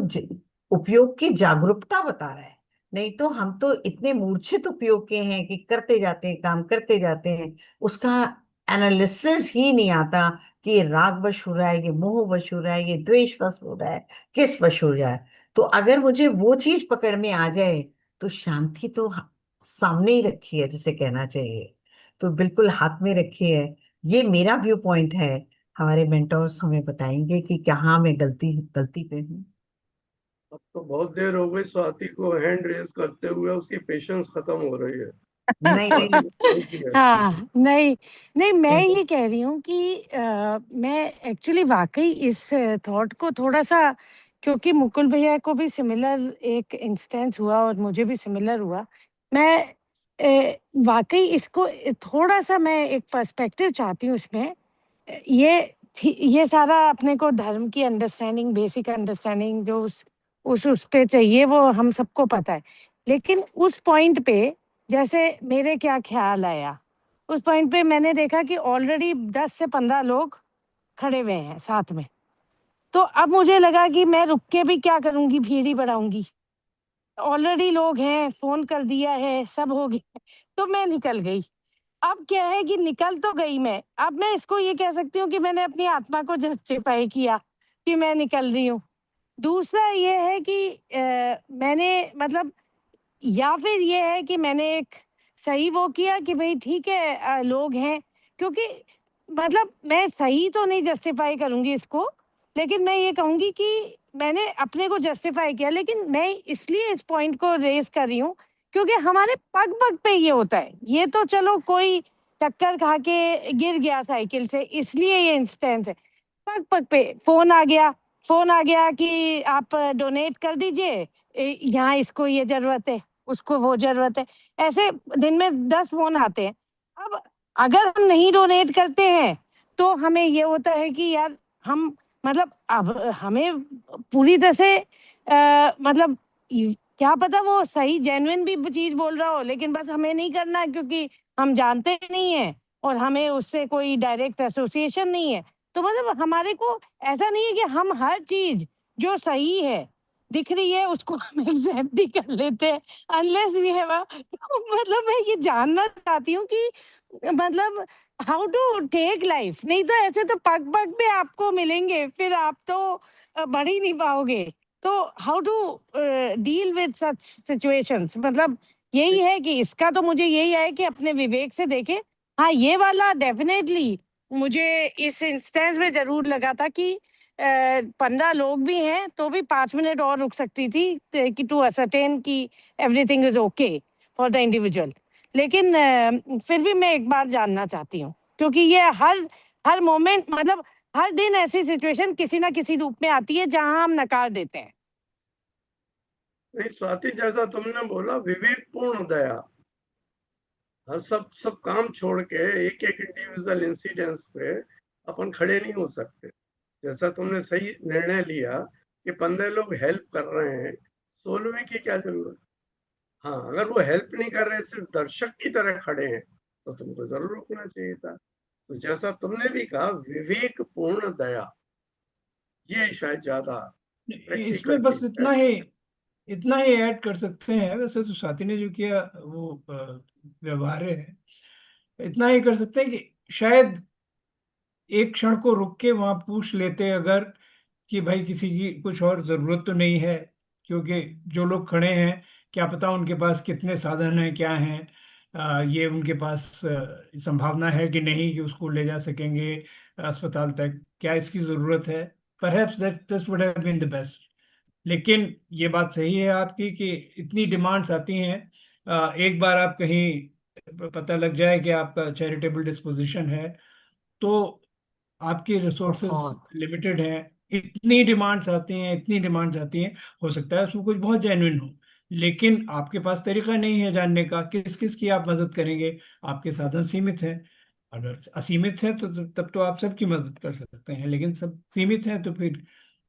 [SPEAKER 7] उपयोग की जागरूकता बता रहा है। नहीं तो हम तो इतने मूर्छित उपयोग के हैं कि करते जाते हैं, काम करते जाते हैं, उसका एनालिसिस ही नहीं आता कि ये राग वश हो रहा है, ये मोह वश हो रहा है, ये द्वेष वश हो रहा है, किस वश हो रहा है। तो अगर मुझे वो चीज पकड़ में आ जाए, तो शांति तो सामने ही रखी है, जिसे कहना चाहिए, तो बिल्कुल हाथ में रखी है। ये मेरा व्यू पॉइंट है। हमारे मेंटोर्स हमें बताएंगे कि कहाँ मैं गलती गलती पे हूँ।
[SPEAKER 5] अब तो बहुत देर हो गई स्वाति को हैंड रेज करते हुए, उसकी पेशेंस खत्म हो रही है।
[SPEAKER 7] नहीं नहीं
[SPEAKER 5] स्वाति thank you।
[SPEAKER 3] हाँ, नहीं, नहीं, मैं
[SPEAKER 7] नहीं,
[SPEAKER 3] ये कह रही हूँ कि मैं एक्चुअली वाक़ई इस थॉट को थोड़ा-सा, क्योंकि मुकुल भैया को भी सिमिलर एक इंस्टेंस हुआ और मुझे भी सिमिलर हुआ। मैं वाक़ई इसको थोड़ा-सा मैं एक पर्सपेक्टिव चाहती हूँ इसमें। ये सारा अपने को धर्म की अंडरस्टैंडिंग, बेसिक अंडरस्टैंडिंग जो उस पे चाहिए, वो हम सबको पता है। लेकिन उस पॉइंट पे जैसे मेरे क्या ख्याल आया, उस पॉइंट पे मैंने देखा कि ऑलरेडी 10 से 15 लोग खड़े हुए हैं साथ में। तो अब मुझे लगा कि मैं रुक के भी क्या करूँगी, भीड़ ही बढ़ाऊँगी। ऑलरेडी लोग हैं, फ़ोन कर दिया है, सब हो गया, तो मैं निकल गई। अब क्या है कि निकल तो गई मैं, अब मैं इसको ये कह सकती हूँ कि मैंने अपनी आत्मा को जस्टिफाई किया कि मैं निकल रही हूँ। दूसरा ये है कि मैंने मतलब, या फिर ये है कि मैंने एक सही वो किया कि भई ठीक है, लोग हैं, क्योंकि मतलब मैं सही तो नहीं जस्टिफाई करूँगी इसको, लेकिन मैं ये कहूँगी कि मैंने अपने को जस्टिफाई किया, लेकिन मैं इसलिए इस पॉइंट को रेज कर रही हूँ क्योंकि हमारे पग पग पे ये होता है। ये तो चलो कोई टक्कर खा के गिर गया साइकिल से, इसलिए ये इंस्टेंस है। पग पग पे फोन आ गया, फोन आ गया कि आप डोनेट कर दीजिए, यहाँ इसको ये जरूरत है, उसको वो जरूरत है। ऐसे दिन में 10 फोन आते हैं। अब अगर हम नहीं डोनेट करते हैं तो हमें ये होता है कि यार हम मतलब अब हमें पूरी तरह से मतलब क्या पता वो सही जेन्युइन भी चीज बोल रहा हो, लेकिन बस हमें नहीं करना है क्योंकि हम जानते नहीं है और हमें उससे कोई डायरेक्ट एसोसिएशन नहीं है। तो मतलब हमारे को ऐसा नहीं है कि हम हर चीज जो सही है दिख रही है उसको हम एक्सेप्ट ही कर लेते हैं अनलेस वी हैव मतलब मैं ये जानना चाहती हूँ कि मतलब हाउ टू टेक लाइफ। नहीं तो ऐसे तो पग पग पे आपको मिलेंगे, फिर आप तो बढ़ ही नहीं पाओगे। तो how to deal with such situations, मतलब यही है कि इसका तो मुझे यही है कि अपने विवेक से देखे। हाँ, ये वाला डेफिनेटली मुझे इस इंस्टेंस में जरूर लगा था कि 15 लोग भी हैं तो भी 5 मिनट और रुक सकती थी कि टू असरटेन कि everything is okay for the individual. लेकिन फिर भी मैं एक बार जानना चाहती हूँ क्योंकि ये हर हर मोमेंट मतलब हर दिन ऐसी सिचुएशन किसी ना किसी रूप में आती है जहां हम नकार देते हैं।
[SPEAKER 5] नहीं स्वाति, जैसा तुमने बोला विवेकपूर्ण दया, हर सब काम छोड़ के एक एक इंडिविजुअल इंसिडेंस पे अपन खड़े नहीं हो सकते। जैसा तुमने सही निर्णय लिया कि 15 लोग हेल्प कर रहे हैं, 16वें की क्या जरूरत। हाँ, अगर वो हेल्प नहीं कर रहे, सिर्फ दर्शक की तरह खड़े हैं, तो तुमको जरूर रुकना चाहिए था। तो जैसा तुमने भी कहा, विवेकपूर्ण दया, ये शायद ज्यादा प्रैक्टिकल
[SPEAKER 4] इसमें बस
[SPEAKER 5] चीज है।
[SPEAKER 4] इतना ही ऐड कर सकते हैं। वैसे तो स्वाति ने जो किया वो व्यवहार्य है। इतना ही कर सकते हैं कि शायद एक क्षण को रुक के वहां पूछ लेते अगर कि भाई किसी की कुछ और जरूरत तो नहीं है, क्योंकि जो लोग खड़े हैं क्या पता उनके पास कितने साधन हैं, क्या हैं, ये उनके पास संभावना है कि नहीं कि उसको ले जा सकेंगे अस्पताल तक, क्या इसकी जरूरत है। Perhaps that would have been the best. लेकिन ये बात सही है आपकी कि इतनी डिमांड्स आती हैं। एक बार आप कहीं पता लग जाए कि आपका चैरिटेबल डिस्पोजिशन है तो आपकी रिसोर्सेज
[SPEAKER 7] बहुत
[SPEAKER 4] लिमिटेड हैं। इतनी डिमांड्स आती हैं, इतनी डिमांड्स आती हैं, हो सकता है उसमें कुछ बहुत जेन्युइन हो, लेकिन आपके पास तरीका नहीं है जानने का किस किस की आप मदद करेंगे। आपके साधन सीमित हैं। अगर असीमित है तो तब तो आप सबकी मदद कर सकते हैं, लेकिन सब सीमित हैं तो फिर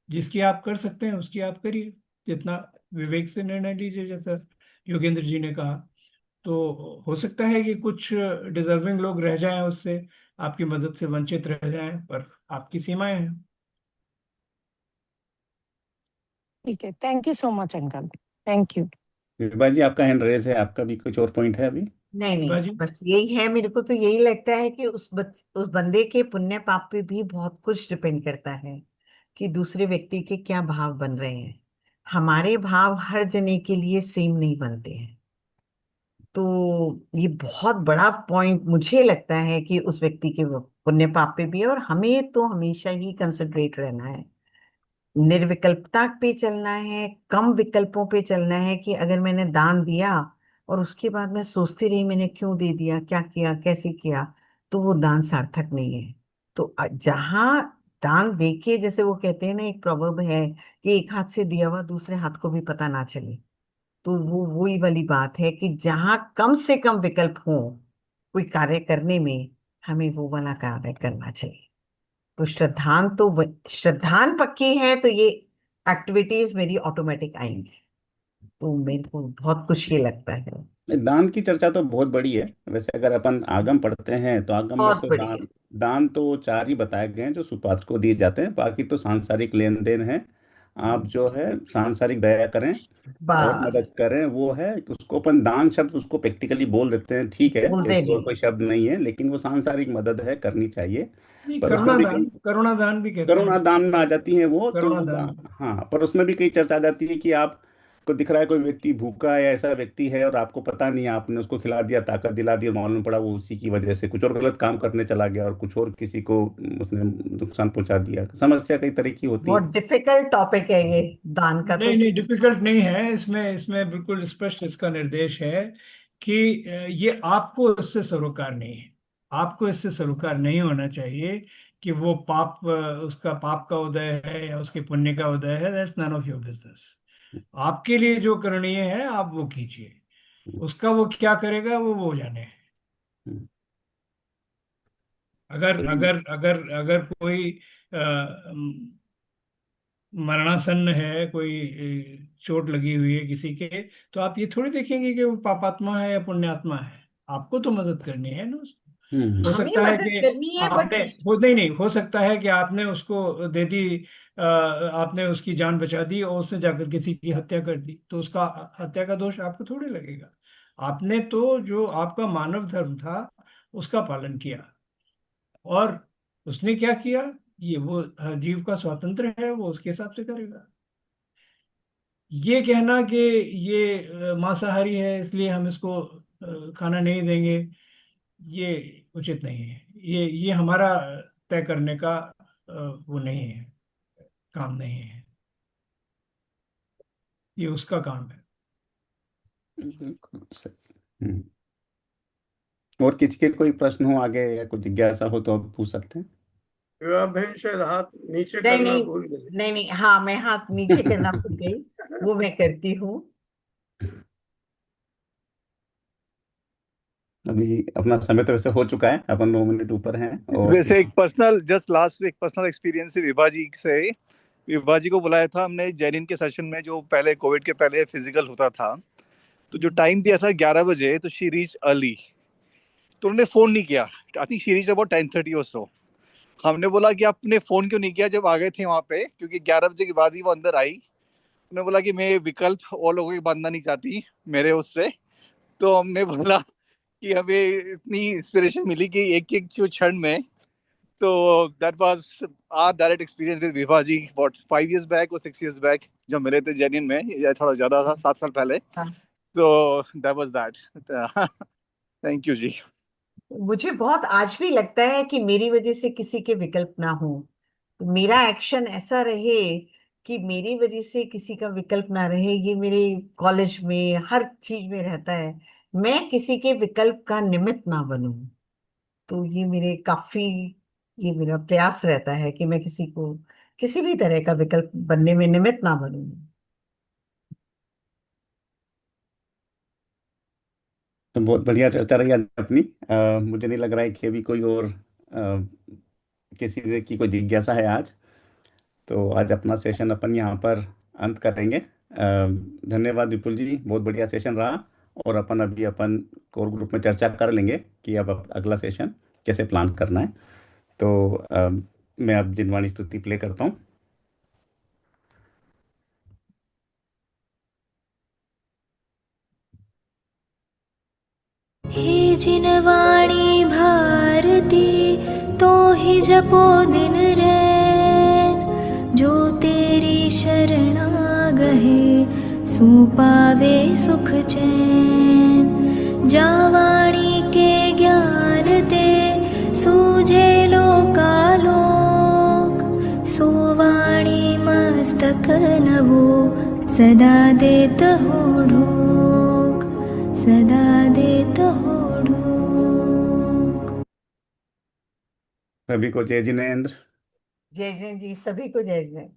[SPEAKER 4] जिसकी आप कर सकते हैं उसकी आप करिए। जितना विवेक से निर्णय लीजिए, जैसा योगेंद्र जी ने कहा। तो हो सकता है कि कुछ डिजर्विंग लोग रह जाएं, उससे आपकी मदद से वंचित रह जाएं, पर आपकी सीमाएं हैं।
[SPEAKER 3] ठीक है, thank you so much uncle, thank you.
[SPEAKER 1] Vibha ji, आपका हैंड रेज है, आपका भी कुछ और पॉइंट है अभी?
[SPEAKER 7] नहीं नहीं,
[SPEAKER 4] बाजी।
[SPEAKER 7] बस यही है। मेरे को तो यही लगता है कि उस बंदे के पुण्य पाप पे भी बहुत कुछ डिपेंड करता है कि दूसरे व्यक्ति के क्या भाव बन रहे हैं। हमारे भाव हर जने के लिए सेम नहीं बनते हैं। तो ये बहुत बड़ा पॉइंट मुझे लगता है कि उस व्यक्ति के वो पुण्य पाप पे भी है, और हमें तो हमेशा ही कंसंट्रेट रहना है, निर्विकल्पता पे चलना है, कम विकल्पों पे चलना है कि अगर मैंने दान दिया और उसके बाद मैं सोचती रही मैंने क्यों दे दिया, क्या किया, कैसे किया, तो वो दान सार्थक नहीं है। तो जहां दान देके, जैसे वो कहते हैं ना, एक प्रोवर्ब है कि एक हाथ से दिया हुआ दूसरे हाथ को भी पता ना चले। तो वो वही वाली बात है कि जहां कम से कम विकल्प हो कोई कार्य करने में, हमें वो वाला कार्य करना चाहिए। तो श्रद्धान पक्की है तो ये एक्टिविटीज मेरी ऑटोमेटिक आएंगी। तो मेरे को बहुत खुशी लगता है।
[SPEAKER 1] दान की चर्चा तो बहुत बड़ी है। वैसे अगर अपन आगम पढ़ते हैं तो आगम में
[SPEAKER 7] बहुत
[SPEAKER 1] तो
[SPEAKER 7] बढ़िया।
[SPEAKER 1] दान दान तो चार ही बताए गए हैं जो सुपात्र को दिए जाते हैं, बाकी तो सांसारिक लेन देन है। आप जो है सांसारिक दया करें और
[SPEAKER 7] बस
[SPEAKER 1] मदद करें, वो है उसको अपन दान शब्द उसको प्रैक्टिकली बोल देते हैं, ठीक है,
[SPEAKER 7] बोलते
[SPEAKER 1] उसको और
[SPEAKER 7] नहीं।
[SPEAKER 1] कोई शब्द नहीं है, लेकिन वो सांसारिक मदद है, करनी चाहिए।
[SPEAKER 4] नहीं,
[SPEAKER 1] पर उसमें भी
[SPEAKER 4] करुणादान, करुणादान भी कहते हैं
[SPEAKER 1] करुणा
[SPEAKER 4] उसको।
[SPEAKER 1] दान में आ जाती है वो तो
[SPEAKER 4] करुणादान।
[SPEAKER 1] हाँ, पर उसमें भी कई चर्चा आ जाती है कि आप आपको दिख रहा है कोई व्यक्ति भूखा है, ऐसा व्यक्ति है और आपको पता नहीं है, आपने उसको खिला दिया, ताकत दिला दी और मालूम पड़ा वो उसी की वजह से कुछ और गलत काम करने चला गया और कुछ और किसी को उसने नुकसान पहुंचा दिया। समस्या कई तरह की होती
[SPEAKER 7] बहुत
[SPEAKER 1] है।
[SPEAKER 7] डिफिकल्ट टॉपिक है ये दान का,
[SPEAKER 4] नहीं
[SPEAKER 7] तो
[SPEAKER 4] नहीं, डिफिकल्ट नहीं है। इसमें इसमें बिल्कुल स्पष्ट इसका निर्देश है कि ये आपको इससे सरोकार नहीं है। आपको इससे सरोकार नहीं होना चाहिए कि वो पाप, उसका पाप का उदय है या उसके पुण्य का उदय है। That's none of your business. आपके लिए जो करणीय है आप वो कीजिए, उसका वो क्या करेगा वो जाने। अगर
[SPEAKER 1] चलिए।
[SPEAKER 4] अगर अगर अगर कोई मरणासन्न है, कोई चोट लगी हुई है किसी के, तो आप ये थोड़ी देखेंगे कि वो पापात्मा है या पुण्यात्मा है। आपको तो मदद करनी है ना उसको। हो
[SPEAKER 7] हमें
[SPEAKER 4] सकता है
[SPEAKER 7] मदद
[SPEAKER 4] कि
[SPEAKER 7] करनी है, बट
[SPEAKER 4] आपने हो, नहीं नहीं, हो सकता है कि आपने उसको दे दी, आपने उसकी जान बचा दी और उसने जाकर किसी की हत्या कर दी, तो उसका हत्या का दोष आपको थोड़ी लगेगा। आपने तो जो आपका मानव धर्म था उसका पालन किया, और उसने क्या किया, ये वो हर जीव का स्वातंत्र्य है, वो उसके हिसाब से करेगा। ये कहना कि ये मांसाहारी है इसलिए हम इसको खाना नहीं देंगे, ये उचित नहीं है। ये हमारा तय करने का वो नहीं है, काम नहीं है, ये उसका काम है।
[SPEAKER 1] बिल्कुल सही। और किसी के कोई प्रश्न हो आगे या कोई जिज्ञासा हो तो आप पूछ सकते हैं।
[SPEAKER 5] विवाह बहन शायद हाथ नीचे
[SPEAKER 7] नहीं
[SPEAKER 5] करना
[SPEAKER 7] नहीं
[SPEAKER 5] भूल गए।
[SPEAKER 7] नहीं नहीं, हाँ मैं हाथ नीचे करना भूल गई, वो मैं करती हूँ।
[SPEAKER 1] अभी अपना समय तो वैसे हो चुका है, अपन 9 मिनट ऊपर हैं। और
[SPEAKER 9] वैसे एक पर्सनल, जस्ट लास्ट एक पर्सनल एक्सपीरियंस है विभा जी से। विभा जी को बुलाया था हमने जैनिन के सेशन में, जो पहले कोविड के पहले फिजिकल होता था। तो जो टाइम दिया था 11 बजे, तो शी रीच अर्ली, तो उन्होंने फोन नहीं किया। I think she reach about 10:30 और सो। हमने बोला कि आपने फोन क्यों नहीं किया जब आ गए थे वहां पे, क्योंकि 11 बजे के बाद ही वो अंदर आई। उन्होंने बोला कि मैं विकल्प और लोगों के बांधना नहीं चाहती मेरे उससे। तो हमने बोला कि हमें इतनी इंस्पिरेशन मिली कि एक एक जो क्षण में। तो that was our direct experience with Vibha ji about 5 years back और 6 years बैक, जब मिले थे जेनिन में, या थोड़ा ज्यादा था, 7 साल पहले।
[SPEAKER 7] हाँ।
[SPEAKER 9] तो that was that. Thank you ji.
[SPEAKER 7] मुझे बहुत आज भी लगता है कि मेरी वजह से किसी के विकल्प ना हो, तो मेरा एक्शन ऐसा रहे कि मेरी वजह से किसी का विकल्प ना रहे। ये मेरे कॉलेज में हर चीज में रहता है, मैं किसी के विकल्प का निमित्त ना बनूं। तो ये मेरे काफी, ये मेरा प्रयास रहता है कि मैं किसी को किसी भी तरह का विकल्प बनने में निमित्त ना बनूं।
[SPEAKER 1] तो बहुत बढ़िया चर्चा रही आज अपनी। मुझे नहीं लग रहा है कि अभी कोई और किसी की कोई जिज्ञासा है आज। तो आज अपना सेशन अपन यहाँ पर अंत करेंगे। धन्यवाद विपुल जी, बहुत बढ़िया सेशन रहा। और अपन कोर ग्रुप में चर्चा कर लेंगे कि अब अगला सेशन कैसे प्लान करना है। तो मैं अब जिनवाणी स्तुति प्ले करता हूँ।
[SPEAKER 10] हे जिनवाणी भारती, तो ही जपो दिन रैन, जो तेरी शरणा गहे, सो पावे सुख चैन। जावाणी के ज्ञान ते, सूझे लोकालोक, सो वाणी मस्तक नवो, सदा देत हो ढोक, सदा देत हो ढोक।
[SPEAKER 1] सभी को जय जिनेंद्र।
[SPEAKER 7] जय जय जी, सभी को जय जय।